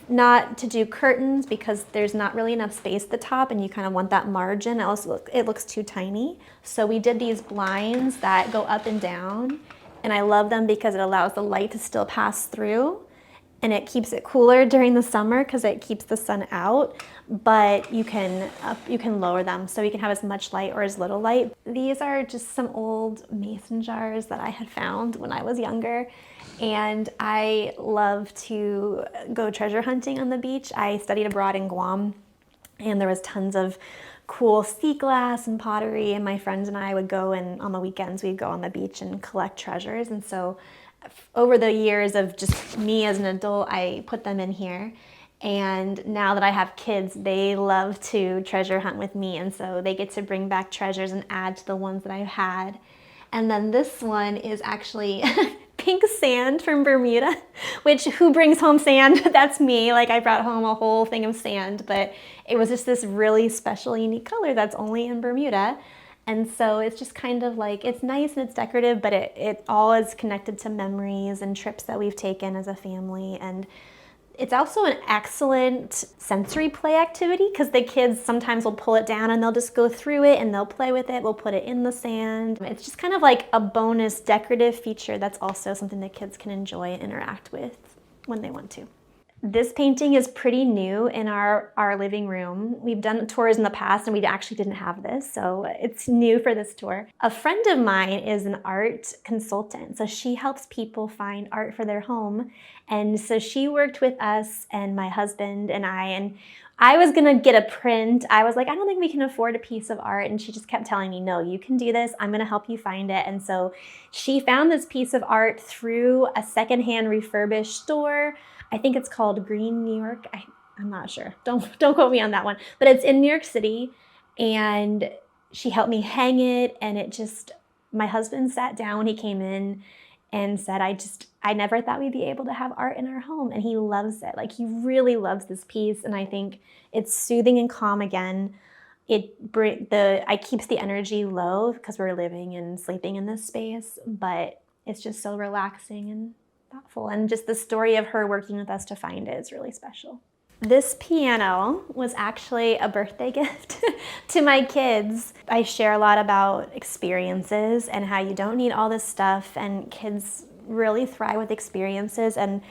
not to do curtains because there's not really enough space at the top, and you kind of want that margin. It looks too tiny. So we did these blinds that go up and down, and I love them because it allows the light to still pass through, and it keeps it cooler during the summer because it keeps the sun out, but you can lower them so you can have as much light or as little light. These are just some old mason jars that I had found when I was younger, and I love to go treasure hunting on the beach. I studied abroad in Guam, and there was tons of cool sea glass and pottery, and my friends and I would go, and on the weekends we'd go on the beach and collect treasures. And so over the years of just me as an adult, I put them in here. And now that I have kids, they love to treasure hunt with me. And so they get to bring back treasures and add to the ones that I've had. And then this one is actually pink sand from Bermuda, which who brings home sand? That's me. Like I brought home a whole thing of sand, but it was just this really special, unique color that's only in Bermuda. And so it's just kind of like, it's nice and it's decorative, but it all is connected to memories and trips that we've taken as a family. And It's also an excellent sensory play activity because the kids sometimes will pull it down and they'll just go through it and they'll play with it. We'll put it in the sand. It's just kind of like a bonus decorative feature that's also something that kids can enjoy and interact with when they want to. This painting is pretty new in our living room. We've done tours in the past and we actually didn't have this, so it's new for this tour. A friend of mine is an art consultant, so she helps people find art for their home. And so she worked with us and my husband and I was gonna get a print. I was like, I don't think we can afford a piece of art. And she just kept telling me, no, you can do this. I'm gonna help you find it. And so she found this piece of art through a secondhand refurbished store. I think it's called Green New York. I'm not sure. Don't quote me on that one. But it's in New York City, and she helped me hang it. And it just, my husband sat down when he came in and said, I never thought we'd be able to have art in our home. And he loves it. Like, he really loves this piece. And I think it's soothing and calm again. It keeps the energy low because we're living and sleeping in this space, but it's just so relaxing and thoughtful. And just the story of her working with us to find it is really special. This piano was actually a birthday gift to my kids. I share a lot about experiences and how you don't need all this stuff, and kids really thrive with experiences. And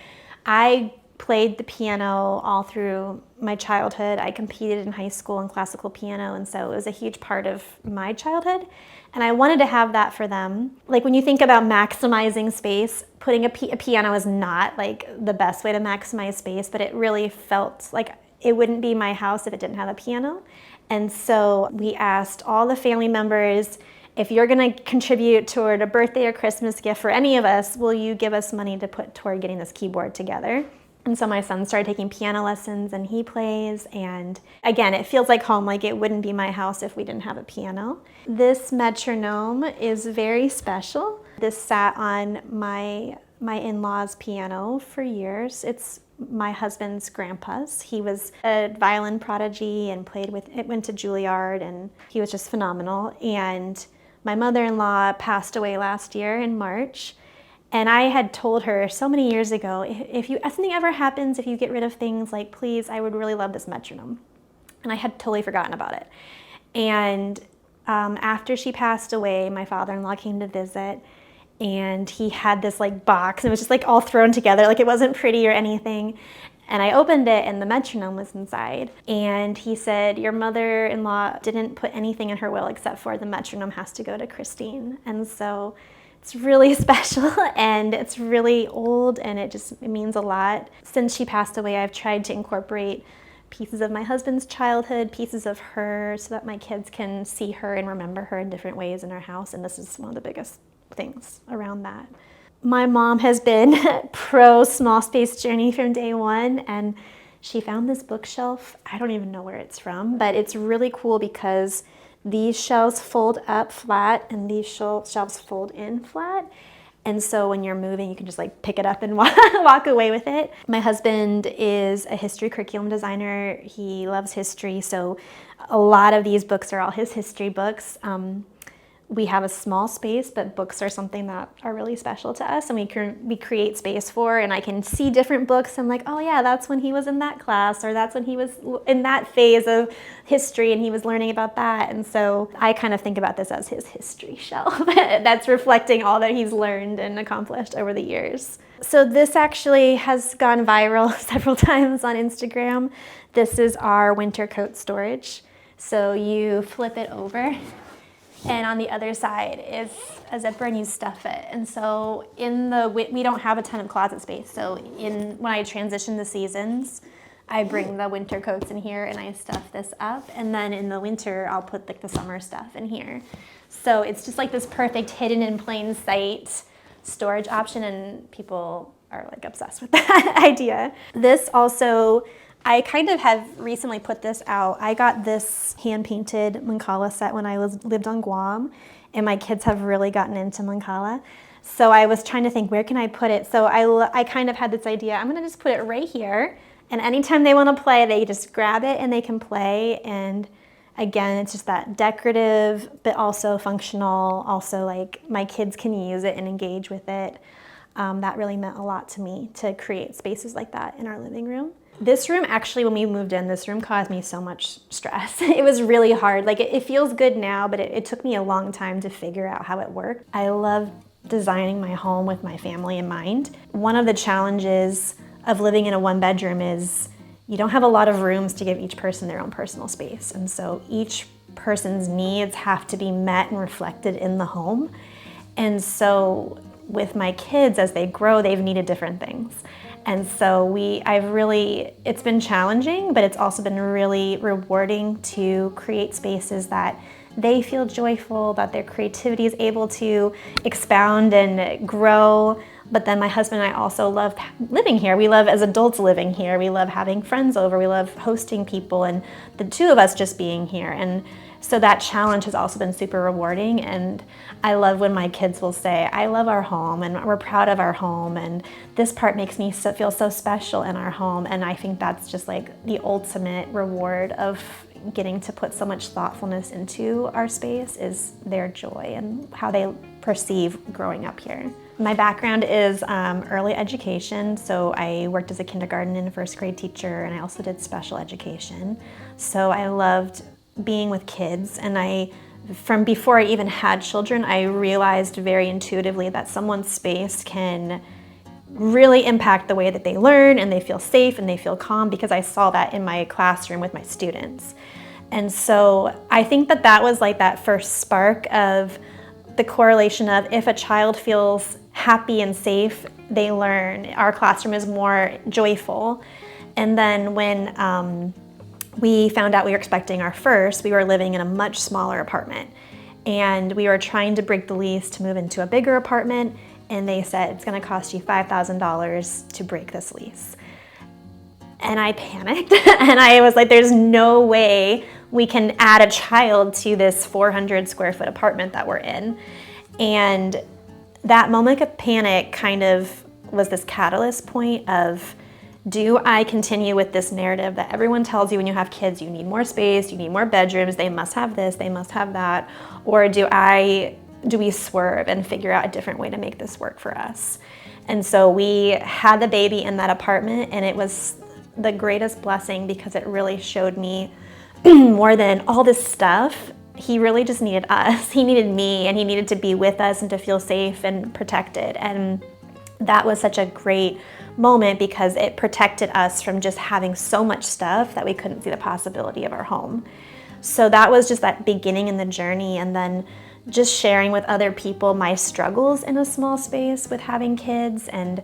I played the piano all through my childhood. I competed in high school in classical piano, and so it was a huge part of my childhood. And I wanted to have that for them. Like, when you think about maximizing space, putting a piano is not like the best way to maximize space, but it really felt like it wouldn't be my house if it didn't have a piano. And so we asked all the family members, if you're gonna contribute toward a birthday or Christmas gift for any of us, will you give us money to put toward getting this keyboard together? And so my son started taking piano lessons and he plays. And again, it feels like home, like it wouldn't be my house if we didn't have a piano. This metronome is very special. This sat on my in-laws' piano for years. It's my husband's grandpa's. He was a violin prodigy and went to Juilliard, and he was just phenomenal. And my mother-in-law passed away last year in March. And I had told her so many years ago, if something ever happens, if you get rid of things, like, please, I would really love this metronome. And I had totally forgotten about it. And after she passed away, my father-in-law came to visit, and he had this like box, and it was just like all thrown together, like it wasn't pretty or anything. And I opened it, and the metronome was inside. And he said, your mother-in-law didn't put anything in her will except for the metronome has to go to Khrystyne. And so it's really special, and it's really old, and it means a lot. Since she passed away, I've tried to incorporate pieces of my husband's childhood, pieces of her, so that my kids can see her and remember her in different ways in our house, and this is one of the biggest things around that. My mom has been pro small space journey from day one, and she found this bookshelf. I don't even know where it's from, but it's really cool because these shelves fold up flat and these shelves fold in flat. And so when you're moving, you can just like pick it up and walk away with it. My husband is a history curriculum designer. He loves history, so a lot of these books are all his history books. We have a small space, but books are something that are really special to us, and we create space for, and I can see different books. I'm like, oh yeah, that's when he was in that class, or that's when he was in that phase of history and he was learning about that. And so I kind of think about this as his history shelf that's reflecting all that he's learned and accomplished over the years. So this actually has gone viral several times on Instagram. This is our winter coat storage. So you flip it over, and on the other side is a zipper, and you stuff it. And so we don't have a ton of closet space. So when I transition the seasons, I bring the winter coats in here and I stuff this up. And then in the winter, I'll put like the summer stuff in here. So it's just like this perfect hidden in plain sight storage option, and people are like obsessed with that idea. This also, I kind of have recently put this out. I got this hand-painted Mancala set when I lived on Guam, and my kids have really gotten into Mancala. So I was trying to think, where can I put it? So I kind of had this idea, I'm gonna just put it right here, and anytime they wanna play, they just grab it and they can play. And again, it's just that decorative, but also functional. Also, like, my kids can use it and engage with it. That really meant a lot to me to create spaces like that in our living room. This room, actually, when we moved in, this room caused me so much stress. It was really hard. Like, it feels good now, but it took me a long time to figure out how it worked. I love designing my home with my family in mind. One of the challenges of living in a one bedroom is you don't have a lot of rooms to give each person their own personal space. And so each person's needs have to be met and reflected in the home. And so with my kids, as they grow, they've needed different things. And so it's been challenging, but it's also been really rewarding to create spaces that they feel joyful, that their creativity is able to expound and grow. But then my husband and I also love living here. We love, as adults, living here. We love having friends over. We love hosting people, and the two of us just being here. And so that challenge has also been super rewarding. And I love when my kids will say, I love our home and we're proud of our home, and this part makes me feel so special in our home. And I think that's just like the ultimate reward of getting to put so much thoughtfulness into our space, is their joy and how they perceive growing up here. My background is early education, so I worked as a kindergarten and first grade teacher, and I also did special education. So I loved being with kids, and from before I even had children, I realized very intuitively that someone's space can really impact the way that they learn, and they feel safe and they feel calm, because I saw that in my classroom with my students. And so I think that was like that first spark of the correlation of, if a child feels happy and safe, they learn. Our classroom is more joyful. And then when we found out we were expecting our first, we were living in a much smaller apartment, and we were trying to break the lease to move into a bigger apartment, and they said it's going to cost you $5,000 to break this lease. And I panicked, and I was like, there's no way we can add a child to this 400 square foot apartment that we're in. And that moment of panic kind of was this catalyst point of, do I continue with this narrative that everyone tells you when you have kids, you need more space, you need more bedrooms, they must have this, they must have that, or do we swerve and figure out a different way to make this work for us? And so we had the baby in that apartment, and it was the greatest blessing, because it really showed me more than all this stuff, he really just needed us. He needed me, and he needed to be with us and to feel safe and protected. And that was such a great moment, because it protected us from just having so much stuff that we couldn't see the possibility of our home. So that was just that beginning in the journey, and then just sharing with other people my struggles in a small space with having kids, and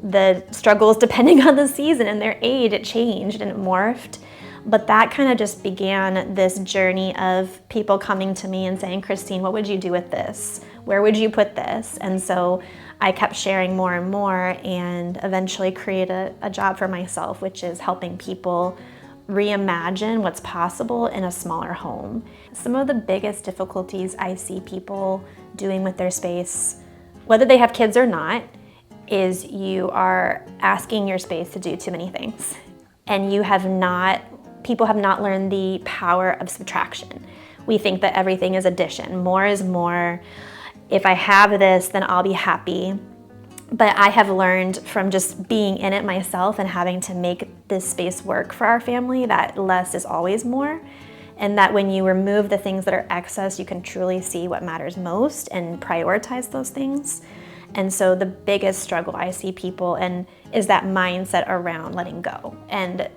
the struggles depending on the season and their age. It changed and it morphed. But that kind of just began this journey of people coming to me and saying, Khrystyne, what would you do with this? Where would you put this? And so I kept sharing more and more, and eventually created a job for myself, which is helping people reimagine what's possible in a smaller home. Some of the biggest difficulties I see people doing with their space, whether they have kids or not, is you are asking your space to do too many things. And people have not learned the power of subtraction. We think that everything is addition. More is more. If I have this, then I'll be happy. But I have learned from just being in it myself and having to make this space work for our family that less is always more. And that when you remove the things that are excess, you can truly see what matters most and prioritize those things. And so the biggest struggle I see people in is that mindset around letting go. And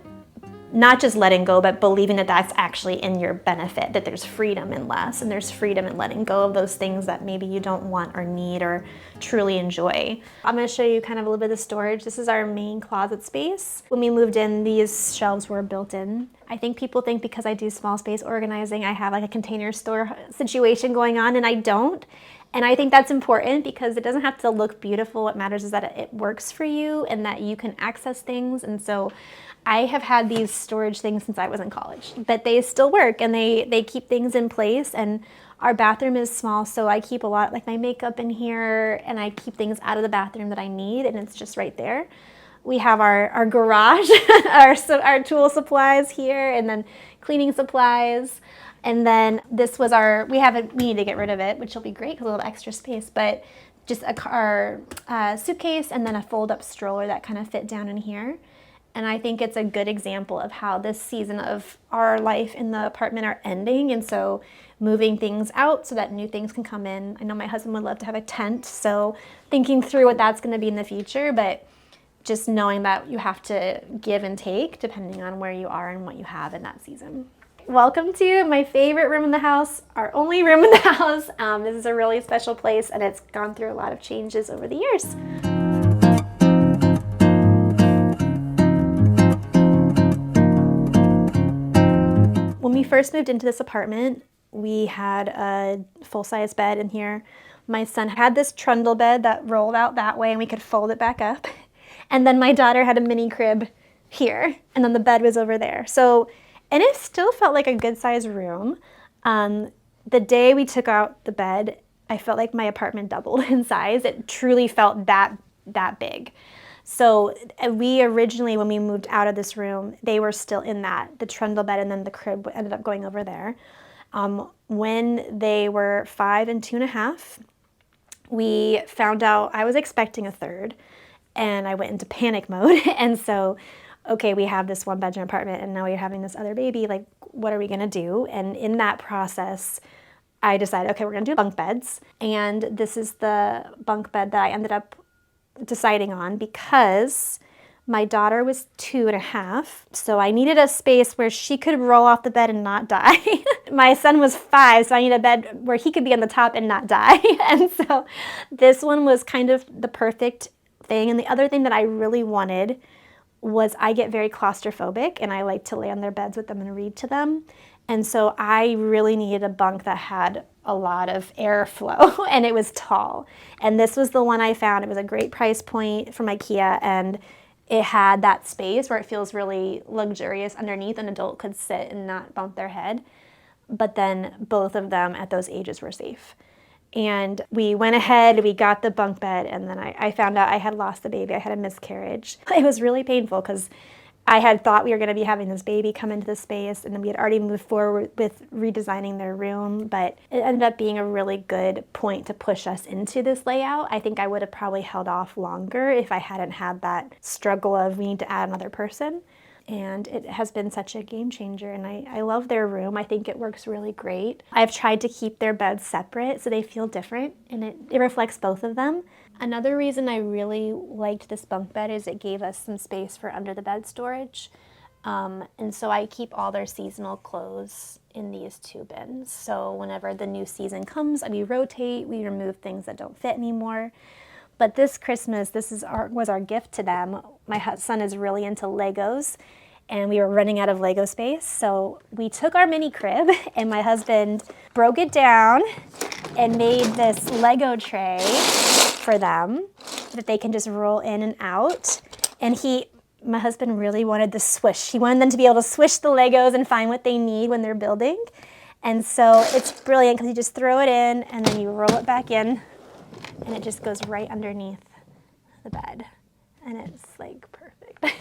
not just letting go, but believing that that's actually in your benefit, that there's freedom in less, and there's freedom in letting go of those things that maybe you don't want or need or truly enjoy. I'm gonna show you kind of a little bit of storage. This is our main closet space. When we moved in, these shelves were built in. I think people think because I do small space organizing, I have like a container store situation going on, and I don't. And I think that's important, because it doesn't have to look beautiful. What matters is that it works for you and that you can access things. And so I have had these storage things since I was in college, but they still work, and they keep things in place. And our bathroom is small, so I keep a lot, like my makeup in here, and I keep things out of the bathroom that I need, and it's just right there. We have our garage, our tool supplies here, and then cleaning supplies. And then this was we need to get rid of it, which will be great because we'll have extra space, but just a car suitcase and then a fold-up stroller that kind of fit down in here. And I think it's a good example of how this season of our life in the apartment are ending, and so moving things out so that new things can come in. I know my husband would love to have a tent, so thinking through what that's going to be in the future, but just knowing that you have to give and take depending on where you are and what you have in that season. Welcome to my favorite room in the house, our only room in the house. This is a really special place, and it's gone through a lot of changes over the years. When we first moved into this apartment, we had a full-size bed in here. My son had this trundle bed that rolled out that way and we could fold it back up. And then my daughter had a mini crib here, and then the bed was over there. So, and it still felt like a good-sized room. The day we took out the bed, I felt like my apartment doubled in size. It truly felt that big. So we originally, when we moved out of this room, they were still in the trundle bed, and then the crib ended up going over there. When they were 5 and 2.5, we found out I was expecting a third, and I went into panic mode. And so, okay, we have this 1-bedroom apartment, and now we're having this other baby. Like, what are we gonna do? And in that process, I decided, okay, we're gonna do bunk beds. And this is the bunk bed that I ended up deciding on because my daughter was 2.5, so I needed a space where she could roll off the bed and not die. My son was 5, so I needed a bed where he could be on the top and not die. And so this one was kind of the perfect thing. And the other thing that I really wanted was I get very claustrophobic, and I like to lay on their beds with them and read to them. And so I really needed a bunk that had a lot of airflow, and it was tall. And this was the one I found. It was a great price point from IKEA, and it had that space where it feels really luxurious underneath. An adult could sit and not bump their head. But then both of them at those ages were safe. And we went ahead, we got the bunk bed, and then I found out I had lost the baby. I had a miscarriage. It was really painful because I had thought we were going to be having this baby come into the space, and then we had already moved forward with redesigning their room, but it ended up being a really good point to push us into this layout. I think I would have probably held off longer if I hadn't had that struggle of we need to add another person. And it has been such a game changer, and I love their room. I think it works really great. I've tried to keep their beds separate so they feel different, and it reflects both of them. Another reason I really liked this bunk bed is it gave us some space for under the bed storage. And so I keep all their seasonal clothes in these 2 bins. So whenever the new season comes, we rotate, we remove things that don't fit anymore. But this Christmas, was our gift to them. My son is really into Legos, and we were running out of Lego space. So we took our mini crib, and my husband broke it down and made this Lego tray for them that they can just roll in and out. And my husband really wanted the swish. He wanted them to be able to swish the Legos and find what they need when they're building. And so it's brilliant because you just throw it in, and then you roll it back in, and it just goes right underneath the bed. And it's like perfect.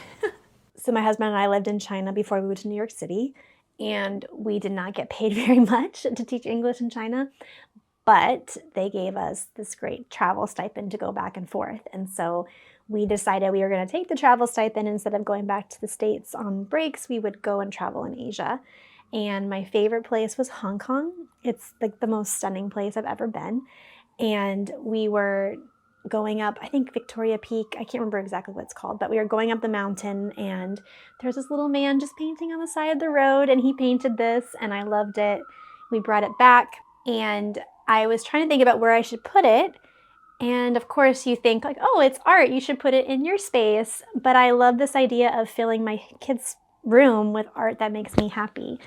So my husband and I lived in China before we moved to New York City, and we did not get paid very much to teach English in China, but they gave us this great travel stipend to go back and forth. And so we decided we were going to take the travel stipend. Instead of going back to the States on breaks, we would go and travel in Asia. And my favorite place was Hong Kong. It's like the most stunning place I've ever been. And we were going up, I think Victoria Peak, I can't remember exactly what it's called, but we were going up the mountain, and there's this little man just painting on the side of the road, and he painted this, and I loved it. We brought it back, and I was trying to think about where I should put it. And of course you think like, oh, it's art, you should put it in your space. But I love this idea of filling my kids' room with art that makes me happy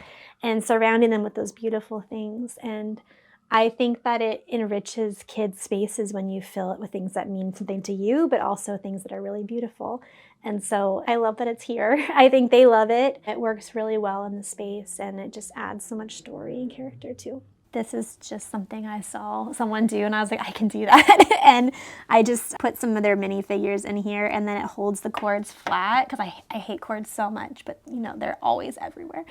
and surrounding them with those beautiful things. And I think that it enriches kids' spaces when you fill it with things that mean something to you, but also things that are really beautiful. And so I love that it's here. I think they love it. It works really well in the space, and it just adds so much story and character too. This is just something I saw someone do and I was like, I can do that. And I just put some of their minifigures in here, and then it holds the cords flat because I hate cords so much, but you know, they're always everywhere.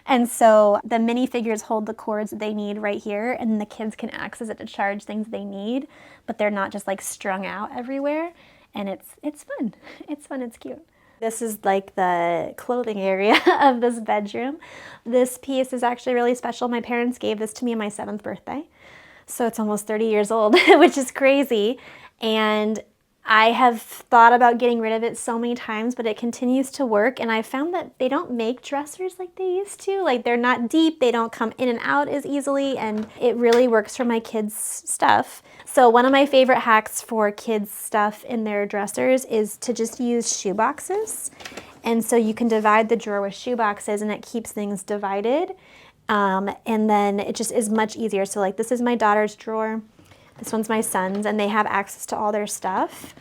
And so the minifigures hold the cords that they need right here, and the kids can access it to charge things they need, but they're not just like strung out everywhere. And it's fun. It's fun, it's cute. This is like the clothing area of this bedroom. This piece is actually really special. My parents gave this to me on my 7th birthday. So it's almost 30 years old, which is crazy. And I have thought about getting rid of it so many times, but it continues to work. And I found that they don't make dressers like they used to. Like, they're not deep, they don't come in and out as easily, and it really works for my kids' stuff. So one of my favorite hacks for kids' stuff in their dressers is to just use shoe boxes. And so you can divide the drawer with shoe boxes, and it keeps things divided. And then it just is much easier. So like, this is my daughter's drawer. This one's my son's, and they have access to all their stuff.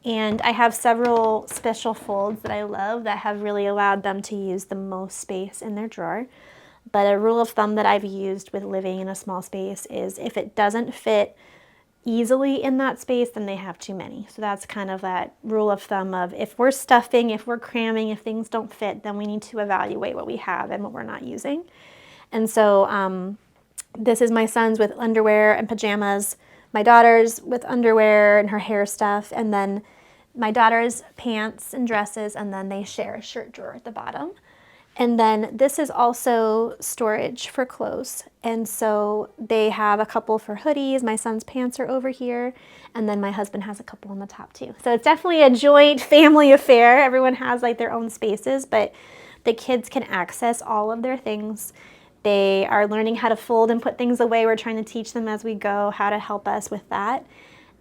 And I have several special folds that I love that have really allowed them to use the most space in their drawer. But a rule of thumb that I've used with living in a small space is if it doesn't fit easily in that space, then they have too many. So that's kind of that rule of thumb of, if we're stuffing, if we're cramming, if things don't fit, then we need to evaluate what we have and what we're not using. And so this is my son's with underwear and pajamas, my daughter's with underwear and her hair stuff, and then my daughter's pants and dresses, and then they share a shirt drawer at the bottom. And then this is also storage for clothes. And so they have a couple for hoodies. My son's pants are over here. And then my husband has a couple on the top too. So it's definitely a joint family affair. Everyone has like their own spaces, but the kids can access all of their things. They are learning how to fold and put things away. We're trying to teach them as we go how to help us with that.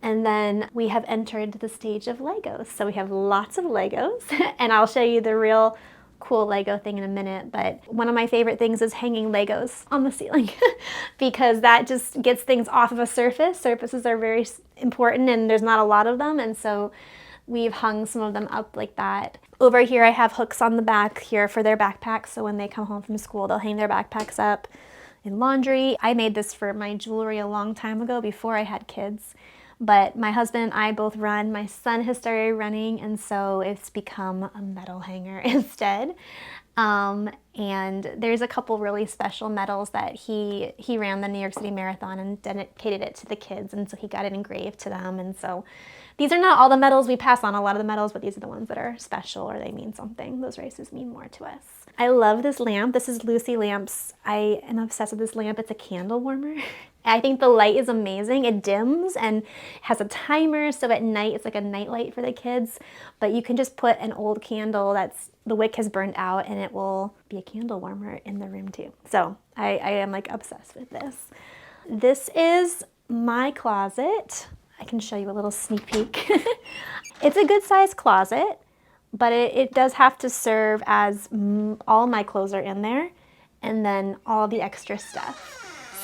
And then we have entered the stage of Legos. So we have lots of Legos, and I'll show you the real cool Lego thing in a minute. But one of my favorite things is hanging Legos on the ceiling because that just gets things off of a surface. Surfaces are very important, and there's not a lot of them. And so we've hung some of them up like that. Over here, I have hooks on the back here for their backpacks. So when they come home from school, they'll hang their backpacks up in laundry. I made this for my jewelry a long time ago before I had kids. But my husband and I both run. My son has started running, and so it's become a medal hanger instead. And there's a couple really special medals that he ran the New York City Marathon and dedicated it to the kids, and so he got it engraved to them. And so these are not all the medals. We pass on a lot of the medals, but these are the ones that are special or they mean something. Those races mean more to us. I love this lamp. This is Lucy Lamps. I am obsessed with this lamp. It's a candle warmer. I think the light is amazing. It dims and has a timer, so at night it's like a night light for the kids. But you can just put an old candle that's the wick has burned out, and it will be a candle warmer in the room too. So I am like obsessed with this. This is my closet. I can show you a little sneak peek. It's a good sized closet, but it does have to serve as all my clothes are in there, and then all the extra stuff.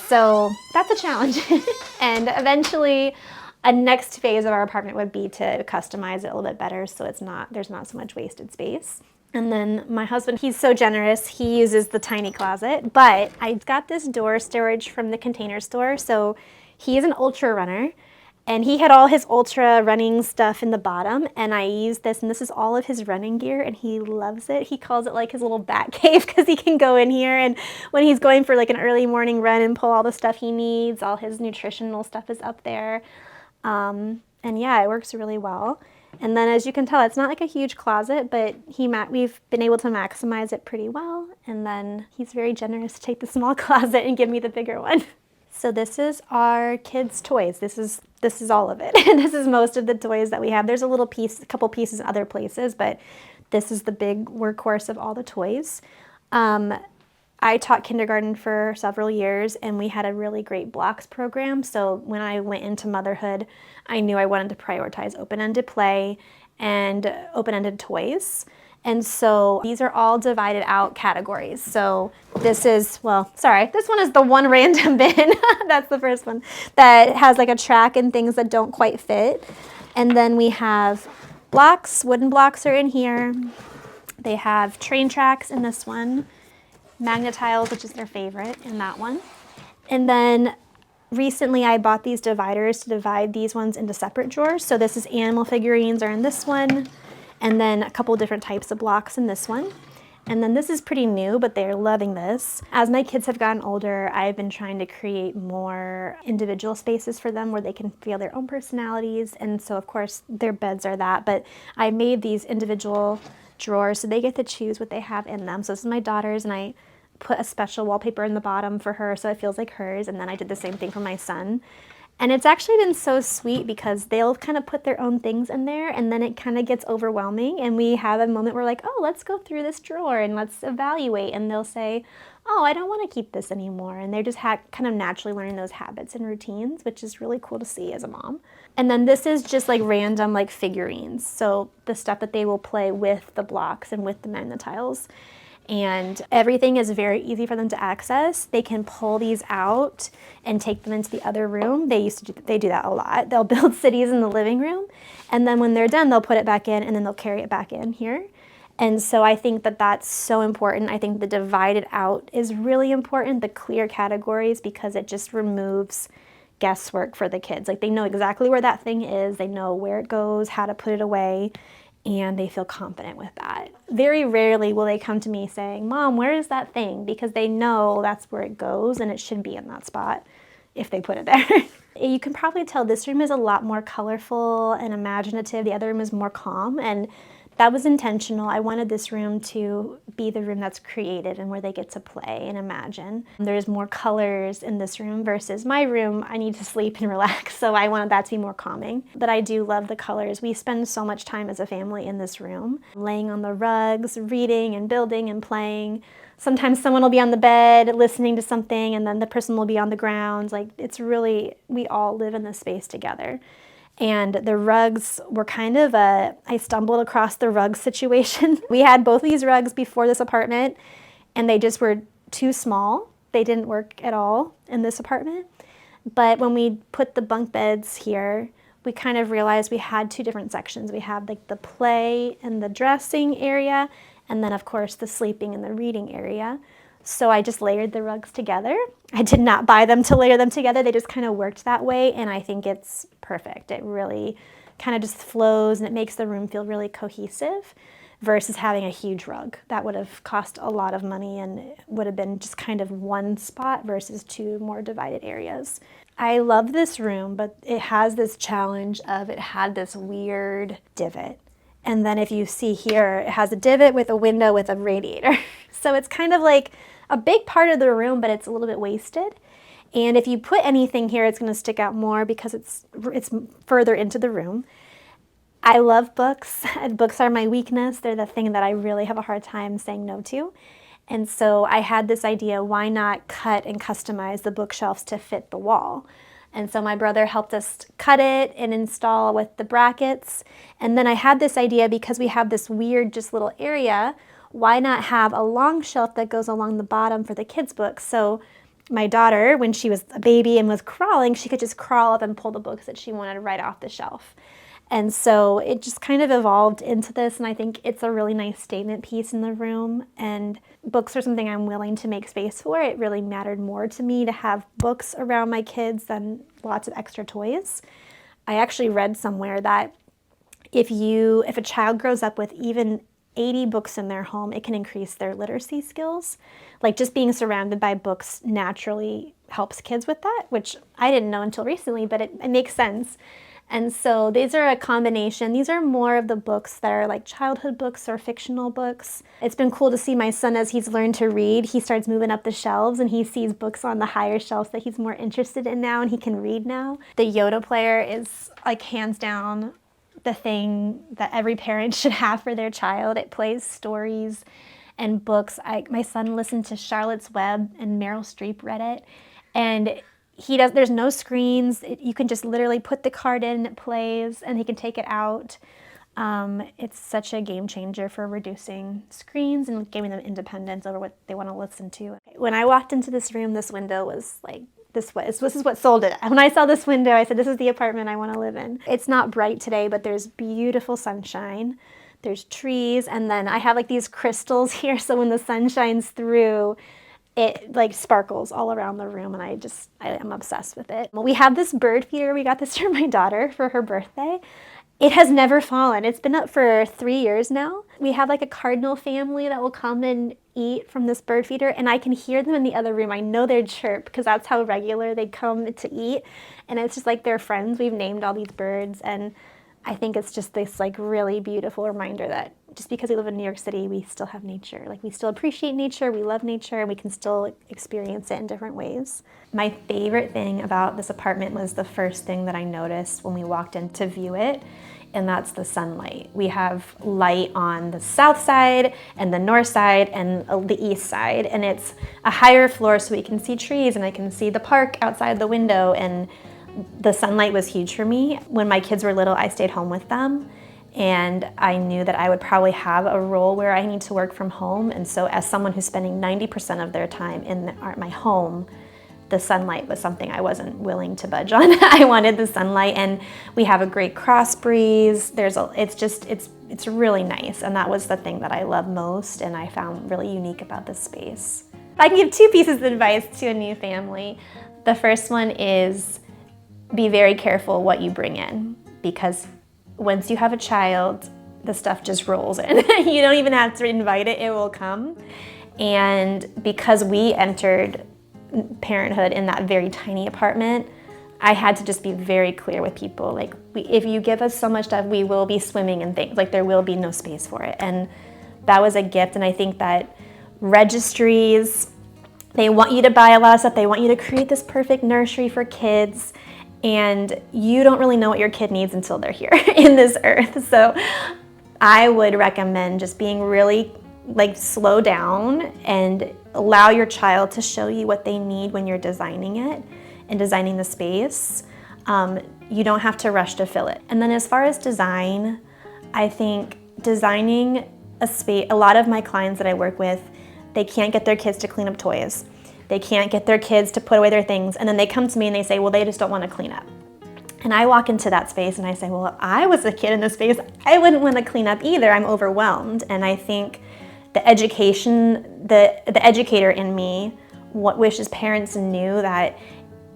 So that's a challenge. And eventually a next phase of our apartment would be to customize it a little bit better so there's not so much wasted space. And then my husband, he's so generous, he uses the tiny closet, but I got this door storage from the Container Store. So he is an ultra runner, and he had all his ultra running stuff in the bottom, and I used this, and this is all of his running gear, and he loves it. He calls it like his little bat cave because he can go in here, and when he's going for like an early morning run and pull all the stuff he needs, all his nutritional stuff is up there. And yeah, it works really well. And then as you can tell, it's not like a huge closet, but we've been able to maximize it pretty well. And then he's very generous to take the small closet and give me the bigger one. So this is our kids' toys. This is all of it. This is most of the toys that we have. There's a couple pieces in other places, but this is the big workhorse of all the toys. I taught kindergarten for several years, and we had a really great blocks program. So when I went into motherhood, I knew I wanted to prioritize open-ended play and open-ended toys. And so these are all divided out categories. So this is, this one is the one random bin. That's the first one that has like a track and things that don't quite fit. And then we have blocks, wooden blocks are in here. They have train tracks in this one, magnet tiles, which is their favorite, in that one. And then recently I bought these dividers to divide these ones into separate drawers. So this is animal figurines are in this one, and then a couple different types of blocks in this one. And then this is pretty new, but they're loving this. As my kids have gotten older, I've been trying to create more individual spaces for them where they can feel their own personalities. And so of course their beds are that, but I made these individual drawers so they get to choose what they have in them. So this is my daughter's, and I put a special wallpaper in the bottom for her so it feels like hers. And then I did the same thing for my son. And it's actually been so sweet because they'll kind of put their own things in there, and then it kind of gets overwhelming, and we have a moment where like, oh, let's go through this drawer and let's evaluate, and they'll say, oh, I don't want to keep this anymore, and they're just kind of naturally learning those habits and routines, which is really cool to see as a mom. And then this is just like random like figurines, so the stuff that they will play with the blocks and with the magnetiles. And everything is very easy for them to access. They can pull these out and take them into the other room. They do that a lot. They'll build cities in the living room, and then when they're done, they'll put it back in, and then they'll carry it back in here. And so I think that that's so important. I think the divided out is really important, the clear categories, because it just removes guesswork for the kids. Like, they know exactly where that thing is, they know where it goes, how to put it away, and they feel confident with that. Very rarely will they come to me saying, Mom, where is that thing? Because they know that's where it goes and it should be in that spot if they put it there. You can probably tell this room is a lot more colorful and imaginative. The other room is more calm, and that was intentional. I wanted this room to be the room that's created and where they get to play and imagine. There's more colors in this room versus my room. I need to sleep and relax, so I wanted that to be more calming. But I do love the colors. We spend so much time as a family in this room, laying on the rugs, reading and building and playing. Sometimes someone will be on the bed listening to something, and then the person will be on the ground. Like, it's really, we all live in this space together. And the rugs were kind of I stumbled across the rug situation. We had both of these rugs before this apartment, and they just were too small. They didn't work at all in this apartment. But when we put the bunk beds here, we kind of realized we had two different sections. We had like the play and the dressing area, and then of course the sleeping and the reading area. So I just layered the rugs together. I did not buy them to layer them together. They just kind of worked that way, and I think it's perfect. It really kind of just flows, and it makes the room feel really cohesive versus having a huge rug. That would have cost a lot of money and would have been just kind of one spot versus two more divided areas. I love this room, but it has this challenge of it had this weird divot. And then if you see here, it has a divot with a window with a radiator. So it's kind of like a big part of the room, but it's a little bit wasted. And if you put anything here, it's going to stick out more because it's further into the room. I love books. Books are my weakness. They're the thing that I really have a hard time saying no to. And so I had this idea, why not cut and customize the bookshelves to fit the wall? And so my brother helped us cut it and install with the brackets. And then I had this idea, because we have this weird just little area, why not have a long shelf that goes along the bottom for the kids' books? So my daughter, when she was a baby and was crawling, she could just crawl up and pull the books that she wanted right off the shelf. And so it just kind of evolved into this, and I think it's a really nice statement piece in the room. And books are something I'm willing to make space for. It really mattered more to me to have books around my kids than lots of extra toys. I actually read somewhere that if a child grows up with even 80 books in their home, it can increase their literacy skills. Like, just being surrounded by books naturally helps kids with that, which I didn't know until recently, but it makes sense. And so these are a combination. These are more of the books that are like childhood books or fictional books. It's been cool to see my son, as he's learned to read, he starts moving up the shelves and he sees books on the higher shelves that he's more interested in now, and he can read now. The Yoda player is like hands down the thing that every parent should have for their child. It plays stories and books. My son listened to Charlotte's Web, and Meryl Streep read it. And there's no screens. You can just literally put the card in, it plays, and he can take it out. It's such a game changer for reducing screens and giving them independence over what they want to listen to. When I walked into this room, this window was like, this is what sold it. When I saw this window, I said, this is the apartment I want to live in. It's not bright today, but there's beautiful sunshine. There's trees, and then I have like these crystals here, so when the sun shines through, it like sparkles all around the room, and I am obsessed with it. We have this bird feeder. We got this for my daughter for her birthday. It has never fallen. It's been up for 3 years now. We have like a cardinal family that will come and eat from this bird feeder, and I can hear them in the other room. I know they're chirp because that's how regular they come to eat, and it's just like they're friends. We've named all these birds, and I think it's just this like really beautiful reminder that just because we live in New York City, we still have nature. Like we still appreciate nature, we love nature, and we can still experience it in different ways. My favorite thing about this apartment was the first thing that I noticed when we walked in to view it, and that's the sunlight. We have light on the south side and the north side and the east side, and it's a higher floor so we can see trees and I can see the park outside the window, and the sunlight was huge for me. When my kids were little, I stayed home with them, and I knew that I would probably have a role where I need to work from home, and so as someone who's spending 90% of their time in my home, the sunlight was something I wasn't willing to budge on. I wanted the sunlight, and we have a great cross breeze. It's really nice, and that was the thing that I love most and I found really unique about this space. I can give 2 pieces of advice to a new family. The first one is be very careful what you bring in, because once you have a child, the stuff just rolls in. You don't even have to invite it, it will come. And because we entered parenthood in that very tiny apartment, I had to just be very clear with people, like, if you give us so much stuff, we will be swimming in things, like there will be no space for it. And that was a gift, and I think that registries, they want you to buy a lot of stuff, they want you to create this perfect nursery for kids, and you don't really know what your kid needs until they're here in this earth. So I would recommend just being really like slow down and allow your child to show you what they need when you're designing it and designing the space. You don't have to rush to fill it. And then as far as design, I think designing a space, a lot of my clients that I work with, they can't get their kids to clean up toys. They can't get their kids to put away their things, and then they come to me and they say, well, they just don't want to clean up. And I walk into that space and I say, well, if I was a kid in this space, I wouldn't want to clean up either. I'm overwhelmed. And I think the education, the educator in me wishes parents knew that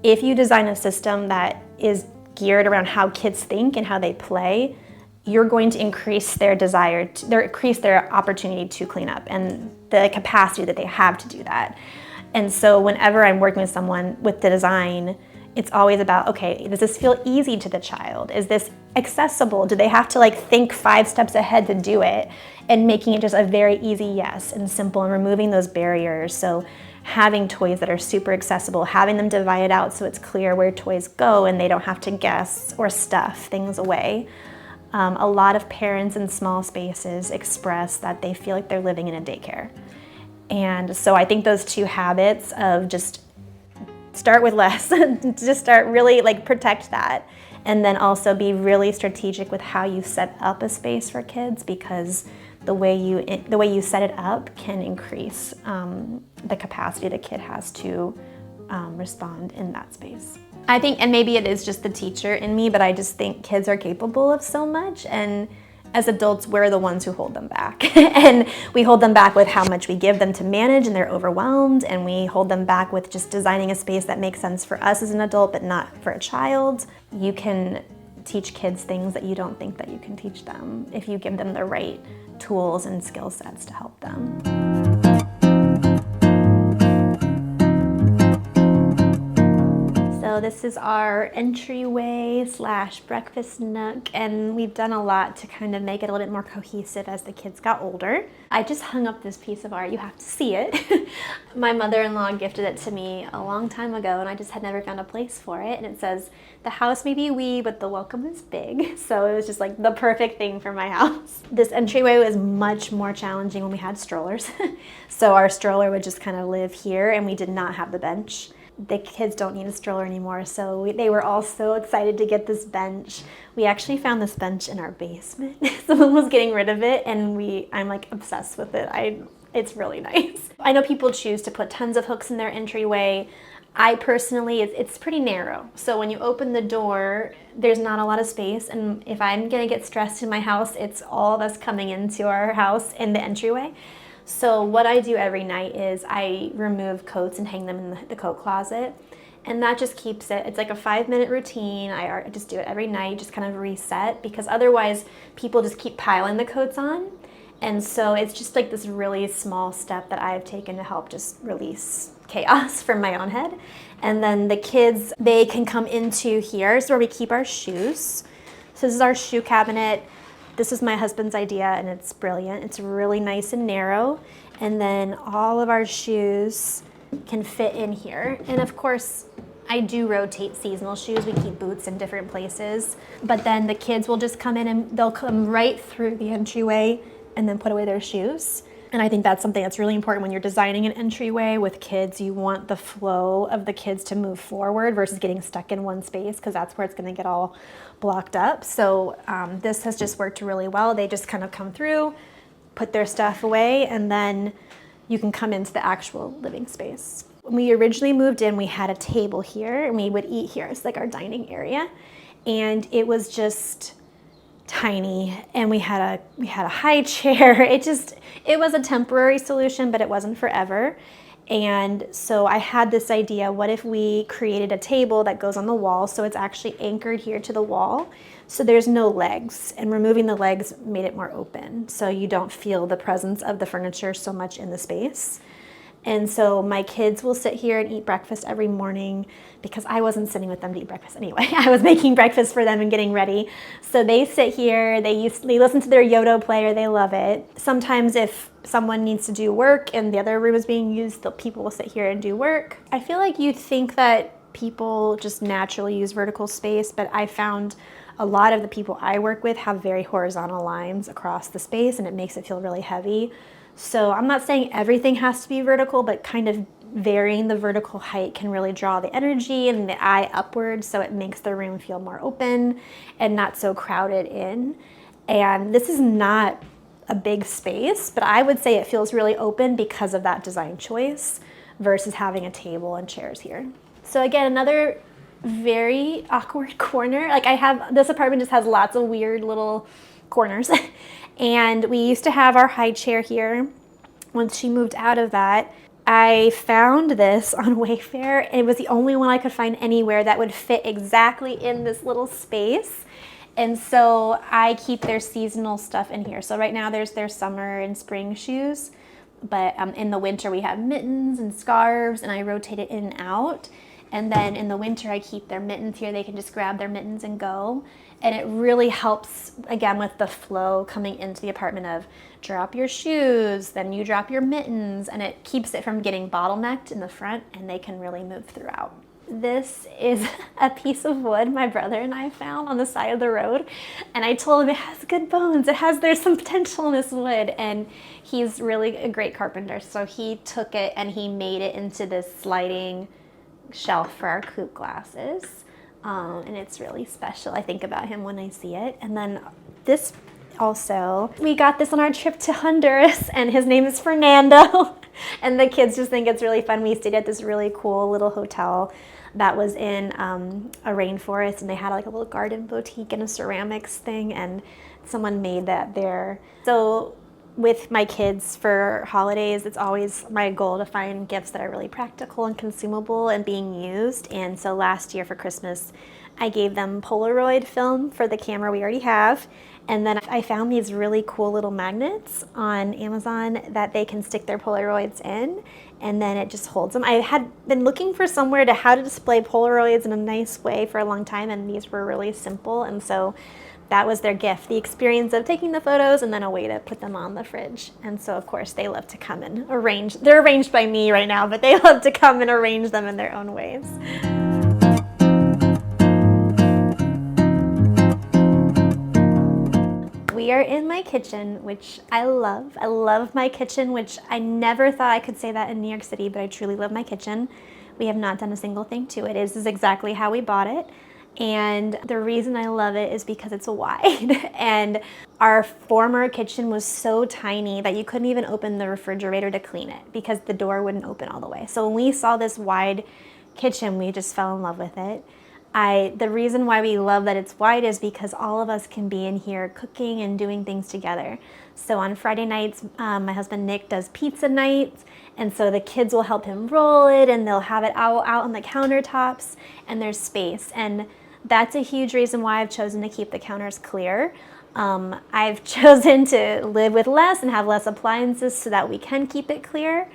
if you design a system that is geared around how kids think and how they play, you're going to increase their desire, increase their opportunity to clean up and the capacity that they have to do that. And so whenever I'm working with someone with the design, it's always about, okay, does this feel easy to the child? Is this accessible? Do they have to like think 5 steps ahead to do it? And making it just a very easy yes and simple, and removing those barriers. So having toys that are super accessible, having them divided out so it's clear where toys go and they don't have to guess or stuff things away. A lot of parents in small spaces express that they feel like they're living in a daycare. And so I think those 2 habits of just start with less, just start really like protect that, and then also be really strategic with how you set up a space for kids, because the way you set it up can increase the capacity the kid has to respond in that space. I think, and maybe it is just the teacher in me, but I just think kids are capable of so much, and as adults, we're the ones who hold them back. And we hold them back with how much we give them to manage, and they're overwhelmed, and we hold them back with just designing a space that makes sense for us as an adult, but not for a child. You can teach kids things that you don't think that you can teach them if you give them the right tools and skill sets to help them. So this is our entryway / breakfast nook, and we've done a lot to kind of make it a little bit more cohesive as the kids got older. I just hung up this piece of art. You have to see it. My mother-in-law gifted it to me a long time ago, and I just had never found a place for it. And it says, "The house may be wee, but the welcome is big." So it was just like the perfect thing for my house. This entryway was much more challenging when we had strollers. So our stroller would just kind of live here, and we did not have the bench. The kids don't need a stroller anymore, so they were all so excited to get this bench. We actually found this bench in our basement. Someone was getting rid of it, and I'm like obsessed with it. It's really nice. I know people choose to put tons of hooks in their entryway. I personally, it's pretty narrow. So when you open the door, there's not a lot of space, and if I'm gonna get stressed in my house, it's all of us coming into our house in the entryway. So what I do every night is I remove coats and hang them in the coat closet. And that just keeps it, it's like a 5-minute routine. I just do it every night, just kind of reset, because otherwise people just keep piling the coats on. And so it's just like this really small step that I've taken to help just release chaos from my own head. And then the kids, they can come into here. This is where we keep our shoes. So this is our shoe cabinet. This is my husband's idea, and it's brilliant. It's really nice and narrow. And then all of our shoes can fit in here. And of course, I do rotate seasonal shoes. We keep boots in different places. But then the kids will just come in and they'll come right through the entryway and then put away their shoes. And I think that's something that's really important when you're designing an entryway with kids. You want the flow of the kids to move forward versus getting stuck in one space, because that's where it's going to get all blocked up. So this has just worked really well. They just kind of come through, put their stuff away, and then you can come into the actual living space. When we originally moved in, we had a table here and we would eat here. It's like our dining area. And it was just tiny, and we had a high chair. It was a temporary solution, but it wasn't forever. And so I had this idea, what if we created a table that goes on the wall, so it's actually anchored here to the wall, so there's no legs, and removing the legs made it more open, so you don't feel the presence of the furniture so much in the space. And so my kids will sit here and eat breakfast every morning, because I wasn't sitting with them to eat breakfast anyway. I was making breakfast for them and getting ready. So they sit here, they listen to their Yodo player, they love it. Sometimes if someone needs to do work and the other room is being used, the people will sit here and do work. I feel like you'd think that people just naturally use vertical space, but I found a lot of the people I work with have very horizontal lines across the space, and it makes it feel really heavy. So I'm not saying everything has to be vertical, but kind of varying the vertical height can really draw the energy and the eye upwards, so it makes the room feel more open and not so crowded in. And this is not a big space, but I would say it feels really open because of that design choice versus having a table and chairs here. So again, another very awkward corner. Like this apartment just has lots of weird little corners. And we used to have our high chair here. Once she moved out of that, I found this on Wayfair. It was the only one I could find anywhere that would fit exactly in this little space. And so I keep their seasonal stuff in here. So right now there's their summer and spring shoes, but in the winter we have mittens and scarves, and I rotate it in and out. And then in the winter I keep their mittens here. They can just grab their mittens and go. And it really helps, again, with the flow coming into the apartment of drop your shoes, then you drop your mittens, and it keeps it from getting bottlenecked in the front, and they can really move throughout. This is a piece of wood my brother and I found on the side of the road, and I told him it has good bones, there's some potential in this wood, and he's really a great carpenter, so he took it and he made it into this sliding shelf for our coupe glasses. And it's really special. I think about him when I see it. And then this also, we got this on our trip to Honduras, and his name is Fernando. And the kids just think it's really fun. We stayed at this really cool little hotel that was in a rainforest, and they had like a little garden boutique and a ceramics thing, and someone made that there. So with my kids for holidays, it's always my goal to find gifts that are really practical and consumable and being used. And so last year for Christmas, I gave them Polaroid film for the camera we already have. And then I found these really cool little magnets on Amazon that they can stick their Polaroids in, and then it just holds them. I had been looking for somewhere to how to display Polaroids in a nice way for a long time, and these were really simple. And so that was their gift, the experience of taking the photos and then a way to put them on the fridge. And so of course they love to come and arrange. They're arranged by me right now, but they love to come and arrange them in their own ways. We are in my kitchen, which I love. I love my kitchen, which I never thought I could say that in New York City, but I truly love my kitchen. We have not done a single thing to it. This is exactly how we bought it. And the reason I love it is because it's wide. And our former kitchen was so tiny that you couldn't even open the refrigerator to clean it because the door wouldn't open all the way. So when we saw this wide kitchen, we just fell in love with it. The reason why we love that it's wide is because all of us can be in here cooking and doing things together. So on Friday nights, my husband Nick does pizza nights, and so the kids will help him roll it, and they'll have it out on the countertops, and there's space. And that's a huge reason why I've chosen to keep the counters clear. I've chosen to live with less and have less appliances so that we can keep it clear.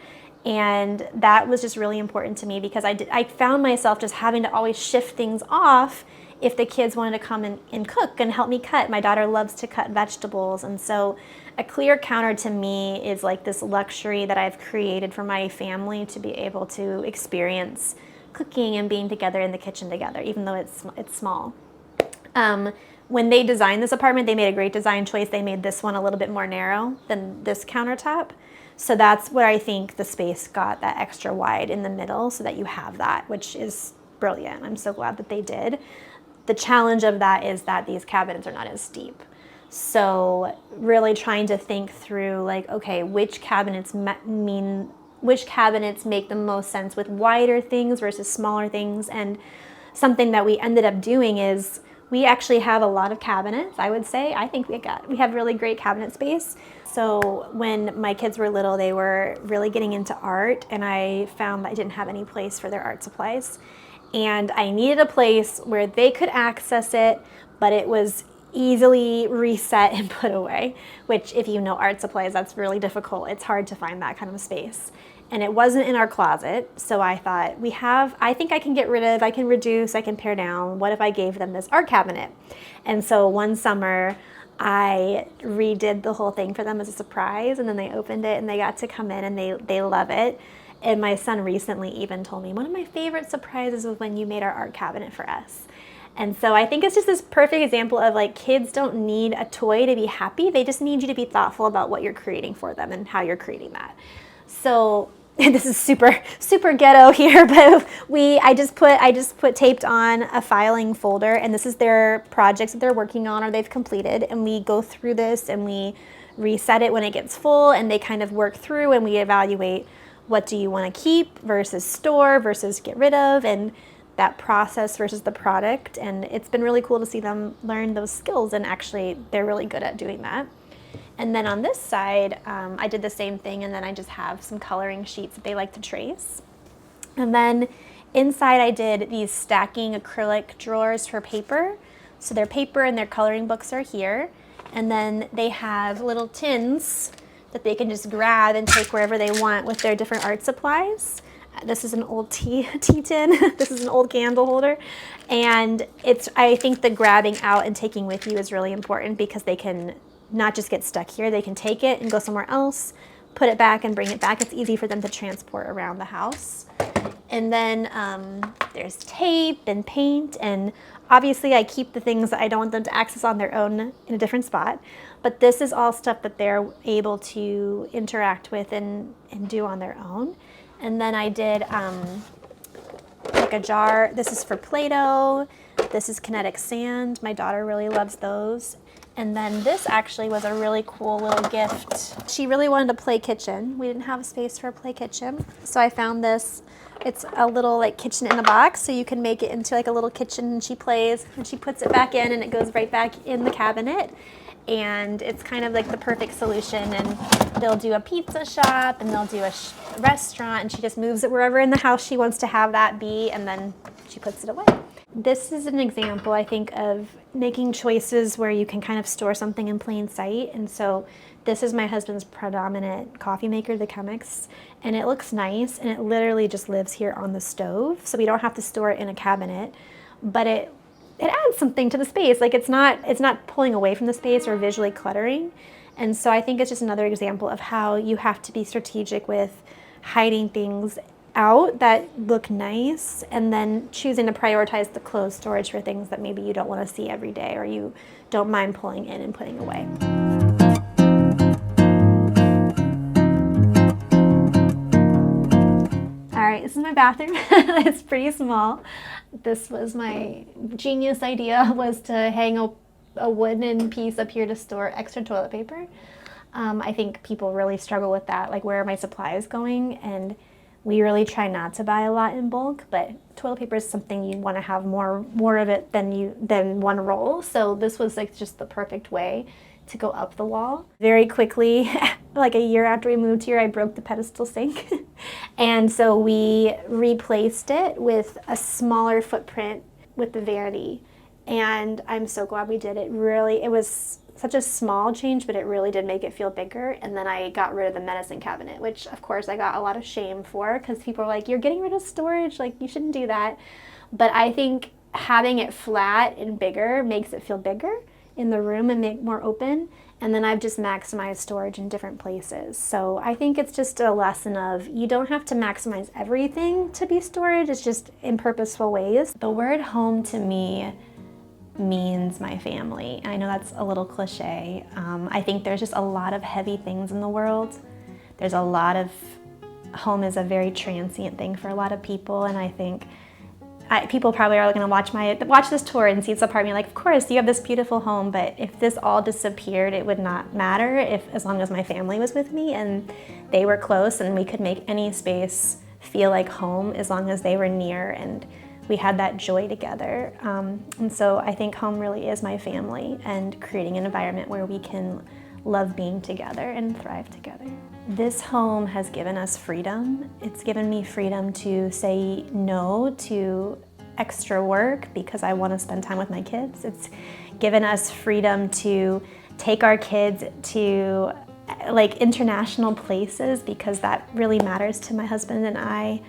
And that was just really important to me because I found myself just having to always shift things off if the kids wanted to come and cook and help me cut. My daughter loves to cut vegetables, and so a clear counter to me is like this luxury that I've created for my family to be able to experience cooking and being together in the kitchen together, even though it's small. When they designed this apartment, they made a great design choice. They made this one a little bit more narrow than this countertop. So that's where I think the space got that extra wide in the middle so that you have that, which is brilliant. I'm so glad that they did. The challenge of that is that these cabinets are not as deep. So really trying to think through like, okay, which cabinets make the most sense with wider things versus smaller things. And something that we ended up doing is we actually have a lot of cabinets, I would say. I think we have really great cabinet space. So when my kids were little, they were really getting into art, and I found that I didn't have any place for their art supplies. And I needed a place where they could access it, but it was easily reset and put away, which if you know art supplies, that's really difficult. It's hard to find that kind of space. And it wasn't in our closet, so I thought, I think I can get rid of, I can reduce, I can pare down. What if I gave them this art cabinet? And so one summer, I redid the whole thing for them as a surprise, and then they opened it and they got to come in and they love it. And my son recently even told me, one of my favorite surprises was when you made our art cabinet for us. And so I think it's just this perfect example of like kids don't need a toy to be happy. They just need you to be thoughtful about what you're creating for them and how you're creating that. So this is super ghetto here, but I just put taped on a filing folder, and this is their projects that they're working on or they've completed, and we go through this and we reset it when it gets full, and they kind of work through and we evaluate what do you want to keep versus store versus get rid of, and that process versus the product. And it's been really cool to see them learn those skills, and actually they're really good at doing that. And then on this side, I did the same thing, and then I just have some coloring sheets that they like to trace. And then inside I did these stacking acrylic drawers for paper. So their paper and their coloring books are here. And then they have little tins that they can just grab and take wherever they want with their different art supplies. This is an old tea tin. This is an old candle holder. And I think the grabbing out and taking with you is really important because they can not just get stuck here. They can take it and go somewhere else, put it back and bring it back. It's easy for them to transport around the house. And then there's tape and paint, and obviously I keep the things that I don't want them to access on their own in a different spot. But this is all stuff that they're able to interact with and do on their own. And then I did like a jar. This is for Play-Doh. This is kinetic sand. My daughter really loves those. And then this actually was a really cool little gift. She really wanted a play kitchen. We didn't have a space for a play kitchen. So I found this. It's a little like kitchen in a box, so you can make it into like a little kitchen, and she plays and she puts it back in and it goes right back in the cabinet. And it's kind of like the perfect solution. And they'll do a pizza shop and they'll do a restaurant, and she just moves it wherever in the house she wants to have that be, and then she puts it away. This is an example, I think, of making choices where you can kind of store something in plain sight. And so this is my husband's predominant coffee maker, the Chemex, and it looks nice, and it literally just lives here on the stove, so we don't have to store it in a cabinet, but it adds something to the space. Like it's not pulling away from the space or visually cluttering. And so I think it's just another example of how you have to be strategic with hiding things out that look nice, and then choosing to prioritize the closed storage for things that maybe you don't want to see every day or you don't mind pulling in and putting away. All right, this is my bathroom. It's pretty small. This was my genius idea, was to hang a wooden piece up here to store extra toilet paper. I think people really struggle with that, like where are my supplies going? And We really try not to buy a lot in bulk, but toilet paper is something you want to have more of it than one roll. So this was like just the perfect way to go up the wall. Very quickly, like a year after we moved here, I broke the pedestal sink. And so we replaced it with a smaller footprint with the vanity. And I'm so glad we did it. It was such a small change, but it really did make it feel bigger. And then I got rid of the medicine cabinet, which of course I got a lot of shame for, because people are like, you're getting rid of storage, like you shouldn't do that. But I think having it flat and bigger makes it feel bigger in the room and make more open. And then I've just maximized storage in different places. So I think it's just a lesson of, you don't have to maximize everything to be storage, it's just in purposeful ways. The word home to me means my family. I know that's a little cliche. I think there's just a lot of heavy things in the world. There's a lot of, home is a very transient thing for a lot of people, and I think people probably are going to watch this tour and see this apartment like, of course, you have this beautiful home, but if this all disappeared, it would not matter as long as my family was with me and they were close and we could make any space feel like home as long as they were near and we had that joy together. And so I think home really is my family and creating an environment where we can love being together and thrive together. This home has given us freedom. It's given me freedom to say no to extra work because I want to spend time with my kids. It's given us freedom to take our kids to like international places because that really matters to my husband and I.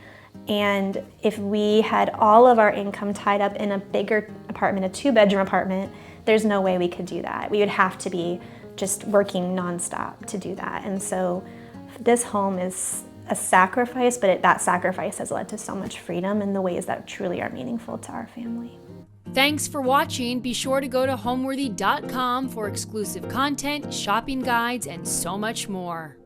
And if we had all of our income tied up in a bigger apartment, a 2-bedroom apartment, there's no way we could do that. We would have to be just working nonstop to do that. And so this home is a sacrifice, but that sacrifice has led to so much freedom in the ways that truly are meaningful to our family. Thanks for watching. Be sure to go to homeworthy.com for exclusive content, shopping guides, and so much more.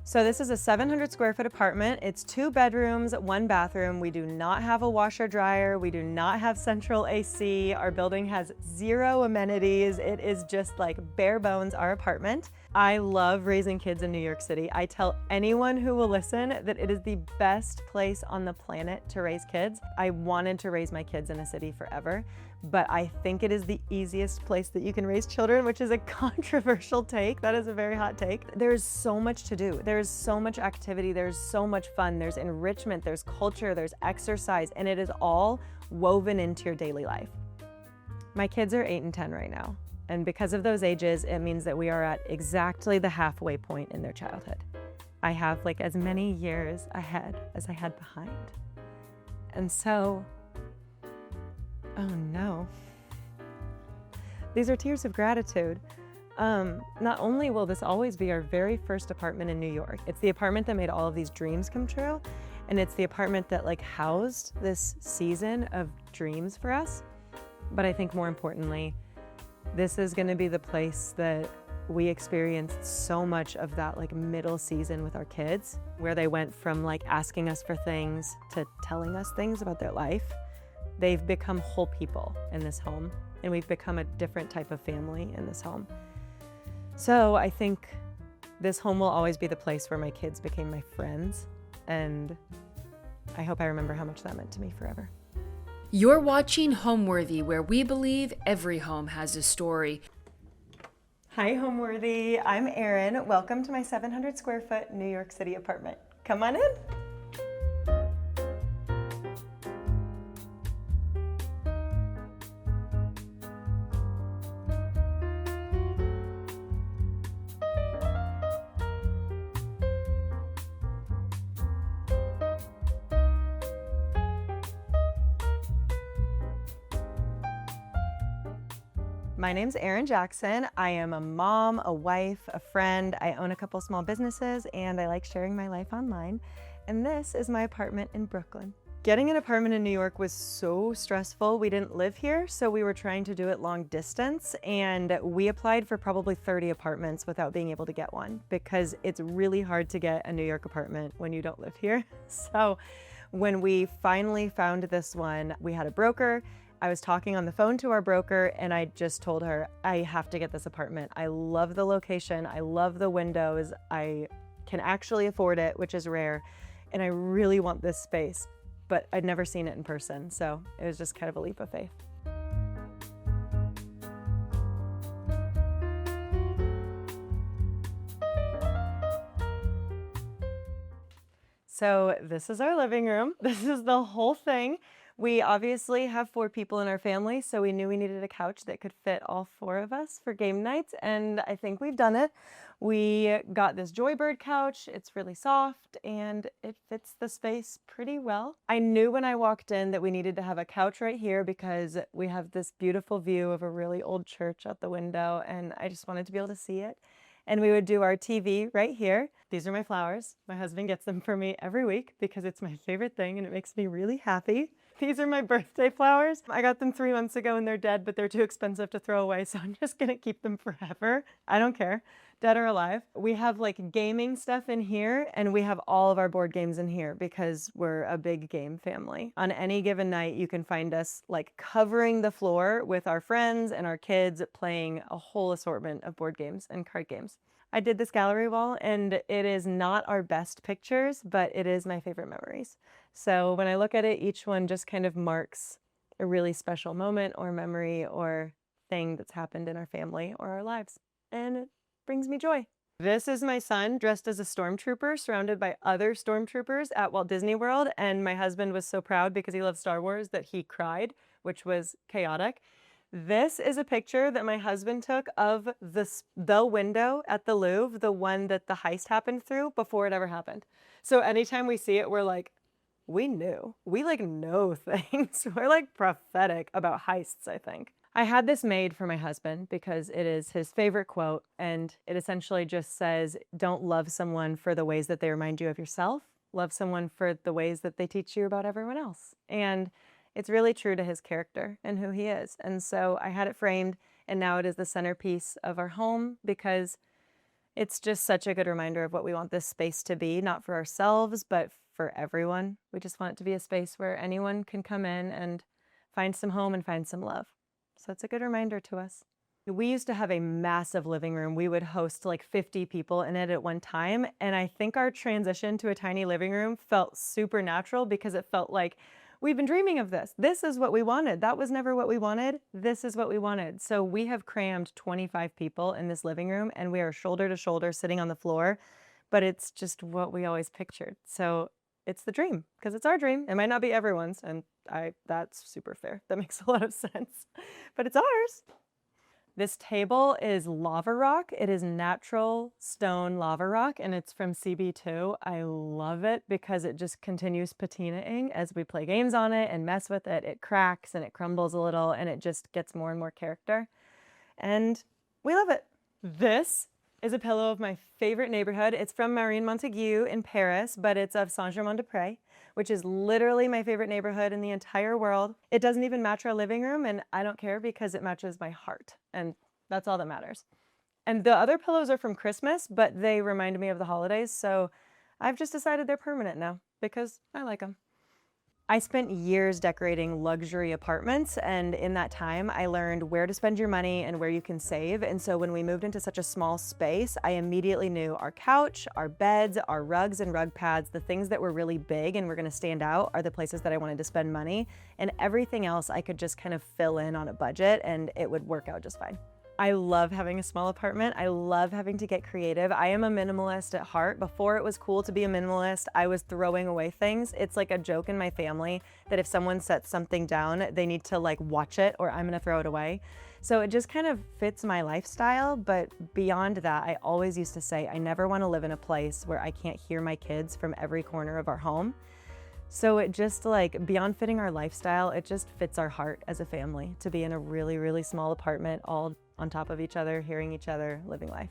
So this is a 700 square foot apartment. It's 2 bedrooms, 1 bathroom. We do not have a washer dryer. We do not have central AC. Our building has 0 amenities. It is just like bare bones, our apartment. I love raising kids in New York City. I tell anyone who will listen that it is the best place on the planet to raise kids. I wanted to raise my kids in a city forever, but I think it is the easiest place that you can raise children, which is a controversial take. That is a very hot take. There's so much to do. There's so much activity. There's so much fun. There's enrichment, there's culture, there's exercise, and it is all woven into your daily life. My kids are 8 and 10 right now. And because of those ages, it means that we are at exactly the halfway point in their childhood. I have like as many years ahead as I had behind. And so, oh no. These are tears of gratitude. Not only will this always be our very first apartment in New York, it's the apartment that made all of these dreams come true. And it's the apartment that like housed this season of dreams for us. But I think more importantly, this is going to be the place that we experienced so much of that like middle season with our kids, where they went from like asking us for things to telling us things about their life. They've become whole people in this home, and we've become a different type of family in this home. So I think this home will always be the place where my kids became my friends, and I hope I remember how much that meant to me forever. You're watching Homeworthy, where we believe every home has a story. Hi, Homeworthy. I'm Erin. Welcome to my 700 square foot New York City apartment. Come on in. My name's Erin Jackson. I am a mom, a wife, a friend. I own a couple small businesses, and I like sharing my life online. And this is my apartment in Brooklyn. Getting an apartment in New York was so stressful. We didn't live here, so we were trying to do it long distance, and we applied for probably 30 apartments without being able to get one, because it's really hard to get a New York apartment when you don't live here. So when we finally found this one, we had a broker. I was talking on the phone to our broker, and I just told her, I have to get this apartment. I love the location. I love the windows. I can actually afford it, which is rare. And I really want this space, but I'd never seen it in person. So it was just kind of a leap of faith. So this is our living room. This is the whole thing. We obviously have 4 people in our family, so we knew we needed a couch that could fit all 4 of us for game nights, and I think we've done it. We got this Joybird couch. It's really soft, and it fits the space pretty well. I knew when I walked in that we needed to have a couch right here because we have this beautiful view of a really old church out the window, and I just wanted to be able to see it. And we would do our TV right here. These are my flowers. My husband gets them for me every week because it's my favorite thing and it makes me really happy. These are my birthday flowers. I got them 3 months ago and they're dead, but they're too expensive to throw away, so I'm just gonna keep them forever. I don't care, dead or alive. We have like gaming stuff in here, and we have all of our board games in here because we're a big game family. On any given night, you can find us like covering the floor with our friends and our kids playing a whole assortment of board games and card games. I did this gallery wall, and it is not our best pictures, but it is my favorite memories. So when I look at it, each one just kind of marks a really special moment or memory or thing that's happened in our family or our lives, and it brings me joy. This is my son dressed as a stormtrooper, surrounded by other stormtroopers at Walt Disney World, and my husband was so proud because he loves Star Wars that he cried, which was chaotic. This is a picture that my husband took of the window at the Louvre, the one that the heist happened through before it ever happened. So anytime we see it, we're like, we knew. We like know things. We're like prophetic about heists, I think. I had this made for my husband because it is his favorite quote, and it essentially just says, don't love someone for the ways that they remind you of yourself. Love someone for the ways that they teach you about everyone else. And it's really true to his character and who he is. And so I had it framed, and now it is the centerpiece of our home because it's just such a good reminder of what we want this space to be, not for ourselves, but for everyone. We just want it to be a space where anyone can come in and find some home and find some love. So it's a good reminder to us. We used to have a massive living room. We would host like 50 people in it at one time. And I think our transition to a tiny living room felt supernatural because it felt like we've been dreaming of this. This is what we wanted. That was never what we wanted. This is what we wanted. So we have crammed 25 people in this living room, and we are shoulder to shoulder sitting on the floor, but it's just what we always pictured. So it's the dream because it's our dream. It might not be everyone's, and that's super fair. That makes a lot of sense, but it's ours. This table is lava rock. It is natural stone lava rock, and it's from CB2. I love it because it just continues patinaing as we play games on it and mess with it. It cracks and it crumbles a little, and it just gets more and more character. And we love it. This is a pillow of my favorite neighborhood. It's from Marine Montague in Paris, but it's of Saint-Germain-des-Prés, which is literally my favorite neighborhood in the entire world. It doesn't even match our living room, and I don't care because it matches my heart, and that's all that matters. And the other pillows are from Christmas, but they remind me of the holidays, so I've just decided they're permanent now because I like them. I spent years decorating luxury apartments, and in that time, I learned where to spend your money and where you can save. And so when we moved into such a small space, I immediately knew our couch, our beds, our rugs and rug pads, the things that were really big and were gonna stand out are the places that I wanted to spend money. And everything else I could just kind of fill in on a budget and it would work out just fine. I love having a small apartment. I love having to get creative. I am a minimalist at heart. Before it was cool to be a minimalist, I was throwing away things. It's like a joke in my family that if someone sets something down, they need to like watch it or I'm gonna throw it away. So it just kind of fits my lifestyle, but beyond that, I always used to say, I never wanna live in a place where I can't hear my kids from every corner of our home. So it just like, beyond fitting our lifestyle, it just fits our heart as a family to be in a really, really small apartment, all on top of each other, hearing each other, living life.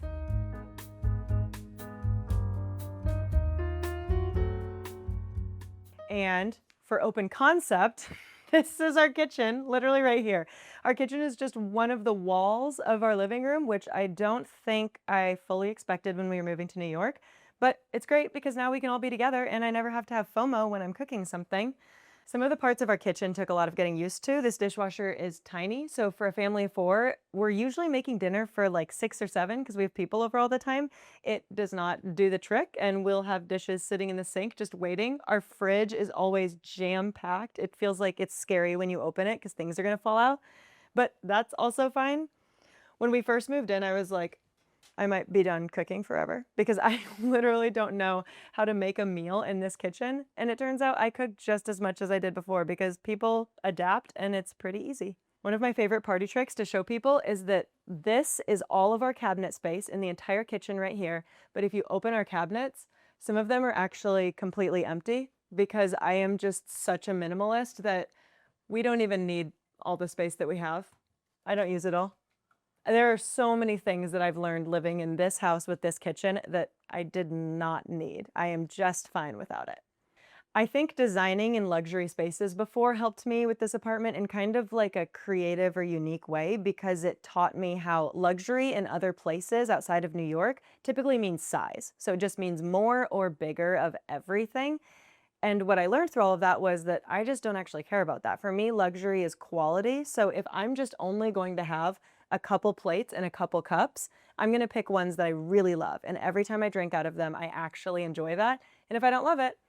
And for open concept, this is our kitchen, literally right here. Our kitchen is just one of the walls of our living room, which I don't think I fully expected when we were moving to New York. But it's great because now we can all be together and I never have to have FOMO when I'm cooking something. Some of the parts of our kitchen took a lot of getting used to. This dishwasher is tiny, so for a family of 4, we're usually making dinner for like 6 or 7 because we have people over all the time. It does not do the trick, and we'll have dishes sitting in the sink just waiting. Our fridge is always jam-packed. It feels like it's scary when you open it because things are gonna fall out, but that's also fine. When we first moved in, I was like, I might be done cooking forever because I literally don't know how to make a meal in this kitchen. And it turns out I cook just as much as I did before because people adapt and it's pretty easy. One of my favorite party tricks to show people is that this is all of our cabinet space in the entire kitchen right here. But if you open our cabinets, some of them are actually completely empty because I am just such a minimalist that we don't even need all the space that we have. I don't use it all. There are so many things that I've learned living in this house with this kitchen that I did not need. I am just fine without it. I think designing in luxury spaces before helped me with this apartment in kind of like a creative or unique way because it taught me how luxury in other places outside of New York typically means size. So it just means more or bigger of everything. And what I learned through all of that was that I just don't actually care about that. For me, luxury is quality. So if I'm just only going to have a couple plates and a couple cups, I'm gonna pick ones that I really love. And every time I drink out of them, I actually enjoy that. And if I don't love it,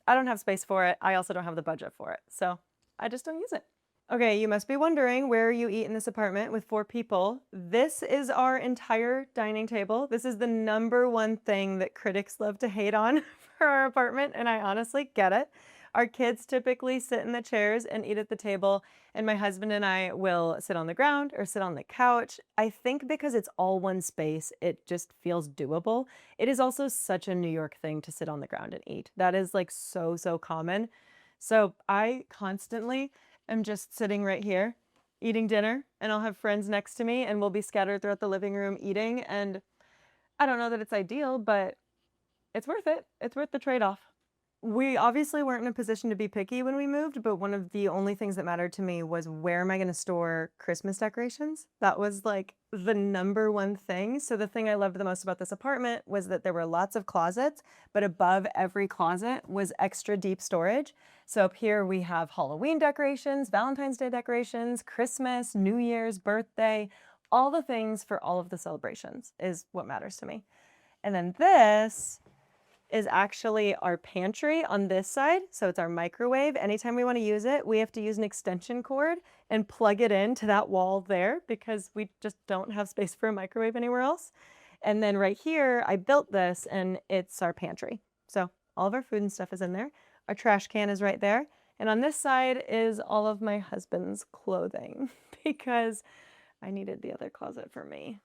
I don't have space for it. I also don't have the budget for it. So I just don't use it. Okay, you must be wondering where you eat in this apartment with 4 people. This is our entire dining table. This is the #1 thing that critics love to hate on for our apartment, and I honestly get it. Our kids typically sit in the chairs and eat at the table, and my husband and I will sit on the ground or sit on the couch. I think because it's all one space, it just feels doable. It is also such a New York thing to sit on the ground and eat. That is like so common. So I constantly am just sitting right here eating dinner, and I'll have friends next to me and we'll be scattered throughout the living room eating. And I don't know that it's ideal, but it's worth it. It's worth the trade-off. We obviously weren't in a position to be picky when we moved, but one of the only things that mattered to me was where am I going to store Christmas decorations? That was like the #1 thing. So the thing I loved the most about this apartment was that there were lots of closets, but above every closet was extra deep storage. So up here we have Halloween decorations, Valentine's Day decorations, Christmas, New Year's, birthday, all the things for all of the celebrations is what matters to me. And then this is actually our pantry on this side. So it's our microwave. Anytime we want to use it, we have to use an extension cord and plug it into that wall there because we just don't have space for a microwave anywhere else. And then right here, I built this and it's our pantry. So all of our food and stuff is in there. Our trash can is right there. And on this side is all of my husband's clothing because I needed the other closet for me.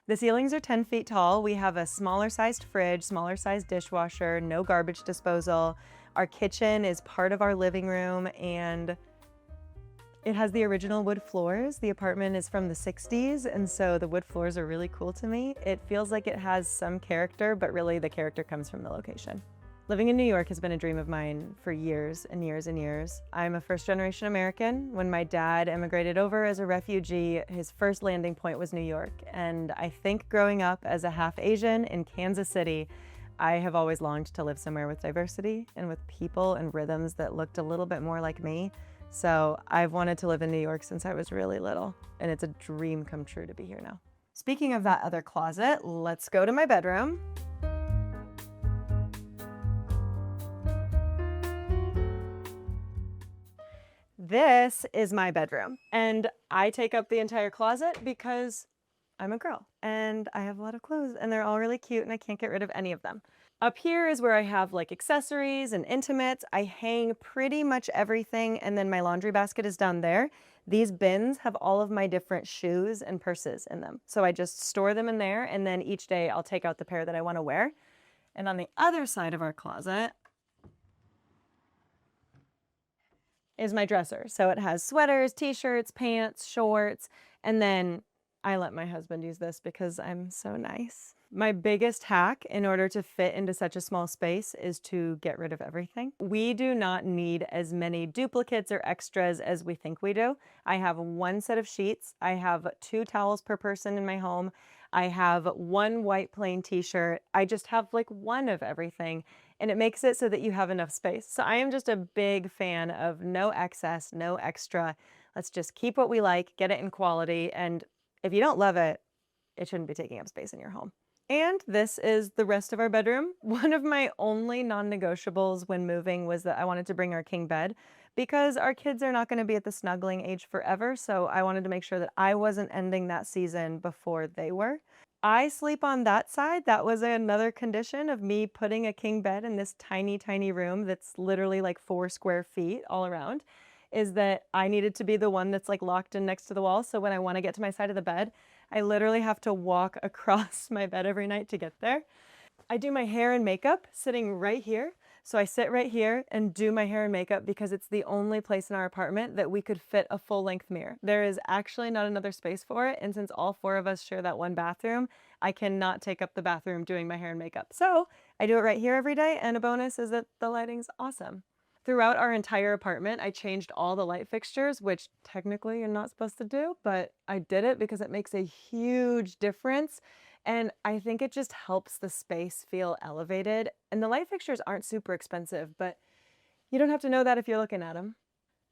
The ceilings are 10 feet tall. We have a smaller sized fridge, smaller sized dishwasher, no garbage disposal. Our kitchen is part of our living room and it has the original wood floors. The apartment is from the 60s, and so the wood floors are really cool to me. It feels like it has some character, but really the character comes from the location. Living in New York has been a dream of mine for years and years and years. I'm a first-generation American. When my dad immigrated over as a refugee, his first landing point was New York. And I think growing up as a half Asian in Kansas City, I have always longed to live somewhere with diversity and with people and rhythms that looked a little bit more like me. So I've wanted to live in New York since I was really little, and it's a dream come true to be here now. Speaking of that other closet, let's go to my bedroom. This is my bedroom, and I take up the entire closet because I'm a girl and I have a lot of clothes and they're all really cute and I can't get rid of any of them. Up here is where I have like accessories and intimates. I hang pretty much everything, and then my laundry basket is down there. These bins have all of my different shoes and purses in them. So I just store them in there, and then each day I'll take out the pair that I want to wear. And on the other side of our closet is my dresser. So it has sweaters, t-shirts, pants, shorts, and then I let my husband use this because I'm so nice. My biggest hack in order to fit into such a small space is to get rid of everything. We do not need as many duplicates or extras as we think we do. I have 1 set of sheets. I have 2 towels per person in my home. I have 1 white plain t-shirt. I just have like 1 of everything. and it makes it so that you have enough space. So I am just a big fan of no excess, no extra. Let's just keep what we like, get it in quality, and if you don't love it, it shouldn't be taking up space in your home. And this is the rest of our bedroom. One of my only non-negotiables when moving was that I wanted to bring our king bed because our kids are not going to be at the snuggling age forever, so I wanted to make sure that I wasn't ending that season before they were. I sleep on that side. That was another condition of me putting a king bed in this tiny, tiny room that's literally like 4 square feet all around, is that I needed to be the one that's like locked in next to the wall. So when I want to get to my side of the bed, I literally have to walk across my bed every night to get there. I do my hair and makeup sitting right here. So I sit right here and do my hair and makeup because it's the only place in our apartment that we could fit a full-length mirror. There is actually not another space for it, and since all 4 of us share that one bathroom, I cannot take up the bathroom doing my hair and makeup. So I do it right here every day, and a bonus is that the lighting's awesome. Throughout our entire apartment, I changed all the light fixtures, which technically you're not supposed to do, but I did it because it makes a huge difference. And I think it just helps the space feel elevated. And the light fixtures aren't super expensive, but you don't have to know that if you're looking at them.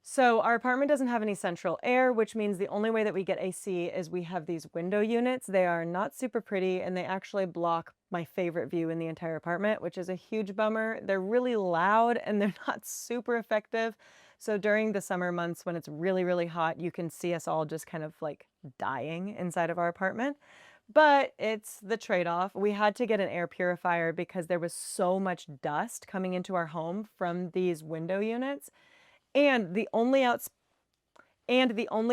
So our apartment doesn't have any central air, which means the only way that we get AC is we have these window units. They are not super pretty, and they actually block my favorite view in the entire apartment, which is a huge bummer. They're really loud and they're not super effective. So during the summer months when it's really, really hot, you can see us all just kind of like dying inside of our apartment. But it's the trade-off. We had to get an air purifier because there was so much dust coming into our home from these window units. And the only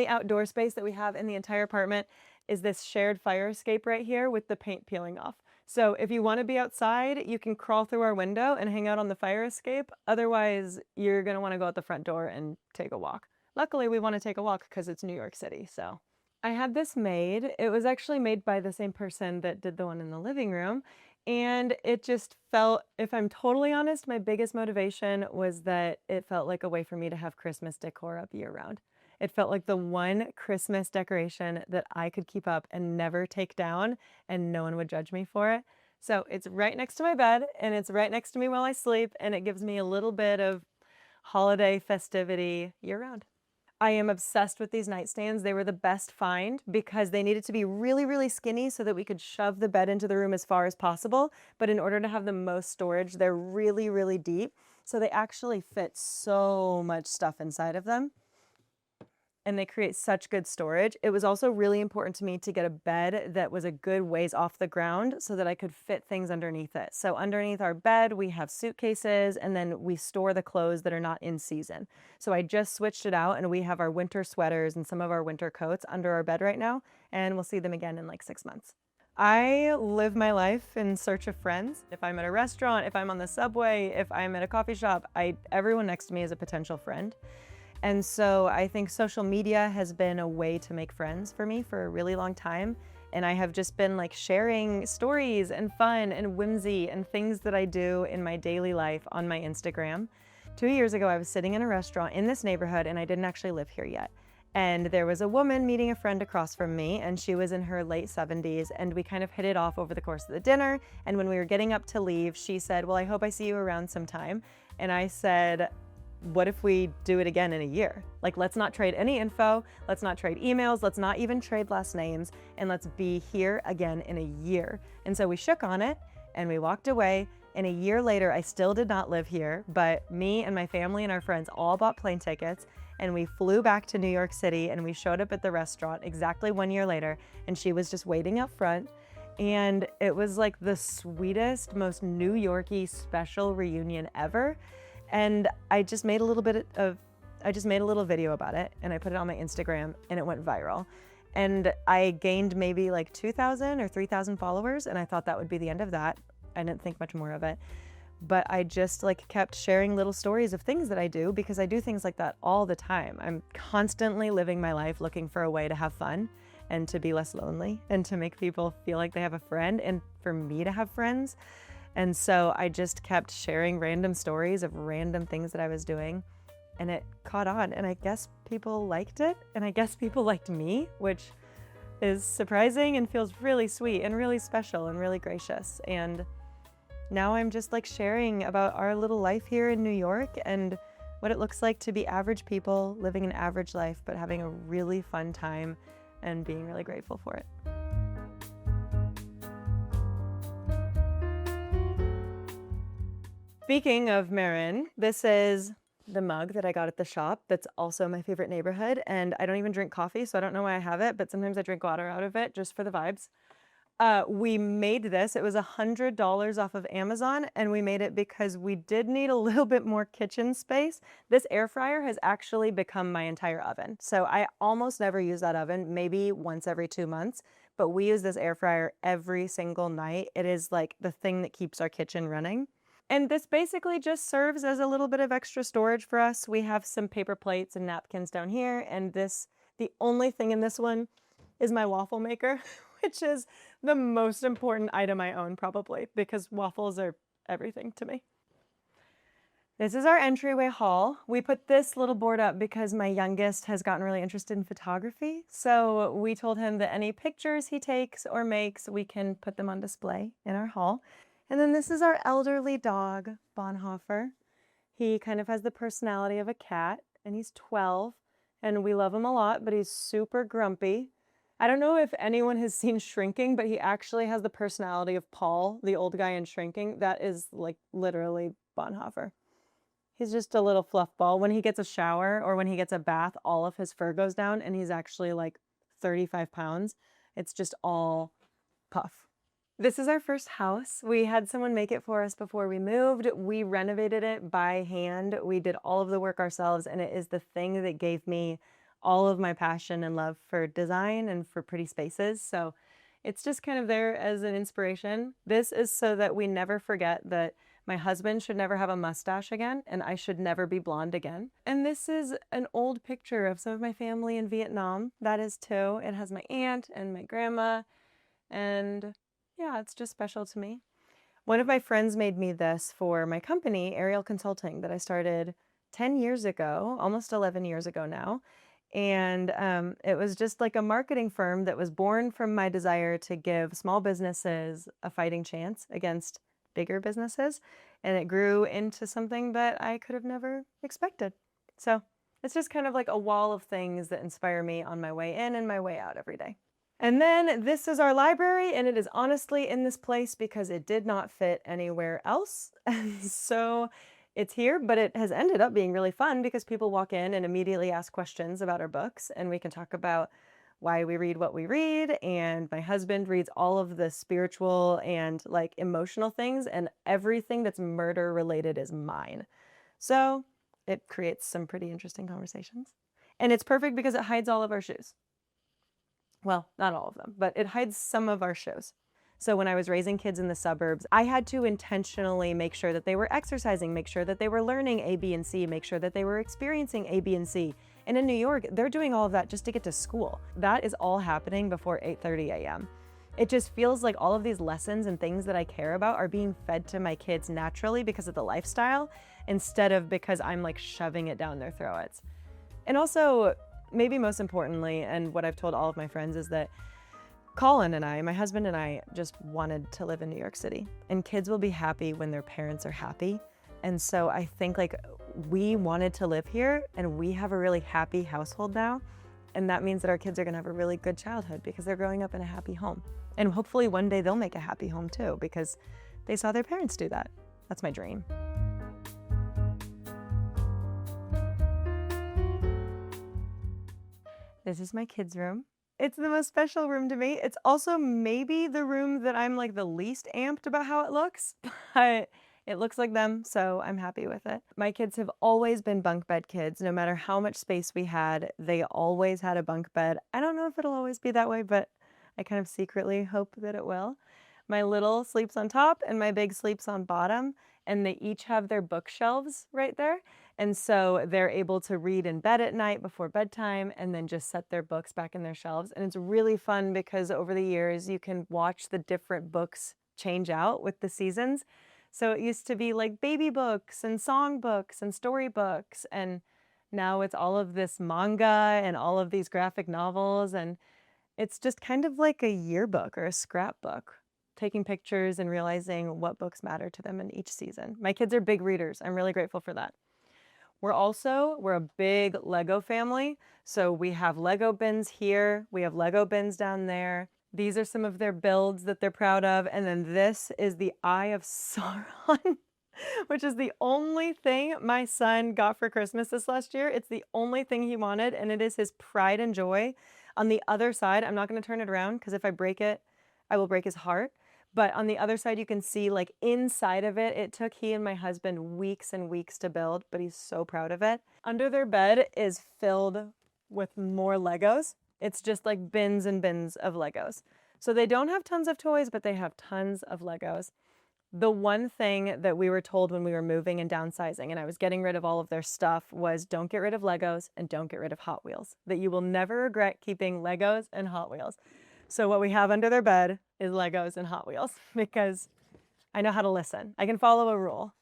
outdoor space that we have in the entire apartment is this shared fire escape right here with the paint peeling off. So if you want to be outside, you can crawl through our window and hang out on the fire escape. Otherwise, you're going to want to go out the front door and take a walk. Luckily, we want to take a walk because it's New York City, so. I had this made. It was actually made by the same person that did the one in the living room. And it just felt, if I'm totally honest, my biggest motivation was that it felt like a way for me to have Christmas decor up year round. It felt like the one Christmas decoration that I could keep up and never take down, and no one would judge me for it. So it's right next to my bed, and it's right next to me while I sleep, and it gives me a little bit of holiday festivity year round. I am obsessed with these nightstands. They were the best find because they needed to be really, really skinny so that we could shove the bed into the room as far as possible. But in order to have the most storage, they're really, really deep. So they actually fit so much stuff inside of them. And they create such good storage. It was also really important to me to get a bed that was a good ways off the ground so that I could fit things underneath it. So underneath our bed, we have suitcases, and then we store the clothes that are not in season. So I just switched it out, and we have our winter sweaters and some of our winter coats under our bed right now, and we'll see them again in like 6 months. I live my life in search of friends. If I'm at a restaurant, if I'm on the subway, if I'm at a coffee shop, everyone next to me is a potential friend. And so I think social media has been a way to make friends for me for a really long time. And I have just been like sharing stories and fun and whimsy and things that I do in my daily life on my Instagram. 2 years ago, I was sitting in a restaurant in this neighborhood, and I didn't actually live here yet. And there was a woman meeting a friend across from me, and she was in her late 70s, and we kind of hit it off over the course of the dinner. And when we were getting up to leave, she said, "Well, I hope I see you around sometime." And I said, "What if we do it again in a year? Like, let's not trade any info, let's not trade emails, let's not even trade last names, and let's be here again in a year." And so we shook on it and we walked away. And a year later, I still did not live here, but me and my family and our friends all bought plane tickets, and we flew back to New York City, and we showed up at the restaurant exactly 1 year later, and she was just waiting up front. And it was like the sweetest, most New Yorky special reunion ever. And I just made a little video about it, and I put it on my Instagram, and it went viral. And I gained maybe like 2,000 or 3,000 followers, and I thought that would be the end of that. I didn't think much more of it. But I just like kept sharing little stories of things that I do, because I do things like that all the time. I'm constantly living my life looking for a way to have fun and to be less lonely and to make people feel like they have a friend and for me to have friends. And so I just kept sharing random stories of random things that I was doing, and it caught on, and I guess people liked it, and I guess people liked me, which is surprising and feels really sweet and really special and really gracious. And now I'm just like sharing about our little life here in New York and what it looks like to be average people living an average life, but having a really fun time and being really grateful for it. Speaking of Marin, this is the mug that I got at the shop that's also my favorite neighborhood, and I don't even drink coffee, so I don't know why I have it, but sometimes I drink water out of it just for the vibes. We made this. It was $100 off of Amazon, and we made it because we did need a little bit more kitchen space. This air fryer has actually become my entire oven. So I almost never use that oven, maybe once every 2 months, but we use this air fryer every single night. It is like the thing that keeps our kitchen running. And this basically just serves as a little bit of extra storage for us. We have some paper plates and napkins down here, and the only thing in this one is my waffle maker, which is the most important item I own probably, because waffles are everything to me. This is our entryway hall. We put this little board up because my youngest has gotten really interested in photography. So we told him that any pictures he takes or makes, we can put them on display in our hall. And then this is our elderly dog, Bonhoeffer. He kind of has the personality of a cat, and he's 12, and we love him a lot, but he's super grumpy. I don't know if anyone has seen Shrinking, but he actually has the personality of Paul, the old guy in Shrinking. That is like literally Bonhoeffer. He's just a little fluff ball. When he gets a shower or when he gets a bath, all of his fur goes down, and he's actually like 35 pounds. It's just all puff. This is our first house. We had someone make it for us before we moved. We renovated it by hand. We did all of the work ourselves, and it is the thing that gave me all of my passion and love for design and for pretty spaces. So it's just kind of there as an inspiration. This is so that we never forget that my husband should never have a mustache again, and I should never be blonde again. And this is an old picture of some of my family in Vietnam. That is too. It has my aunt and my grandma, and yeah, it's just special to me. One of my friends made me this for my company, Ariel Consulting, that I started 10 years ago, almost 11 years ago now. And it was just like a marketing firm that was born from my desire to give small businesses a fighting chance against bigger businesses. And it grew into something that I could have never expected. So it's just kind of like a wall of things that inspire me on my way in and my way out every day. And then this is our library, and it is honestly in this place because it did not fit anywhere else. And so it's here, but it has ended up being really fun because people walk in and immediately ask questions about our books, and we can talk about why we read what we read. And my husband reads all of the spiritual and like emotional things, and everything that's murder related is mine. So it creates some pretty interesting conversations. And it's perfect because it hides all of our shoes. Well, not all of them, but it hides some of our shoes. So when I was raising kids in the suburbs, I had to intentionally make sure that they were exercising, make sure that they were learning A, B, and C, make sure that they were experiencing A, B, and C. And in New York, they're doing all of that just to get to school. That is all happening before 8:30 a.m. It just feels like all of these lessons and things that I care about are being fed to my kids naturally because of the lifestyle, instead of because I'm like shoving it down their throats. And also, maybe most importantly, and what I've told all of my friends, is that Colin and I, my husband and I, just wanted to live in New York City. And kids will be happy when their parents are happy. And so I think like we wanted to live here, and we have a really happy household now. And that means that our kids are gonna have a really good childhood because they're growing up in a happy home. And hopefully one day they'll make a happy home too, because they saw their parents do that. That's my dream. This is my kids' room. It's the most special room to me. It's also maybe the room that I'm like the least amped about how it looks, but it looks like them, so I'm happy with it. My kids have always been bunk bed kids. No matter how much space we had, they always had a bunk bed. I don't know if it'll always be that way, but I kind of secretly hope that it will. My little sleeps on top and my big sleeps on bottom, and they each have their bookshelves right there. And so they're able to read in bed at night before bedtime and then just set their books back in their shelves. And it's really fun because over the years you can watch the different books change out with the seasons. So it used to be like baby books and song books and story books, and now it's all of this manga and all of these graphic novels, and it's just kind of like a yearbook or a scrapbook. taking pictures and realizing what books matter to them in each season. My kids are big readers. I'm really grateful for that. We're a big Lego family. So we have Lego bins here. We have Lego bins down there. These are some of their builds that they're proud of. And then this is the Eye of Sauron, which is the only thing my son got for Christmas this last year. It's the only thing he wanted, and it is his pride and joy. On the other side, I'm not going to turn it around because if I break it, I will break his heart. But on the other side, you can see like inside of it, it took he and my husband weeks and weeks to build, but he's so proud of it. Under their bed is filled with more Legos. It's just like bins and bins of Legos. So they don't have tons of toys, but they have tons of Legos. The one thing that we were told when we were moving and downsizing, and I was getting rid of all of their stuff, was don't get rid of Legos and don't get rid of Hot Wheels. That you will never regret keeping Legos and Hot Wheels. So what we have under their bed is Legos and Hot Wheels because I know how to listen. I can follow a rule.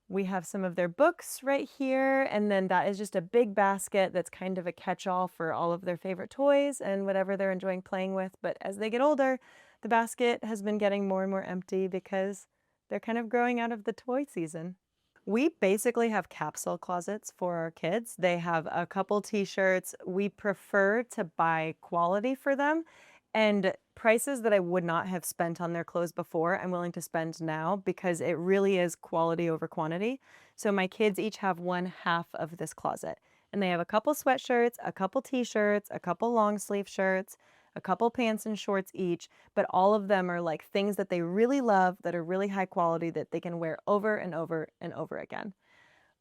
We have some of their books right here, and then that is just a big basket that's kind of a catch-all for all of their favorite toys and whatever they're enjoying playing with. But as they get older, the basket has been getting more and more empty because they're kind of growing out of the toy season. We basically have capsule closets for our kids. They have a couple t-shirts. We prefer to buy quality for them, and prices that I would not have spent on their clothes before, I'm willing to spend now because it really is quality over quantity. So my kids each have one half of this closet, and they have a couple sweatshirts, a couple t-shirts, a couple long sleeve shirts, a couple pants and shorts each, but all of them are like things that they really love, that are really high quality, that they can wear over and over and over again.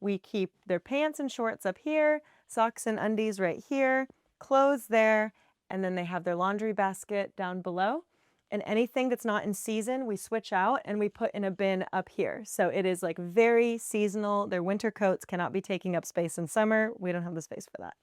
We keep their pants and shorts up here, socks and undies right here, clothes there, and then they have their laundry basket down below. And anything that's not in season, we switch out and we put in a bin up here. So it is like very seasonal. Their winter coats cannot be taking up space in summer. We don't have the space for that.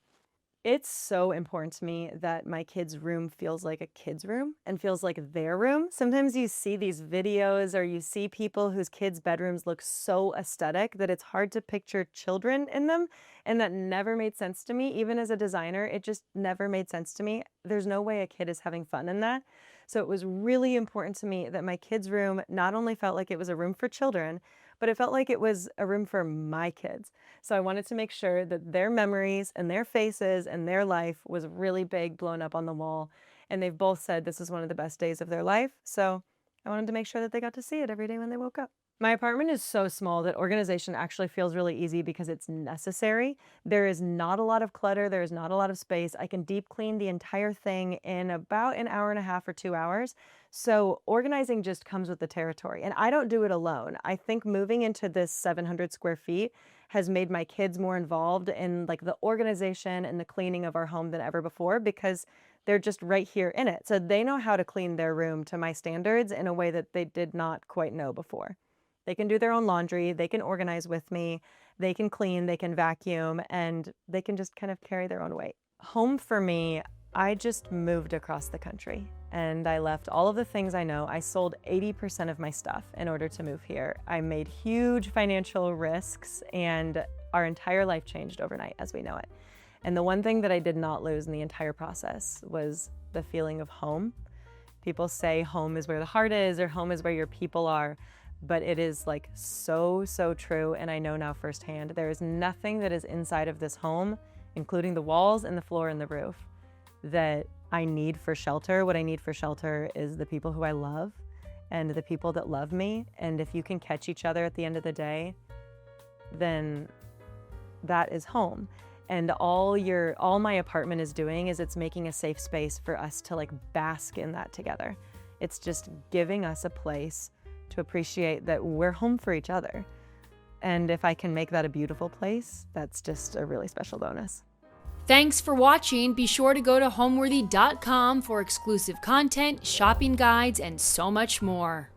It's so important to me that my kids' room feels like a kid's room and feels like their room. Sometimes you see these videos or you see people whose kids' bedrooms look so aesthetic that it's hard to picture children in them. And that never made sense to me. Even as a designer, it just never made sense to me. There's no way a kid is having fun in that. So it was really important to me that my kids' room not only felt like it was a room for children, but it felt like it was a room for my kids. So I wanted to make sure that their memories and their faces and their life was really big, blown up on the wall. And they've both said this was one of the best days of their life. So I wanted to make sure that they got to see it every day when they woke up. My apartment is so small that organization actually feels really easy because it's necessary. There is not a lot of clutter. There is not a lot of space. I can deep clean the entire thing in about an hour and a half or 2 hours. So organizing just comes with the territory. And I don't do it alone. I think moving into this 700 square feet has made my kids more involved in like the organization and the cleaning of our home than ever before because they're just right here in it. So they know how to clean their room to my standards in a way that they did not quite know before. They can do their own laundry, they can organize with me, they can clean, they can vacuum, and they can just kind of carry their own weight. Home for me, I just moved across the country and I left all of the things I know. I sold 80% of my stuff in order to move here. I made huge financial risks and our entire life changed overnight as we know it. And the one thing that I did not lose in the entire process was the feeling of home. People say home is where the heart is or home is where your people are. But it is like so true, and I know now firsthand. There is nothing that is inside of this home, including the walls and the floor and the roof, that I need for shelter. What I need for shelter is the people who I love and the people that love me. And if you can catch each other at the end of the day, then that is home. And all my apartment is doing is it's making a safe space for us to like bask in that together. It's just giving us a place to appreciate that we're home for each other. And if I can make that a beautiful place, that's just a really special bonus. Thanks for watching. Be sure to go to homeworthy.com for exclusive content, shopping guides, and so much more.